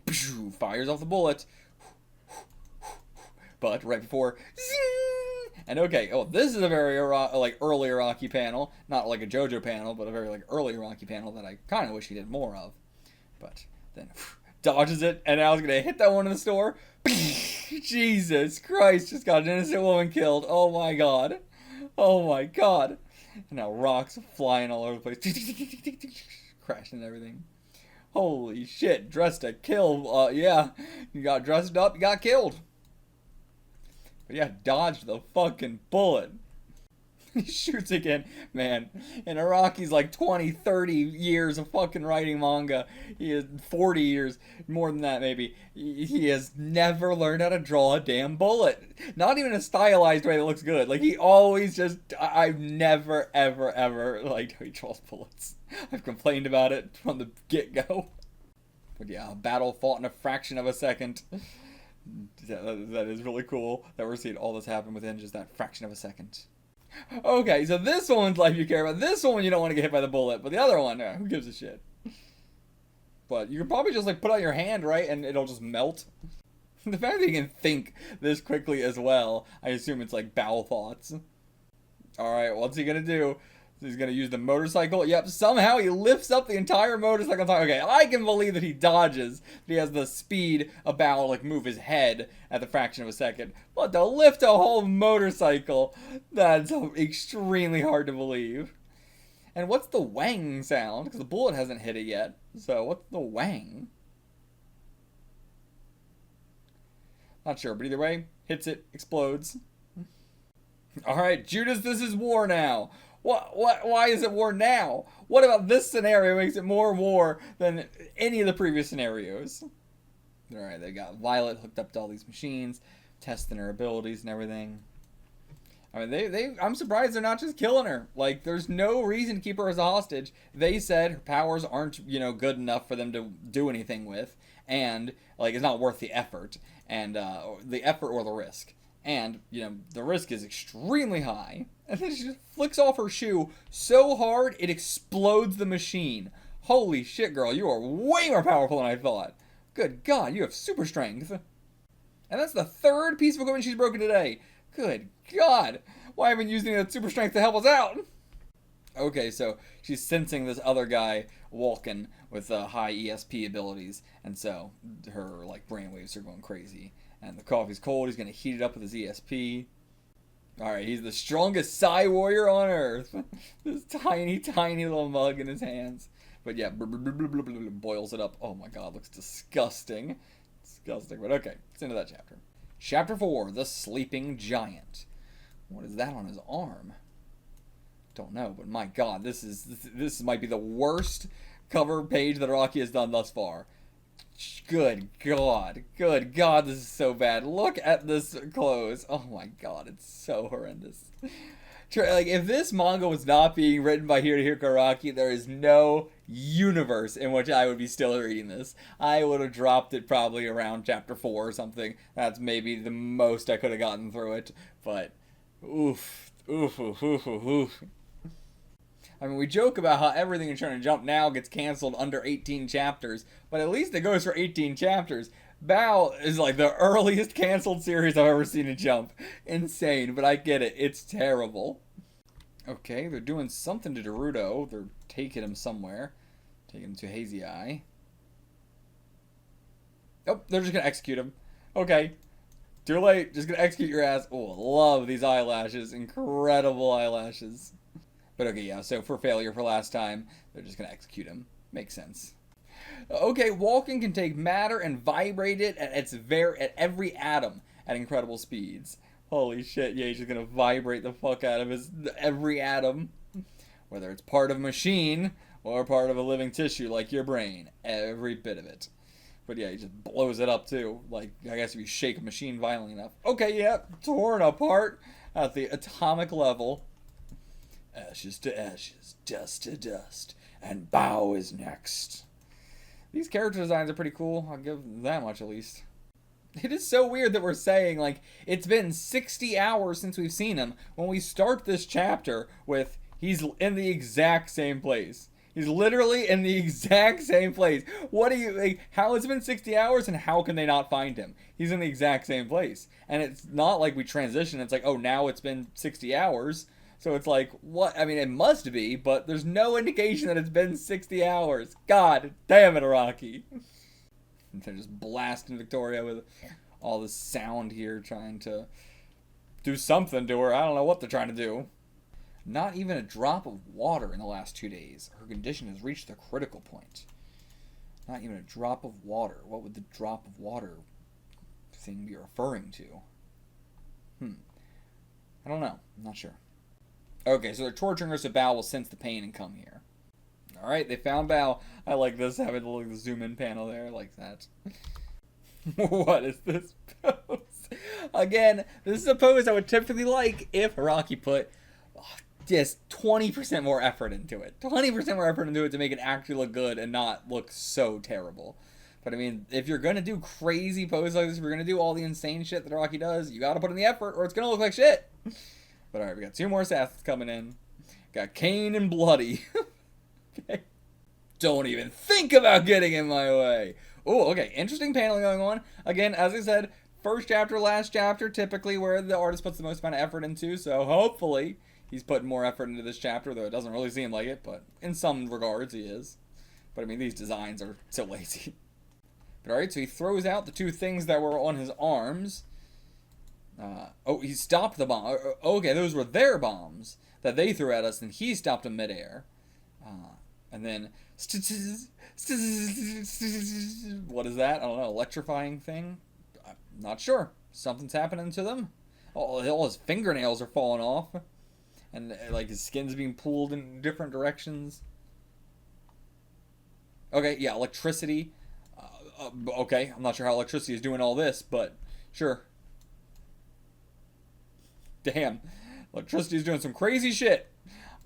fires off the bullet. But right before, zing! And okay, oh, this is a very like early Araki panel, not like a JoJo panel, but a very like early Araki panel that I kind of wish he did more of. But then dodges it, and now he's gonna hit that one in the store. Jesus Christ, just got an innocent woman killed. Oh my god. Oh my god. And now rocks flying all over the place. Crashing and everything. Holy shit, dressed to kill. Yeah, you got dressed up, you got killed. But yeah, dodged the fucking bullet. He shoots again. Man, and Araki's like 20, 30 years of fucking writing manga. He has 40 years, more than that maybe. He has never learned how to draw a damn bullet. Not even a stylized way that looks good. Like, he always just, I've never, ever liked how he draws bullets. I've complained about it from the get-go. But yeah, a battle fought in a fraction of a second. That is really cool that we're seeing all this happen within just that fraction of a second. Okay, so this one's life you care about. This one you don't want to get hit by the bullet, but the other one, who gives a shit? But you can probably just like put out your hand, right, and it'll just melt. The fact that you can think this quickly as well, I assume it's like Baoh thoughts. Alright, what's he gonna do? He's gonna use the motorcycle. Yep, somehow he lifts up the entire motorcycle. Okay, I can believe that he dodges. That he has the speed of Baoh, like, move his head at the fraction of a second. But to lift a whole motorcycle, that's extremely hard to believe. And what's the wang sound? Because the bullet hasn't hit it yet. So, what's the wang? Not sure, but either way, hits it, explodes. Alright, Judas, this is war now. Why is it war now? What about this scenario makes it more war than any of the previous scenarios? Alright, they got Violet hooked up to all these machines, testing her abilities and everything. I mean, I'm surprised they're not just killing her. Like, there's no reason to keep her as a hostage. They said her powers aren't, you know, good enough for them to do anything with. And, like, it's not worth the effort. And, the effort or the risk. And, you know, the risk is extremely high. And then she just flicks off her shoe so hard, it explodes the machine. Holy shit, girl, you are way more powerful than I thought. Good God, you have super strength. And that's the third piece of equipment she's broken today. Good God, why haven't you using that super strength to help us out? Okay, so she's sensing this other guy, Walken, with high ESP abilities. And so her, like, brainwaves are going crazy. And the coffee's cold, he's going to heat it up with his ESP. Alright, he's the strongest Psy warrior on Earth. This tiny, tiny little mug in his hands. But yeah, boils it up. Oh my God, looks disgusting. Disgusting, but okay, it's into that chapter. Chapter 4, The Sleeping Giant. What is that on his arm? Don't know, but my God, this might be the worst cover page that Araki has done thus far. Good God, this is so bad. Look at this clothes. Oh my God, it's so horrendous. Like, if this manga was not being written by Hirohiko Araki, there is no universe in which I would be still reading this. I would have dropped it probably around chapter 4 or something. That's maybe the most I could have gotten through it. But, oof. I mean, we joke about how everything in Shonen Jump now gets canceled under 18 chapters, but at least it goes for 18 chapters. Baoh is like the earliest canceled series I've ever seen in Jump. Insane, but I get it. It's terrible. Okay, they're doing something to Dordo. They're taking him somewhere. Taking him to Hazy Eye. Oh, they're just gonna execute him. Okay. Too late. Just gonna execute your ass. Oh, love these eyelashes. Incredible eyelashes. But okay, yeah, so for failure for last time, they're just gonna execute him. Makes sense. Okay, Walken can take matter and vibrate it at every atom at incredible speeds. Holy shit, yeah, he's just gonna vibrate the fuck out of every atom. Whether it's part of a machine or part of a living tissue like your brain. Every bit of it. But yeah, he just blows it up too. Like, I guess if you shake a machine violently enough. Okay, yeah, torn apart at the atomic level. Ashes to ashes, dust to dust, and Baoh is next. These character designs are pretty cool. I'll give them that much at least. It is so weird that we're saying, like, it's been 60 hours since we've seen him when we start this chapter with he's in the exact same place. He's literally in the exact same place. What do you, like, how it's been 60 hours and how can they not find him? He's in the exact same place. And it's not like we transition. It's like, oh, now it's been 60 hours. So it's like, what? I mean, it must be, but there's no indication that it's been 60 hours. God damn it, Araki. They're just blasting Victoria with all this sound here, trying to do something to her. I don't know what they're trying to do. Not even a drop of water in the last 2 days. Her condition has reached the critical point. Not even a drop of water. What would the drop of water thing be referring to? I don't know. I'm not sure. Okay, so they're torturing her so Baoh will sense the pain and come here. Alright, they found Baoh. I like this, having the zoom in panel there. I like that. What is this pose? Again, this is a pose I would typically like if Araki put just 20% more effort into it. 20% more effort into it to make it actually look good and not look so terrible. But I mean, if you're going to do crazy poses like this, if you're going to do all the insane shit that Araki does, you got to put in the effort or it's going to look like shit. But alright, we got 2 more assassins coming in. Got Kane and Bloody. Okay. Don't even think about getting in my way. Oh, okay. Interesting paneling going on. Again, as I said, first chapter, last chapter, typically where the artist puts the most amount of effort into. So hopefully he's putting more effort into this chapter, though it doesn't really seem like it. But in some regards, he is. But I mean, these designs are so lazy. But alright, so he throws out the 2 things that were on his arms. Oh, he stopped the bomb. Okay, those were their bombs that they threw at us, and he stopped them midair. And then, what is that? I don't know, electrifying thing? I'm not sure. Something's happening to them. All his fingernails are falling off. And, like, his skin's being pulled in different directions. Okay, yeah, electricity. Okay, I'm not sure how electricity is doing all this, but sure. Damn, electricity is doing some crazy shit.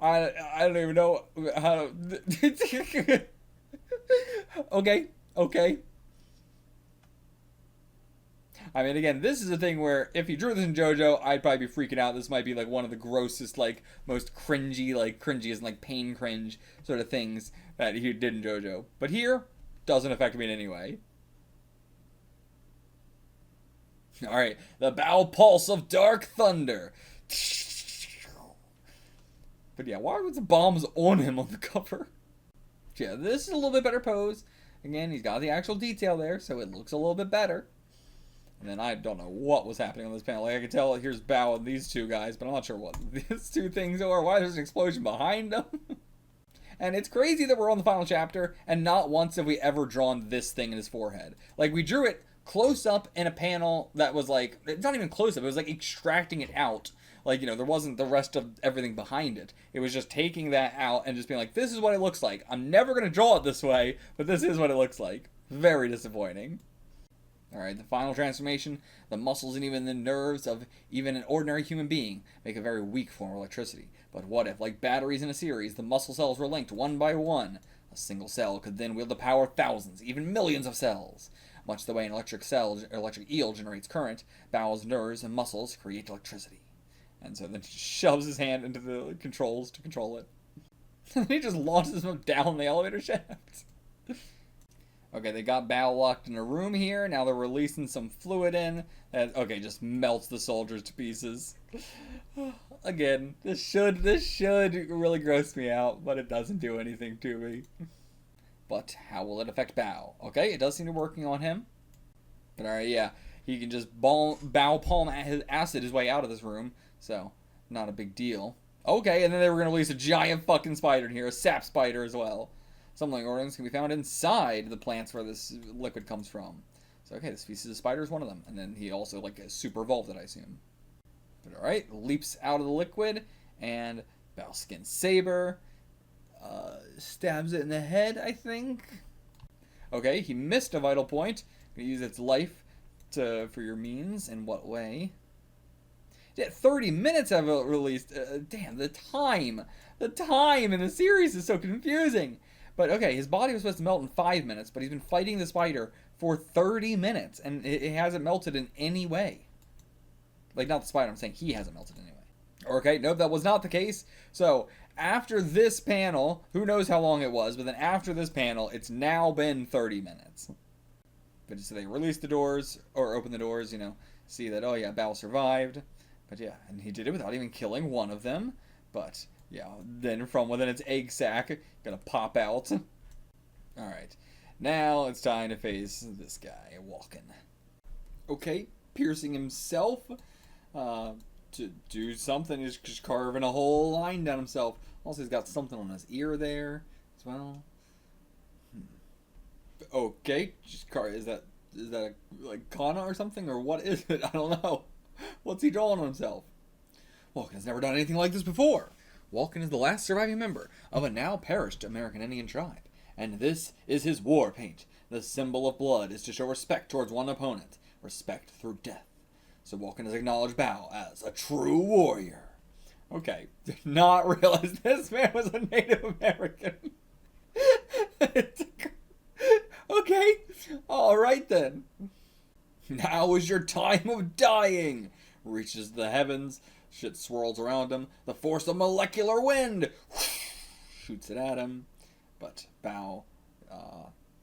I don't even know how to... Okay. I mean, again, this is a thing where if he drew this in JoJo, I'd probably be freaking out. This might be like one of the grossest, like, most cringy, like, cringy as in, like, pain cringe sort of things that he did in JoJo. But here, doesn't affect me in any way. Alright, the Baoh Pulse of Dark Thunder. But yeah, why was the bombs on him on the cover? Yeah, this is a little bit better pose. Again, he's got the actual detail there, so it looks a little bit better. And then I don't know what was happening on this panel. Like, I can tell here's Baoh and these 2 guys, but I'm not sure what these 2 things are. Why there's an explosion behind them. And it's crazy that we're on the final chapter, and not once have we ever drawn this thing in his forehead. Like, we drew it close up in a panel that was like, it's not even close up, it was like extracting it out. Like, you know, there wasn't the rest of everything behind it. It was just taking that out and just being like, this is what it looks like. I'm never going to draw it this way, but this is what it looks like. Very disappointing. Alright, the final transformation. The muscles and even the nerves of even an ordinary human being make a very weak form of electricity. But what if, like batteries in a series, the muscle cells were linked one by one? A single cell could then wield the power of thousands, even millions of cells. Much the way an electric eel generates current, Baoh's nerves and muscles create electricity. And so then he shoves his hand into the controls to control it. And he just launches him down the elevator shaft. Okay, they got Baoh locked in a room here. Now they're releasing some fluid in. That, okay, just melts the soldiers to pieces. Again, this should really gross me out, but it doesn't do anything to me. But how will it affect Baoh? Okay, it does seem to be working on him. But alright, yeah. He can just Baoh palm his acid his way out of this room. So, not a big deal. Okay, and then they were going to release a giant fucking spider in here. A sap spider as well. Some living organs can be found inside the plants where this liquid comes from. So, okay, this species of spider is one of them. And then he also, like, super evolved it, I assume. But alright, leaps out of the liquid. And Baoh skins Saber. Stabs it in the head, I think. Okay, he missed a vital point. Gonna use its life for your means. In what way? Yeah, 30 minutes have released. Damn, the time in the series is so confusing. But okay, his body was supposed to melt in 5 minutes, but he's been fighting the spider for 30 minutes, and it hasn't melted in any way. Like, not the spider, I'm saying he hasn't melted in any way. Okay, nope, that was not the case. So, after this panel, who knows how long it was, but then after this panel, it's now been 30 minutes. But so they released the doors, or open the doors, you know, see that, oh yeah, Baoh survived. But yeah, and he did it without even killing one of them. But yeah, then from within its egg sac, gonna pop out. Alright, now it's time to face this guy, Walken. Okay, piercing himself to do something. He's just carving a whole line down himself. Also, he's got something on his ear there as well. Okay, just is that like kana or something, or what is it? I don't know. What's he drawing on himself? Walken has never done anything like this before. Walken is the last surviving member of a now perished American Indian tribe, and this is his war paint. The symbol of blood is to show respect towards one opponent, respect through death. So Walken has acknowledged Baoh as a true warrior. Okay, did not realize this man was a Native American. Okay, alright then. Now is your time of dying. Reaches the heavens, Shit swirls around him. The force of molecular wind shoots it at him, but Baoh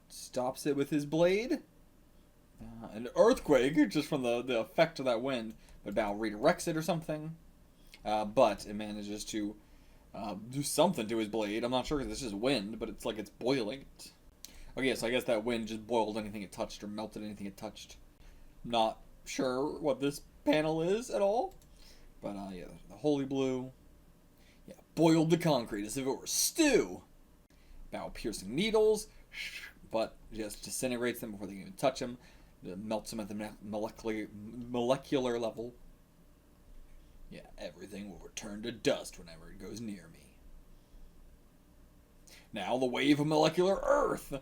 stops it with his blade. An earthquake just from the effect of that wind, but Baoh redirects it or something. But it manages to do something to his blade. I'm not sure if this is wind, but it's like it's boiling it. Okay, so I guess that wind just boiled anything it touched or melted anything it touched. Not sure what this panel is at all. But yeah, the holy blue. Yeah, boiled the concrete as if it were stew. Baoh piercing needles, but just disintegrates them before they can even touch him. It melts them at the molecular level. Yeah, everything will return to dust whenever it goes near me. Now the wave of molecular earth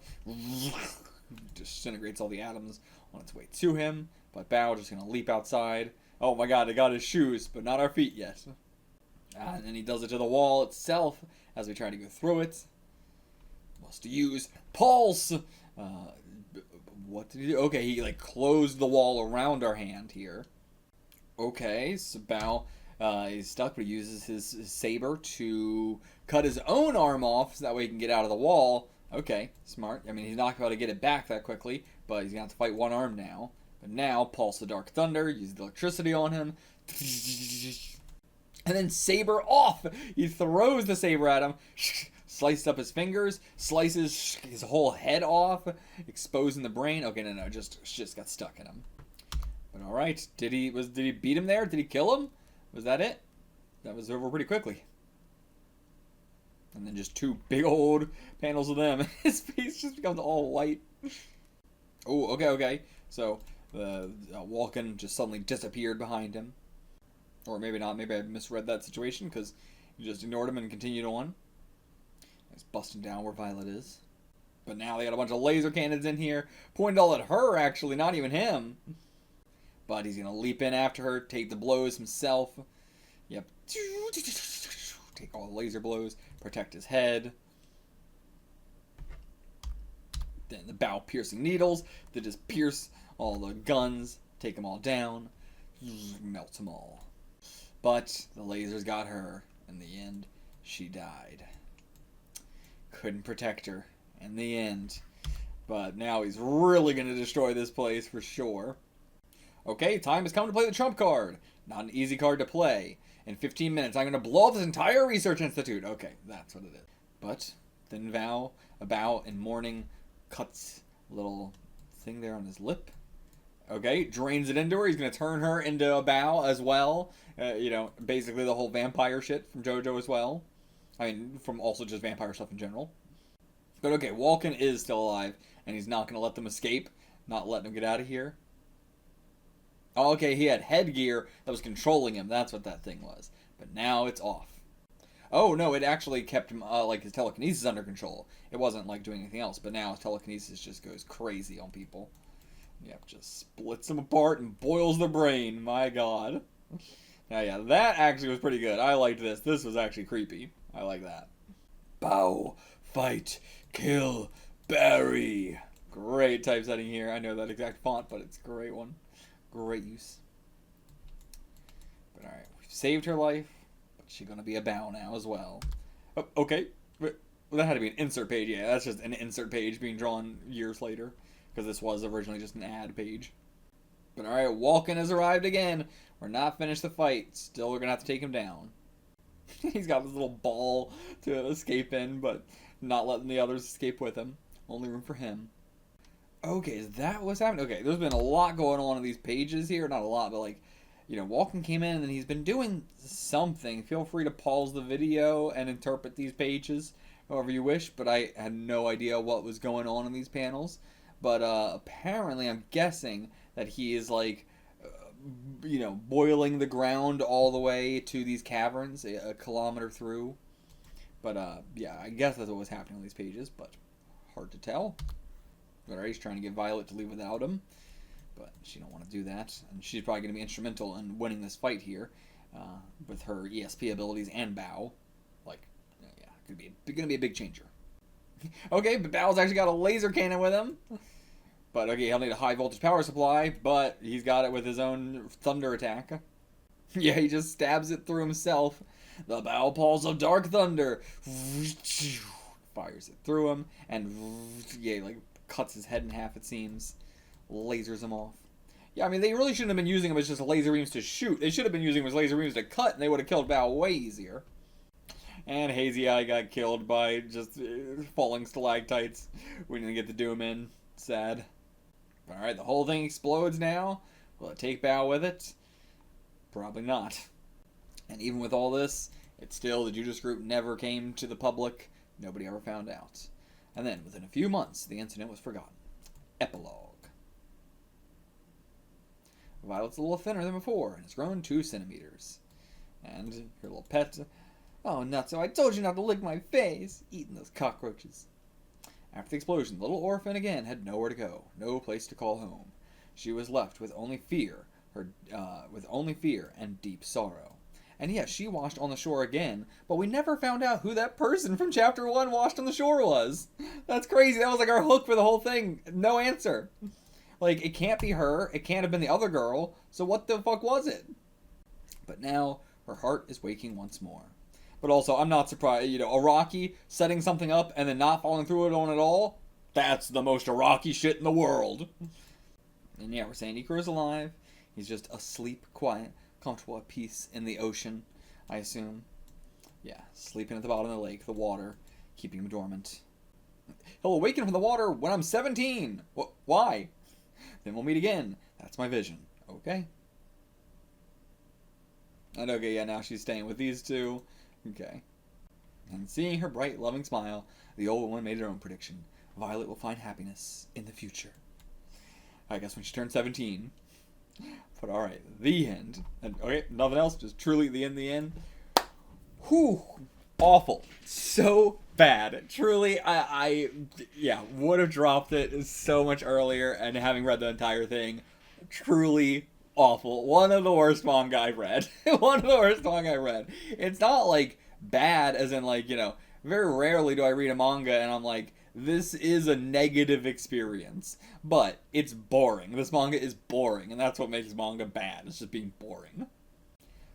disintegrates all the atoms on its way to him. But Baoh just gonna leap outside. Oh my god, it got his shoes, but not our feet yet. And then he does it to the wall itself as we try to go through it. Must use pulse. What did he do? Okay, he like closed the wall around our hand here. Okay, so Baoh is stuck, but he uses his saber to cut his own arm off so that way he can get out of the wall. Okay, smart. I mean, he's not going to get it back that quickly, but he's going to have to fight one arm now. But now, Pulse the Dark Thunder, use the electricity on him. And then saber off! He throws the saber at him, slices up his fingers, slices his whole head off, exposing the brain. Okay, no, just got stuck in him. But all right, did he beat him there? Did he kill him? Was that it? That was over pretty quickly. And then just two big old panels of them. His face just becomes all white. Oh, okay. So the Walken just suddenly disappeared behind him. Or maybe not. Maybe I misread that situation because he just ignored him and continued on. He's busting down where Violet is. But now they got a bunch of laser cannons in here. Pointed all at her, actually, not even him. But he's going to leap in after her, take the blows himself. Yep. Take all the laser blows, protect his head. Then the Baoh piercing needles that just pierce all the guns, take them all down, melt them all. But the lasers got her. In the end, she died. Couldn't protect her in the end. But now he's really going to destroy this place for sure. Okay, time has come to play the trump card. Not an easy card to play. In 15 minutes, I'm going to blow up this entire research institute. Okay, that's what it is. But then Baoh in mourning cuts a little thing there on his lip. Okay, drains it into her. He's going to turn her into a Baoh as well. Basically the whole vampire shit from JoJo as well. I mean, from also just vampire stuff in general. But okay, Walken is still alive, and he's not going to let them escape. Not letting them get out of here. Oh, okay, he had headgear that was controlling him. That's what that thing was. But now it's off. Oh, no, it actually kept him, his telekinesis under control. It wasn't, doing anything else. But now his telekinesis just goes crazy on people. Yep, just splits them apart and boils their brain. My god. Now, yeah, that actually was pretty good. I liked this. This was actually creepy. I like that. Baoh, fight, kill, bury. Great typesetting here. I know that exact font, but it's a great one. Great use. But alright, we've saved her life, but she's gonna be a Baoh now as well. Oh, okay. Well, that had to be an insert page. Yeah, that's just an insert page being drawn years later, because this was originally just an ad page. But alright, Walken has arrived again. We're not finished the fight. Still, we're gonna have to take him down. He's got this little ball to escape in, but not letting the others escape with him. Only room for him. Okay, is that what's happening? Okay, there's been a lot going on in these pages here. Not a lot, but Walken came in and he's been doing something. Feel free to pause the video and interpret these pages however you wish, but I had no idea what was going on in these panels. But apparently I'm guessing that he is boiling the ground all the way to these caverns, a kilometer through. But yeah, I guess that's what was happening on these pages, but hard to tell. Alright, he's trying to get Violet to leave without him, but she don't want to do that, and she's probably going to be instrumental in winning this fight here, with her ESP abilities and Baoh. Could be going to be a big changer. Okay, but Baoh's actually got a laser cannon with him, but okay, he'll need a high voltage power supply, but he's got it with his own thunder attack. Yeah, he just stabs it through himself. The Baoh Pulse of Dark Thunder fires it through him, and yeah, like cuts his head in half, it seems. Lasers him off. Yeah, I mean, they really shouldn't have been using him as just laser beams to shoot. They should have been using him as laser beams to cut, and they would have killed Baoh way easier. And Hazy Eye got killed by just falling stalactites. We didn't get to do him in. Sad. Alright, the whole thing explodes now. Will it take Baoh with it? Probably not. And even with all this, it's still, the Judas group never came to the public. Nobody ever found out. And then, within a few months, the incident was forgotten. Epilogue. Violet's a little thinner than before, and has grown 2 centimeters. And her little pet, oh, Nutso, I told you not to lick my face, eating those cockroaches. After the explosion, the little orphan again had nowhere to go, no place to call home. She was left with only fear, and deep sorrow. And yes, she washed on the shore again, but we never found out who that person from Chapter 1 washed on the shore was. That's crazy. That was like our hook for the whole thing. No answer. Like, it can't be her. It can't have been the other girl. So what the fuck was it? But now, her heart is waking once more. But also, I'm not surprised. You know, Araki setting something up and then not following through it on it all. That's the most Araki shit in the world. And yeah, we're saying Ikuro's alive. He's just asleep, quiet, comfortable, at peace in the ocean, I assume. Yeah, sleeping at the bottom of the lake, the water, keeping him dormant. He'll awaken from the water when I'm 17. Why? Then we'll meet again. That's my vision. Okay. And okay, yeah, now she's staying with these two. Okay. And seeing her bright, loving smile, the old woman made her own prediction. Violet will find happiness in the future. I guess when she turns 17. But alright, the end. And okay, nothing else, just truly the end. Whew. Awful. So bad. Truly, I would have dropped it so much earlier, and having read the entire thing, truly awful. One of the worst manga I've read. One of the worst manga I've read. It's not, like, bad, as in, like, you know, very rarely do I read a manga and I'm like, this is a negative experience. But it's boring. This manga is boring, and that's what makes manga bad. It's just being boring.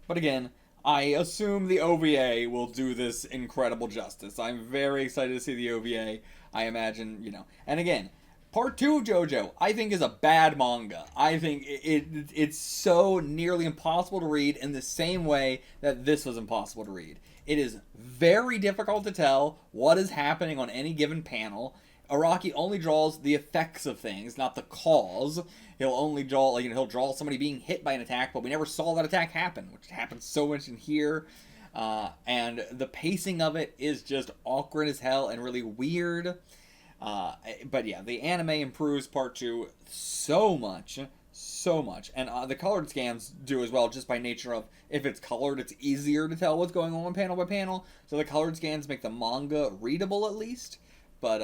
But again, I assume the OVA will do this incredible justice. I'm very excited to see the OVA. I imagine, you know. And again, Part 2 of JoJo, I think, is a bad manga. I think it's so nearly impossible to read in the same way that this was impossible to read. It is very difficult to tell what is happening on any given panel. Araki only draws the effects of things, not the cause. He'll only draw, like, you know, he'll draw somebody being hit by an attack, but we never saw that attack happen, which happens so much in here. And the pacing of it is just awkward as hell and really weird. But yeah, the anime improves Part 2 so much. And the colored scans do as well, just by nature of, if it's colored, it's easier to tell what's going on panel by panel. So the colored scans make the manga readable, at least. But,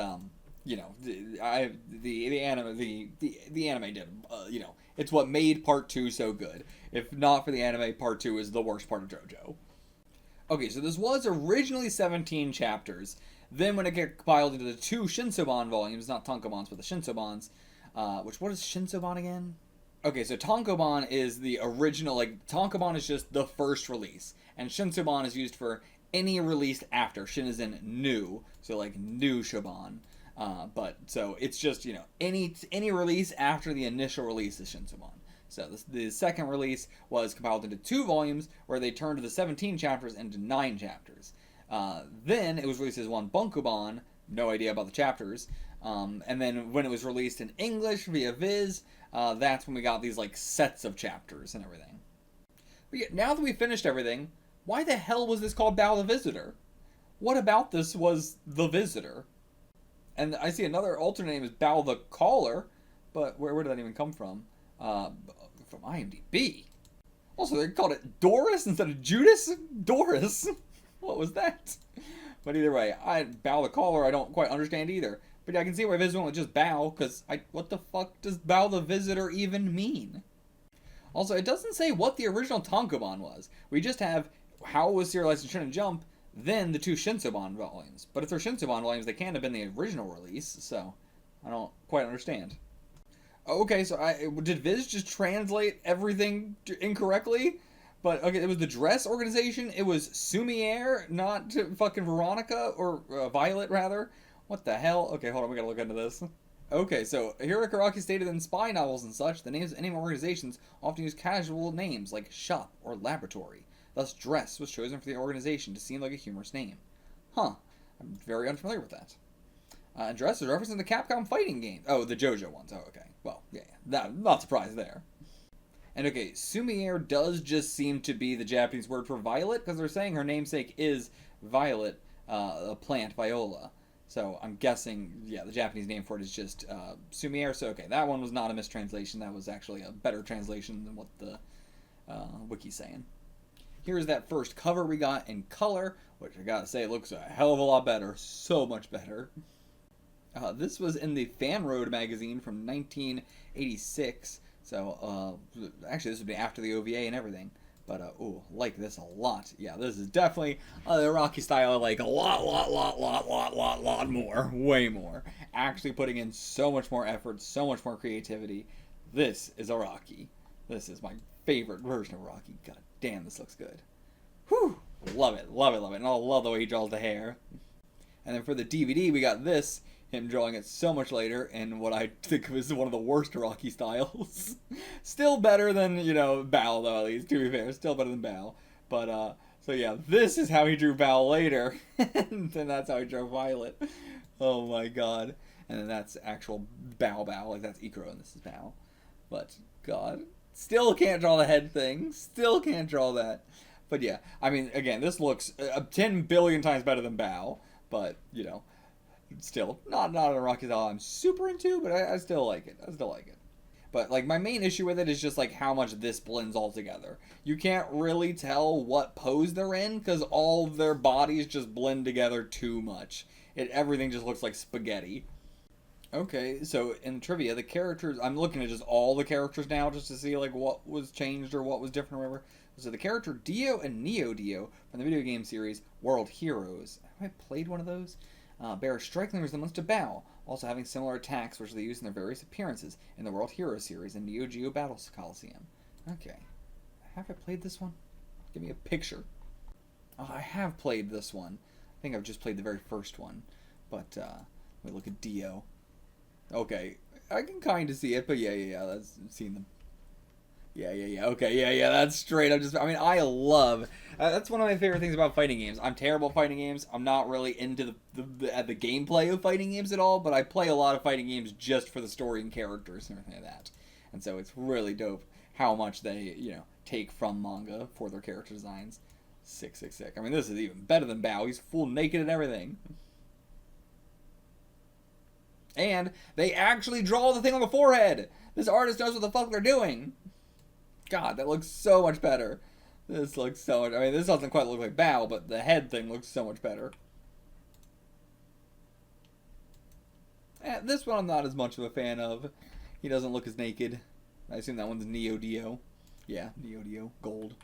you know, the anime did, you know, it's what made Part 2 so good. If not for the anime, Part 2 is the worst part of JoJo. Okay, so this was originally 17 chapters. Then when it got compiled into the 2 Shinsoban volumes, not Tankobons, but the Shinsobans, what is Shinsoban again? Okay, so Tankobon is the original, like, Tankobon is just the first release, and Shinsoban is used for any release after. Shin is in new, so like new Shoban. But so it's just, you know, any release after the initial release is Shinsoban. So the second release was compiled into 2 volumes, where they turned the 17 chapters into 9 chapters. Then it was released as one Bunkoban, no idea about the chapters. And then when it was released in English via Viz, that's when we got these, like, sets of chapters and everything. But yeah, now that we finished everything, why the hell was this called Baoh the Visitor? What about this was the Visitor? And I see another alternate name is Baoh the Caller, but where did that even come from? From IMDb. Also, they called it Doris instead of Judas? Doris? What was that? But either way, Baoh the Caller I don't quite understand either. But I can see why Viz went with just Baoh, because what the fuck does Baoh the Visitor even mean? Also, it doesn't say what the original Tankobon was. We just have how it was serialized in Shonen Jump, then the 2 Shinsoban volumes. But if they're Shinsoban volumes, they can't have been the original release, so I don't quite understand. Okay, so did Viz just translate everything incorrectly? But, okay, it was the dress organization. It was Sumier, not fucking Veronica, or Violet, rather. What the hell? Okay, hold on, we gotta look into this. Okay, so Hirohiko Araki stated in spy novels and such, the names of enemy organizations often use casual names like shop or laboratory. Thus, dress was chosen for the organization to seem like a humorous name. Huh. I'm very unfamiliar with that. And dress is referencing the Capcom fighting game. Oh, the JoJo ones. Oh, okay. Well, yeah. Not surprised there. And okay, Sumier does just seem to be the Japanese word for violet, because they're saying her namesake is Violet, a plant, Viola. So I'm guessing, yeah, the Japanese name for it is just Sumier. So, okay, that one was not a mistranslation. That was actually a better translation than what the wiki's saying. Here's that first cover we got in color, which I gotta say looks a hell of a lot better. So much better. This was in the Fan Road magazine from 1986. So, actually, this would be after the OVA and everything. But, ooh, like this a lot. Yeah, this is definitely the Araki style I like a lot more. Way more. Actually putting in so much more effort, so much more creativity. This is Araki. This is my favorite version of Araki. God damn, this looks good. Whew! Love it, love it, love it. And I love the way he draws the hair. And then for the DVD, we got this. Him drawing it so much later in what I think of as one of the worst Araki styles. Still better than, Baoh, though, at least, to be fair. Still better than Baoh. But, so yeah, this is how he drew Baoh later. And then that's how he drew Violet. Oh my god. And then that's actual Baoh. Like, that's Ikuro, and this is Baoh. But, god. Still can't draw the head thing. Still can't draw that. But yeah, I mean, again, this looks 10 billion times better than Baoh. But, still, not an Araki style I'm super into, but I still like it. But, like, my main issue with it is just, like, how much this blends all together. You can't really tell what pose they're in, because all of their bodies just blend together too much. Everything just looks like spaghetti. Okay, so in trivia, the characters, I'm looking at just all the characters now, just to see, like, what was changed or what was different or whatever. So the character Dio and Neo Dio from the video game series World Heroes. Have I played one of those? Bear striking resemblance to Baoh, also having similar attacks which they use in their various appearances in the World Heroes series and Neo Geo Battle Coliseum. Okay. Have I played this one? Give me a picture. Oh, I have played this one. I think I've just played the very first one. But, let me look at Dio. Okay. I can kind of see it, but yeah, I've seen them. Yeah. Okay, yeah, that's straight. I love... that's one of my favorite things about fighting games. I'm terrible at fighting games. I'm not really into the gameplay of fighting games at all, but I play a lot of fighting games just for the story and characters and everything like that. And so it's really dope how much they, take from manga for their character designs. Sick. I mean, this is even better than Baoh. He's full naked and everything. And they actually draw the thing on the forehead. This artist knows what the fuck they're doing. God, that looks so much better. This looks so much... I mean, this doesn't quite look like Baoh, but the head thing looks so much better. This one I'm not as much of a fan of. He doesn't look as naked. I assume that one's Neo Dio. Yeah, Neo Dio. Gold.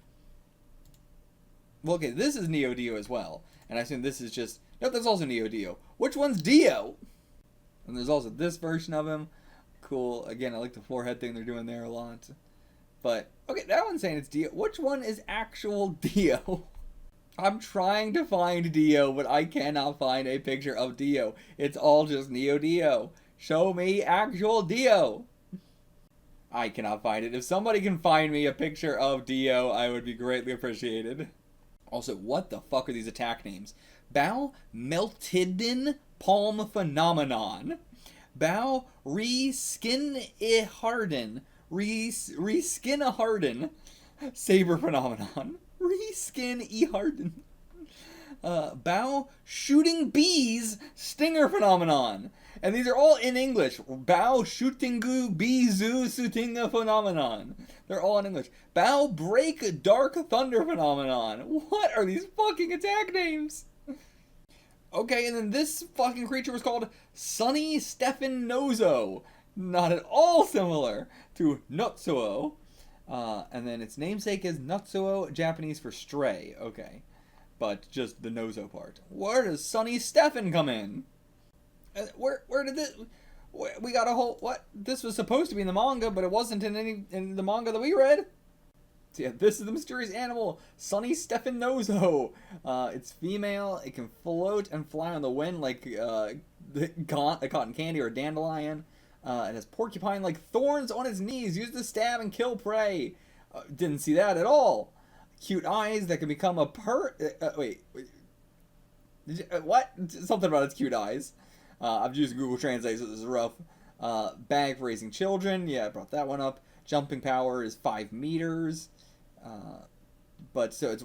Well, okay, this is Neo Dio as well. And I assume this is just... Nope, that's also Neo Dio. Which one's Dio? And there's also this version of him. Cool. Again, I like the forehead thing they're doing there a lot. But, okay, that one's saying it's Dio. Which one is actual Dio? I'm trying to find Dio, but I cannot find a picture of Dio. It's all just Neo Dio. Show me actual Dio. I cannot find it. If somebody can find me a picture of Dio, I would be greatly appreciated. Also, what the fuck are these attack names? Baoh Meltidin Palm Phenomenon. Baoh Re-Skin-I-Harden. Re-Skin-A-Harden. Saber Phenomenon. Re-Skin-I-Harden. Baoh Shooting Bees Stinger Phenomenon. And these are all in English. Baoh Shootingu Bizu Sutinga Phenomenon. They're all in English. Baoh Break Dark Thunder Phenomenon. What are these fucking attack names? Okay, and then this fucking creature was called Sunny Stefan Nozo. Not at all similar to Notsuo. And then its namesake is Notsuo, Japanese for stray. Okay. But just the Nozo part. Where does Sunny Stefan come in? Where did this... We got a whole... What? This was supposed to be in the manga, but it wasn't in the manga that we read. So yeah, this is the mysterious animal, Sunny Stefanozo. It's female. It can float and fly on the wind like a cotton candy or a dandelion. It has porcupine-like thorns on its knees, used to stab and kill prey. Didn't see that at all. Cute eyes that can become a wait. What? Something about its cute eyes. I'm using Google Translate, so this is rough. Bag for raising children. Yeah, I brought that one up. Jumping power is 5 meters. But so it's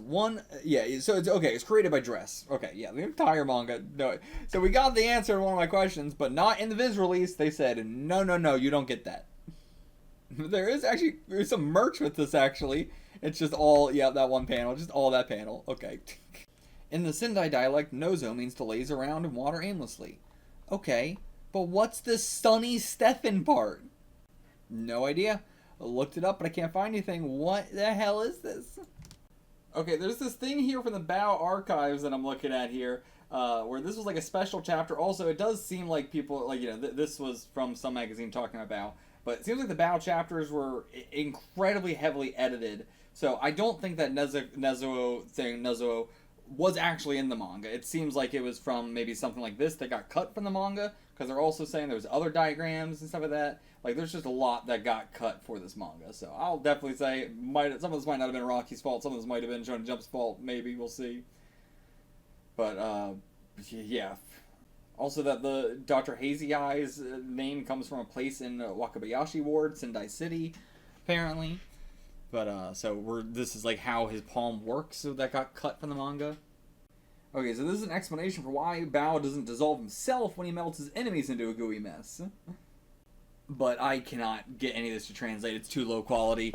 so it's okay. It's created by Dress. Okay, yeah, the entire manga. No, so we got the answer to one of my questions, but not in the Viz release. They said no, you don't get that. There's some merch with this actually. It's just all that one panel, just all that panel. Okay. In the Sendai dialect, Nozo means to laze around and water aimlessly. Okay, but what's the Sunny Stefan part? No idea. I looked it up, but I can't find anything. What the hell is this? Okay, there's this thing here from the Baoh archives that I'm looking at here, where this was like a special chapter. Also, it does seem like people, like, this was from some magazine talking about Baoh, but it seems like the Baoh chapters were incredibly heavily edited. So I don't think that Nezuo was actually in the manga. It seems like it was from maybe something like this that got cut from the manga, because they're also saying there was other diagrams and stuff like that. Like, there's just a lot that got cut for this manga. So I'll definitely say some of this might not have been Araki's fault. Some of this might have been Shonen Jump's fault. Maybe. We'll see. But, yeah. Also, that the Dr. Hazy Eyes name comes from a place in Wakabayashi Ward, Sendai City, apparently. But, this is, like, how his palm works, so that got cut from the manga. Okay, so this is an explanation for why Baoh doesn't dissolve himself when he melts his enemies into a gooey mess. But I cannot get any of this to translate. It's too low quality.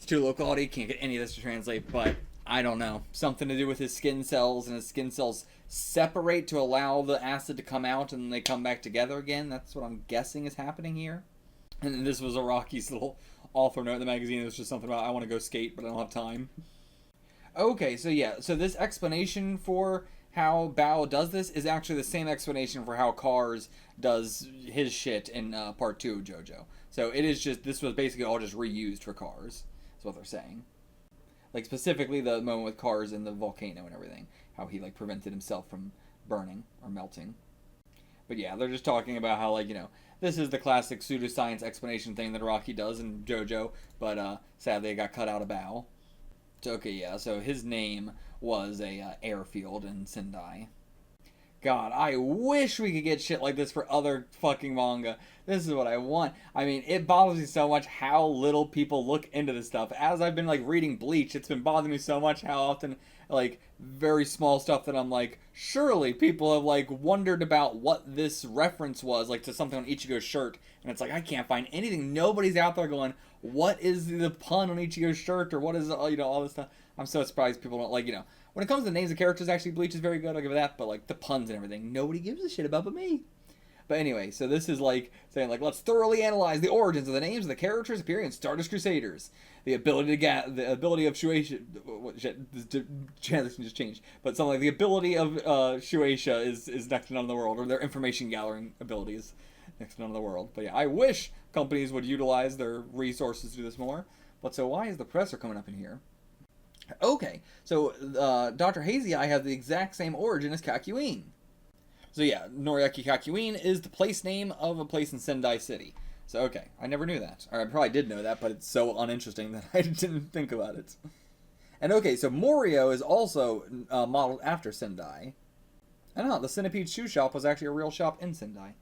Can't get any of this to translate, but I don't know. Something to do with his skin cells, and his skin cells separate to allow the acid to come out, and then they come back together again. That's what I'm guessing is happening here. And then this was Araki's little author note in the magazine. It was just something about, I want to go skate, but I don't have time. Okay, so yeah. So this explanation for how Baoh does this is actually the same explanation for how Cars does his shit in part 2 of JoJo. So it is just, this was basically all just reused for Cars. That's what they're saying. Like, specifically the moment with Cars and the volcano and everything. How he, like, prevented himself from burning or melting. But yeah, they're just talking about how, like, this is the classic pseudoscience explanation thing that Araki does in JoJo. But sadly it got cut out of Baoh. So, okay, yeah, so his name was a airfield in Sendai. God, I wish we could get shit like this for other fucking manga. This is what I want. I mean, it bothers me so much how little people look into this stuff. As I've been, like, reading Bleach, it's been bothering me so much how often, like, very small stuff that I'm like, surely people have, like, wondered about what this reference was, like, to something on Ichigo's shirt. And it's like, I can't find anything. Nobody's out there going, what is the pun on Ichigo's shirt? Or what is, all this stuff. I'm so surprised people don't, like, when it comes to names of characters, actually, Bleach is very good, I'll give it that, but, like, the puns and everything, nobody gives a shit about but me. But anyway, so this is, like, saying, like, let's thoroughly analyze the origins of the names of the characters appearing in Stardust Crusaders. The ability of Shueisha, the translation just changed, but something like the ability of Shueisha is next to none in the world, or their information gathering abilities next to none in the world. But yeah, I wish companies would utilize their resources to do this more, but so why is the professor coming up in here? Okay, so Dr. Hazy Eye has the exact same origin as Kakyoin. So yeah, Noriaki Kakyoin is the place name of a place in Sendai City. So okay, I never knew that. Or I probably did know that, but it's so uninteresting that I didn't think about it. And okay, so Morio is also modeled after Sendai. I don't know, the Centipede Shoe Shop was actually a real shop in Sendai.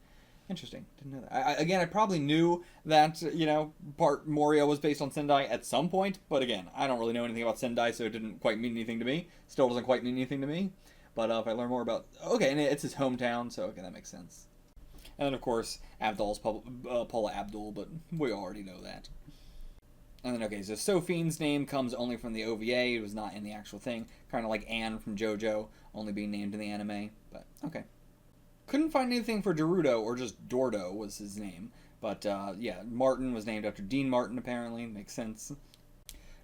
Interesting. Didn't know that. Again, I probably knew that, part Morio was based on Sendai at some point, but again, I don't really know anything about Sendai, so it didn't quite mean anything to me. Still doesn't quite mean anything to me. But if I learn more about... Okay, and it's his hometown, so okay, that makes sense. And then, of course, Abdul's Paula Abdul, but we already know that. And then, okay, so Sophine's name comes only from the OVA. It was not in the actual thing. Kind of like Anne from JoJo, only being named in the anime. But, okay. Couldn't find anything for Dordo, or just Dordo was his name. But, yeah, Martin was named after Dean Martin, apparently. Makes sense.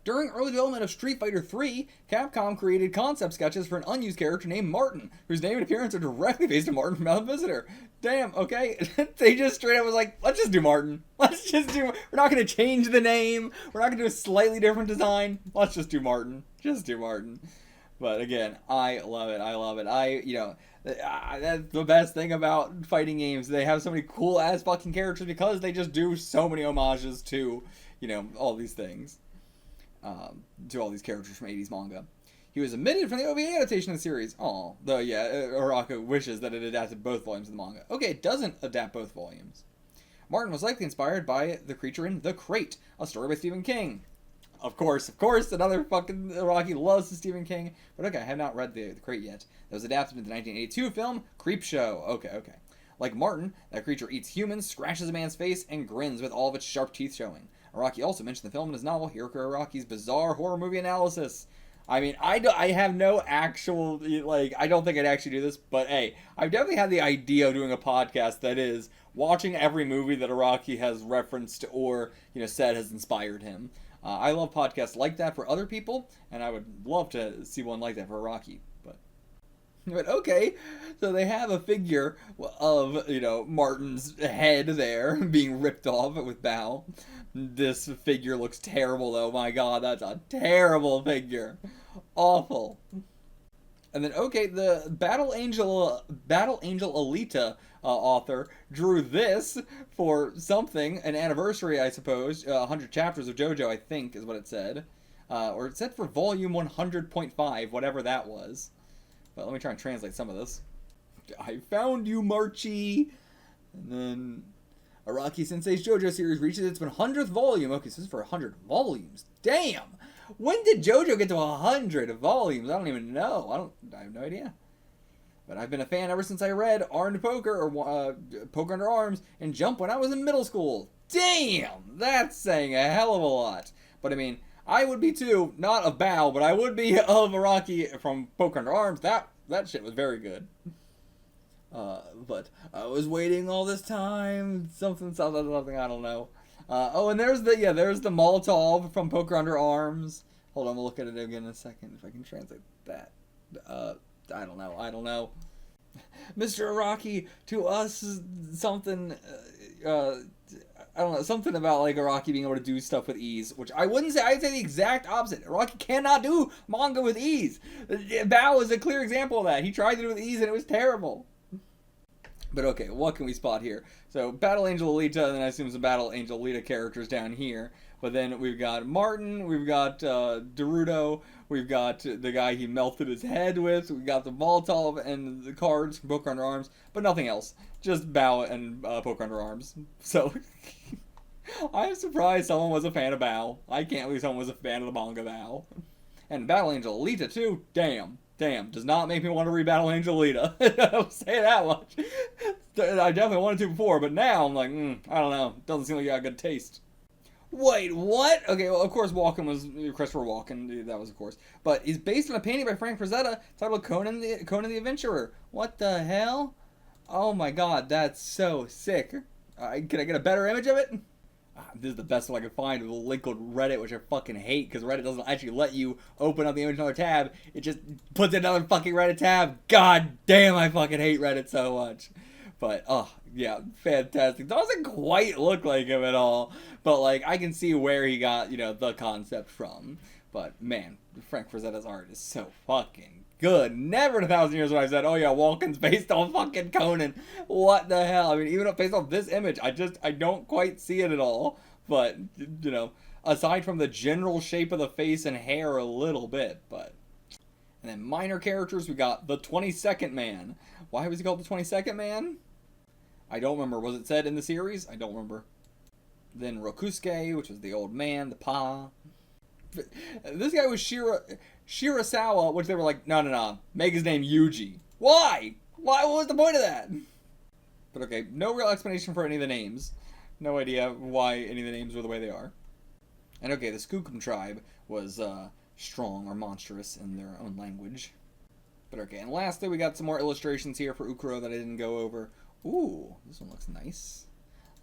During early development of Street Fighter 3, Capcom created concept sketches for an unused character named Martin, whose name and appearance are directly based on Martin from Mount Visitor. Damn, okay. They just straight up was like, let's just do Martin. We're not going to change the name. We're not going to do a slightly different design. Let's just do Martin. Just do Martin. But again, I love it. I love it. That's the best thing about fighting games. They have so many cool ass fucking characters because they just do so many homages to, all these things. To all these characters from 80s manga. He was omitted from the OVA adaptation of the series. Oh, though, yeah, Araki wishes that it adapted both volumes of the manga. Okay, it doesn't adapt both volumes. Martin was likely inspired by the creature in The Crate, a story by Stephen King. Of course, another fucking Araki loves Stephen King. But okay, I have not read the Crate yet. That was adapted into the 1982 film Creepshow. Okay. Like Martin, that creature eats humans, scratches a man's face, and grins with all of its sharp teeth showing. Araki also mentioned the film in his novel Hirohiko Araki's bizarre horror movie analysis. I mean, I have no actual, I don't think I'd actually do this, but hey, I've definitely had the idea of doing a podcast that is watching every movie that Araki has referenced or, said has inspired him. I love podcasts like that for other people, and I would love to see one like that for Araki, But okay, so they have a figure of, Martin's head there being ripped off with Baoh. This figure looks terrible, though. My God, that's a terrible figure. Awful. And then, okay, the Battle Angel Alita author drew this for something, an anniversary, I suppose. 100 chapters of JoJo, I think, is what it said. Or it said for volume 100.5, whatever that was. But let me try and translate some of this. I found you, Marchie. And then Araki Sensei's JoJo series reaches its 100th volume. Okay, so this is for 100 volumes. Damn! When did JoJo get to 100 volumes? I don't even know. I have no idea. But I've been a fan ever since I read Armed Poker, or Poker Under Arms, and Jump when I was in middle school. Damn! That's saying a hell of a lot. But I mean, I would be too, not of Baoh, but I would be of Araki from Poker Under Arms. That shit was very good. But I was waiting all this time. Something, I don't know. And there's the Molotov from Poker Under Arms. Hold on, we'll look at it again in a second if I can translate that. I don't know. Mr. Araki, to us, something, I don't know, something about Araki being able to do stuff with ease, which I wouldn't say. I'd say the exact opposite. Araki cannot do manga with ease. Baoh is a clear example of that. He tried to do it with ease and it was terrible. But okay, what can we spot here? So, Battle Angel Alita, and then I assume some Battle Angel Alita characters down here. But then we've got Martin, we've got Dordo, we've got the guy he melted his head with, we've got the Molotov and the cards from Poker Under Arms, but nothing else. Just Baoh and Poker Under Arms. So, I'm surprised someone was a fan of Baoh. I can't believe someone was a fan of the manga Baoh. And Battle Angel Alita too, damn, does not make me want to read Battle Angel Alita. I'll say that much. I definitely wanted to before, but now I'm like, I don't know, doesn't seem like you got good taste. Wait, what? Okay, well, of course, Walken was Christopher Walken. That was, of course. But he's based on a painting by Frank Frazetta titled Conan the Adventurer. What the hell? Oh my God, that's so sick. Can I get a better image of it? This is the best one I could find with a link on Reddit, which I fucking hate, because Reddit doesn't actually let you open up the image in another tab. It just puts another fucking Reddit tab. God damn, I fucking hate Reddit so much. But, oh, yeah, fantastic. Doesn't quite look like him at all. But, I can see where he got, the concept from. But, man, Frank Frazetta's art is so fucking good. Never in 1,000 years would I said, oh yeah, Walken's based on fucking Conan. What the hell? I mean, even based on this image, I don't quite see it at all. But, aside from the general shape of the face and hair a little bit, but... And then minor characters, we got the 22nd Man. Why was he called the 22nd Man? I don't remember. Was it said in the series? I don't remember. Then Rokusuke, which was the old man, the pa. This guy was Shirasawa, which they were like, no. Make his name Yuji. Why? What was the point of that? But okay, no real explanation for any of the names. No idea why any of the names were the way they are. And okay, the Skookum tribe was strong or monstrous in their own language. But okay, and lastly, we got some more illustrations here for Ukuro that I didn't go over. Ooh, this one looks nice.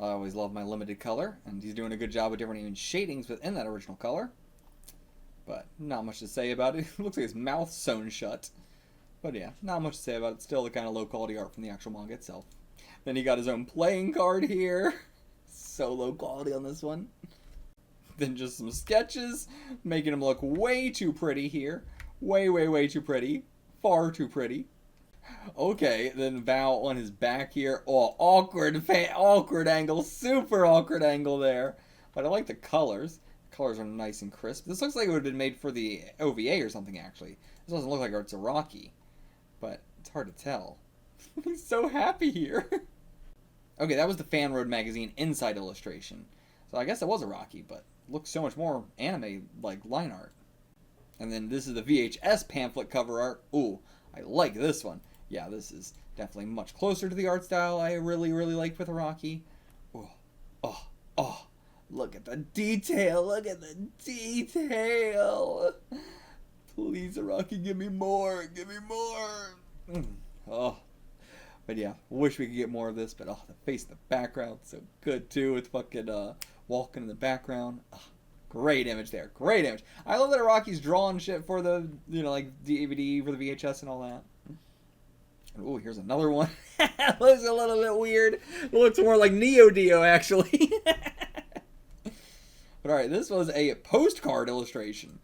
I always love my limited color, and he's doing a good job with different even shadings within that original color. But not much to say about it. It looks like his mouth's sewn shut. But yeah, not much to say about it. Still the kind of low quality art from the actual manga itself. Then he got his own playing card here. So low quality on this one. Then just some sketches, making him look way too pretty here. Way too pretty. Far too pretty. Okay, then Baoh on his back here. Oh, awkward angle. Super awkward angle there. But I like the colors. The colors are nice and crisp. This looks like it would have been made for the OVA or something, actually. This doesn't look like it's Araki. But it's hard to tell. He's so happy here. Okay, that was the Fan Road magazine inside illustration. So I guess it was Araki, but looks so much more anime-like line art. And then this is the VHS pamphlet cover art. Ooh, I like this one. Yeah, this is definitely much closer to the art style I really like with Araki. Oh, look at the detail. Look at the detail. Please, Araki, give me more. Give me more. Oh. But yeah, wish we could get more of this. But oh, the face in the background, so good too, with fucking Walken in the background. Oh, great image there. Great image. I love that Araki's drawing shit for the, like DVD, for the VHS and all that. Oh, here's another one. Looks a little bit weird. Looks more like Neo Dio, actually. But alright, this was a postcard illustration.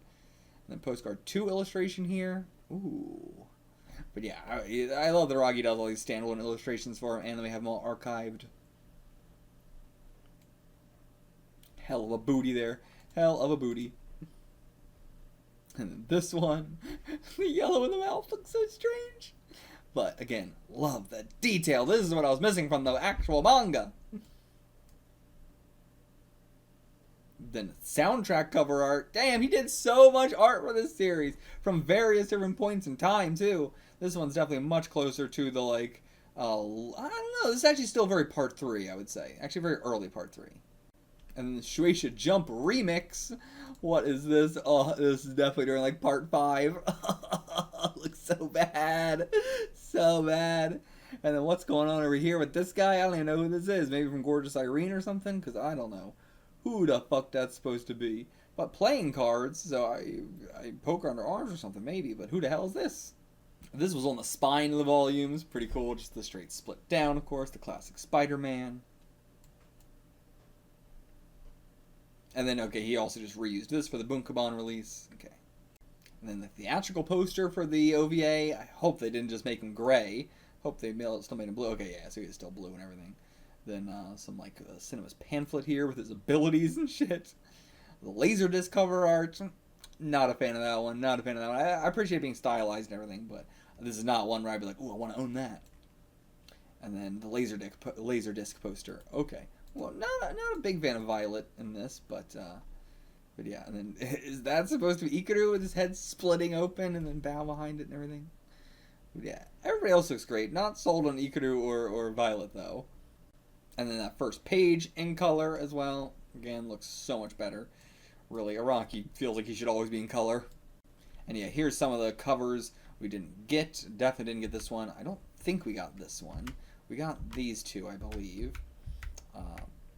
And then postcard 2 illustration here. Ooh. But yeah, I love that Araki does all these standalone illustrations for him, and then we have them all archived. Hell of a booty there. Hell of a booty. And then this one. The yellow in the mouth looks so strange. But again, love the detail. This is what I was missing from the actual manga. Then soundtrack cover art. Damn, he did so much art for this series from various different points in time too. This one's definitely much closer to the I don't know. This is actually still very part 3, I would say. Actually, very early part 3. And then the Shueisha Jump remix. What is this? Oh, this is definitely during like part 5. Looks so bad. So bad. And then what's going on over here with this guy? I don't even know who this is. Maybe from Gorgeous Irene or something? Because I don't know who the fuck that's supposed to be. But playing cards, so I poke under arms or something maybe. But who the hell is this? This was on the spine of the volumes. Pretty cool. Just the straight split down, of course. The classic Spider-Man. And then, okay, he also just reused this for the Bunkaban release. Okay. And then the theatrical poster for the OVA. I hope they didn't just make him gray. Hope they still made him blue. Okay, yeah, so he's still blue and everything. Then some, Cinema's pamphlet here with his abilities and shit. The Laserdisc cover art. Not a fan of that one. Not a fan of that one. I appreciate being stylized and everything, but this is not one where I'd be like, ooh, I want to own that. And then the Laserdisc poster. Okay. Well, not a big fan of Violet in this, but yeah. And then, is that supposed to be Ikaru with his head splitting open and then Baoh behind it and everything? But yeah, everybody else looks great. Not sold on Ikaru or Violet, though. And then that first page in color as well. Again, looks so much better. Really, Araki feels like he should always be in color. And yeah, here's some of the covers we didn't get. Definitely didn't get this one. I don't think we got this one. We got these two, I believe.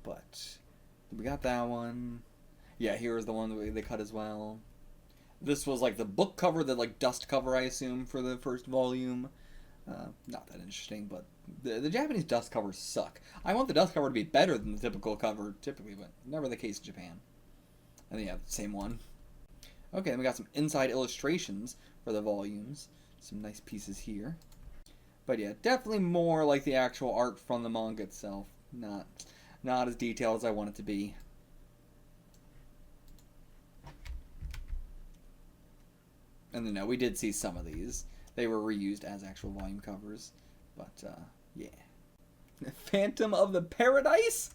But we got that one. Yeah, here's the one that they cut as well. This was like the book cover, the dust cover, I assume, for the first volume. Not that interesting, but the Japanese dust covers suck. I want the dust cover to be better than the typical cover, typically, but never the case in Japan. And then, yeah, same one. Okay, then we got some inside illustrations for the volumes. Some nice pieces here. But yeah, definitely more like the actual art from the manga itself. Not as detailed as I want it to be. And then, no, we did see some of these. They were reused as actual volume covers. But, yeah. Phantom of the Paradise?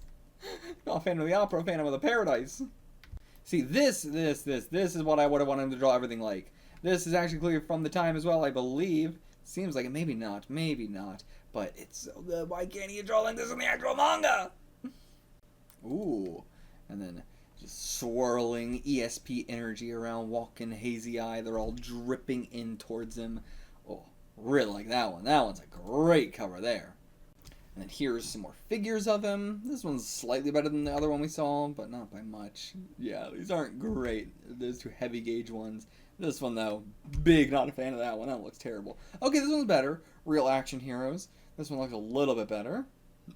Not Phantom of the Opera, Phantom of the Paradise. See, this is what I would have wanted him to draw everything like. This is actually clear from the time as well, I believe. Seems like it. Maybe not. But it's so good. Why can't he draw like this in the actual manga? Ooh. And then just swirling ESP energy around Walken, Hazy Eye. They're all dripping in towards him. Oh, really like that one. That one's a great cover there. And then here's some more figures of him. This one's slightly better than the other one we saw, but not by much. Yeah, these aren't great. Those two heavy gauge ones. This one, though, big, not a fan of that one. That looks terrible. Okay, this one's better. Real action heroes. This one looks a little bit better.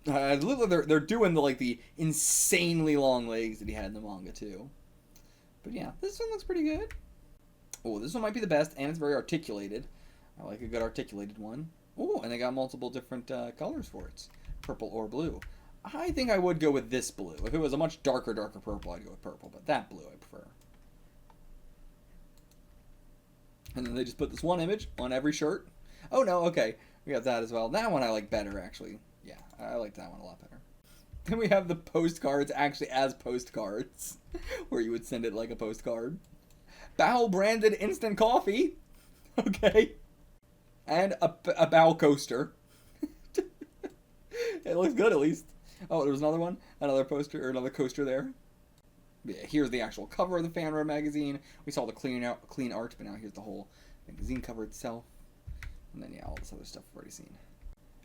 They're doing the insanely long legs that he had in the manga, too. But yeah, this one looks pretty good. Oh, this one might be the best, and it's very articulated. I like a good articulated one. Oh, and they got multiple different colors for it. Purple or blue. I think I would go with this blue. If it was a much darker purple, I'd go with purple. But that blue I prefer. And then they just put this one image on every shirt. Oh, no, okay. We got that as well. That one I like better, actually. Yeah, I like that one a lot better. Then we have the postcards actually as postcards. Where you would send it like a postcard. Baoh branded instant coffee. Okay. And a Baoh coaster. It looks good, at least. Oh, there was another one? Another poster, or another coaster there. Yeah, here's the actual cover of the Fan Red magazine. We saw the clean art, but now here's the whole magazine cover itself. And then, yeah, all this other stuff we've already seen.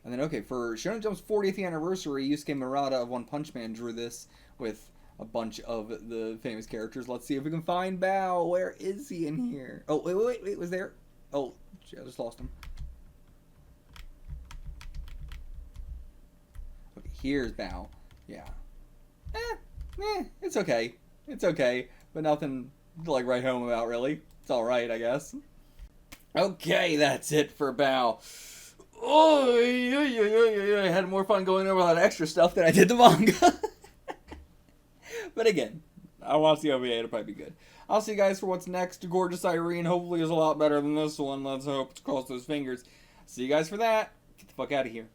And then, okay, for Shonen Jump's 40th anniversary, Yusuke Murata of One Punch Man drew this with a bunch of the famous characters. Let's see if we can find Baoh. Where is he in here? Oh, wait, was there? Oh, I just lost him. Okay, here's Baoh. Yeah. It's okay. It's okay, but nothing to write home about, really. It's alright, I guess. Okay, that's it for Baoh. Oh, I had more fun going over that extra stuff than I did the manga. But again, I want to see OVA. It'll probably be good. I'll see you guys for what's next. Gorgeous Irene hopefully is a lot better than this one. Let's hope. Cross those fingers. See you guys for that. Get the fuck out of here.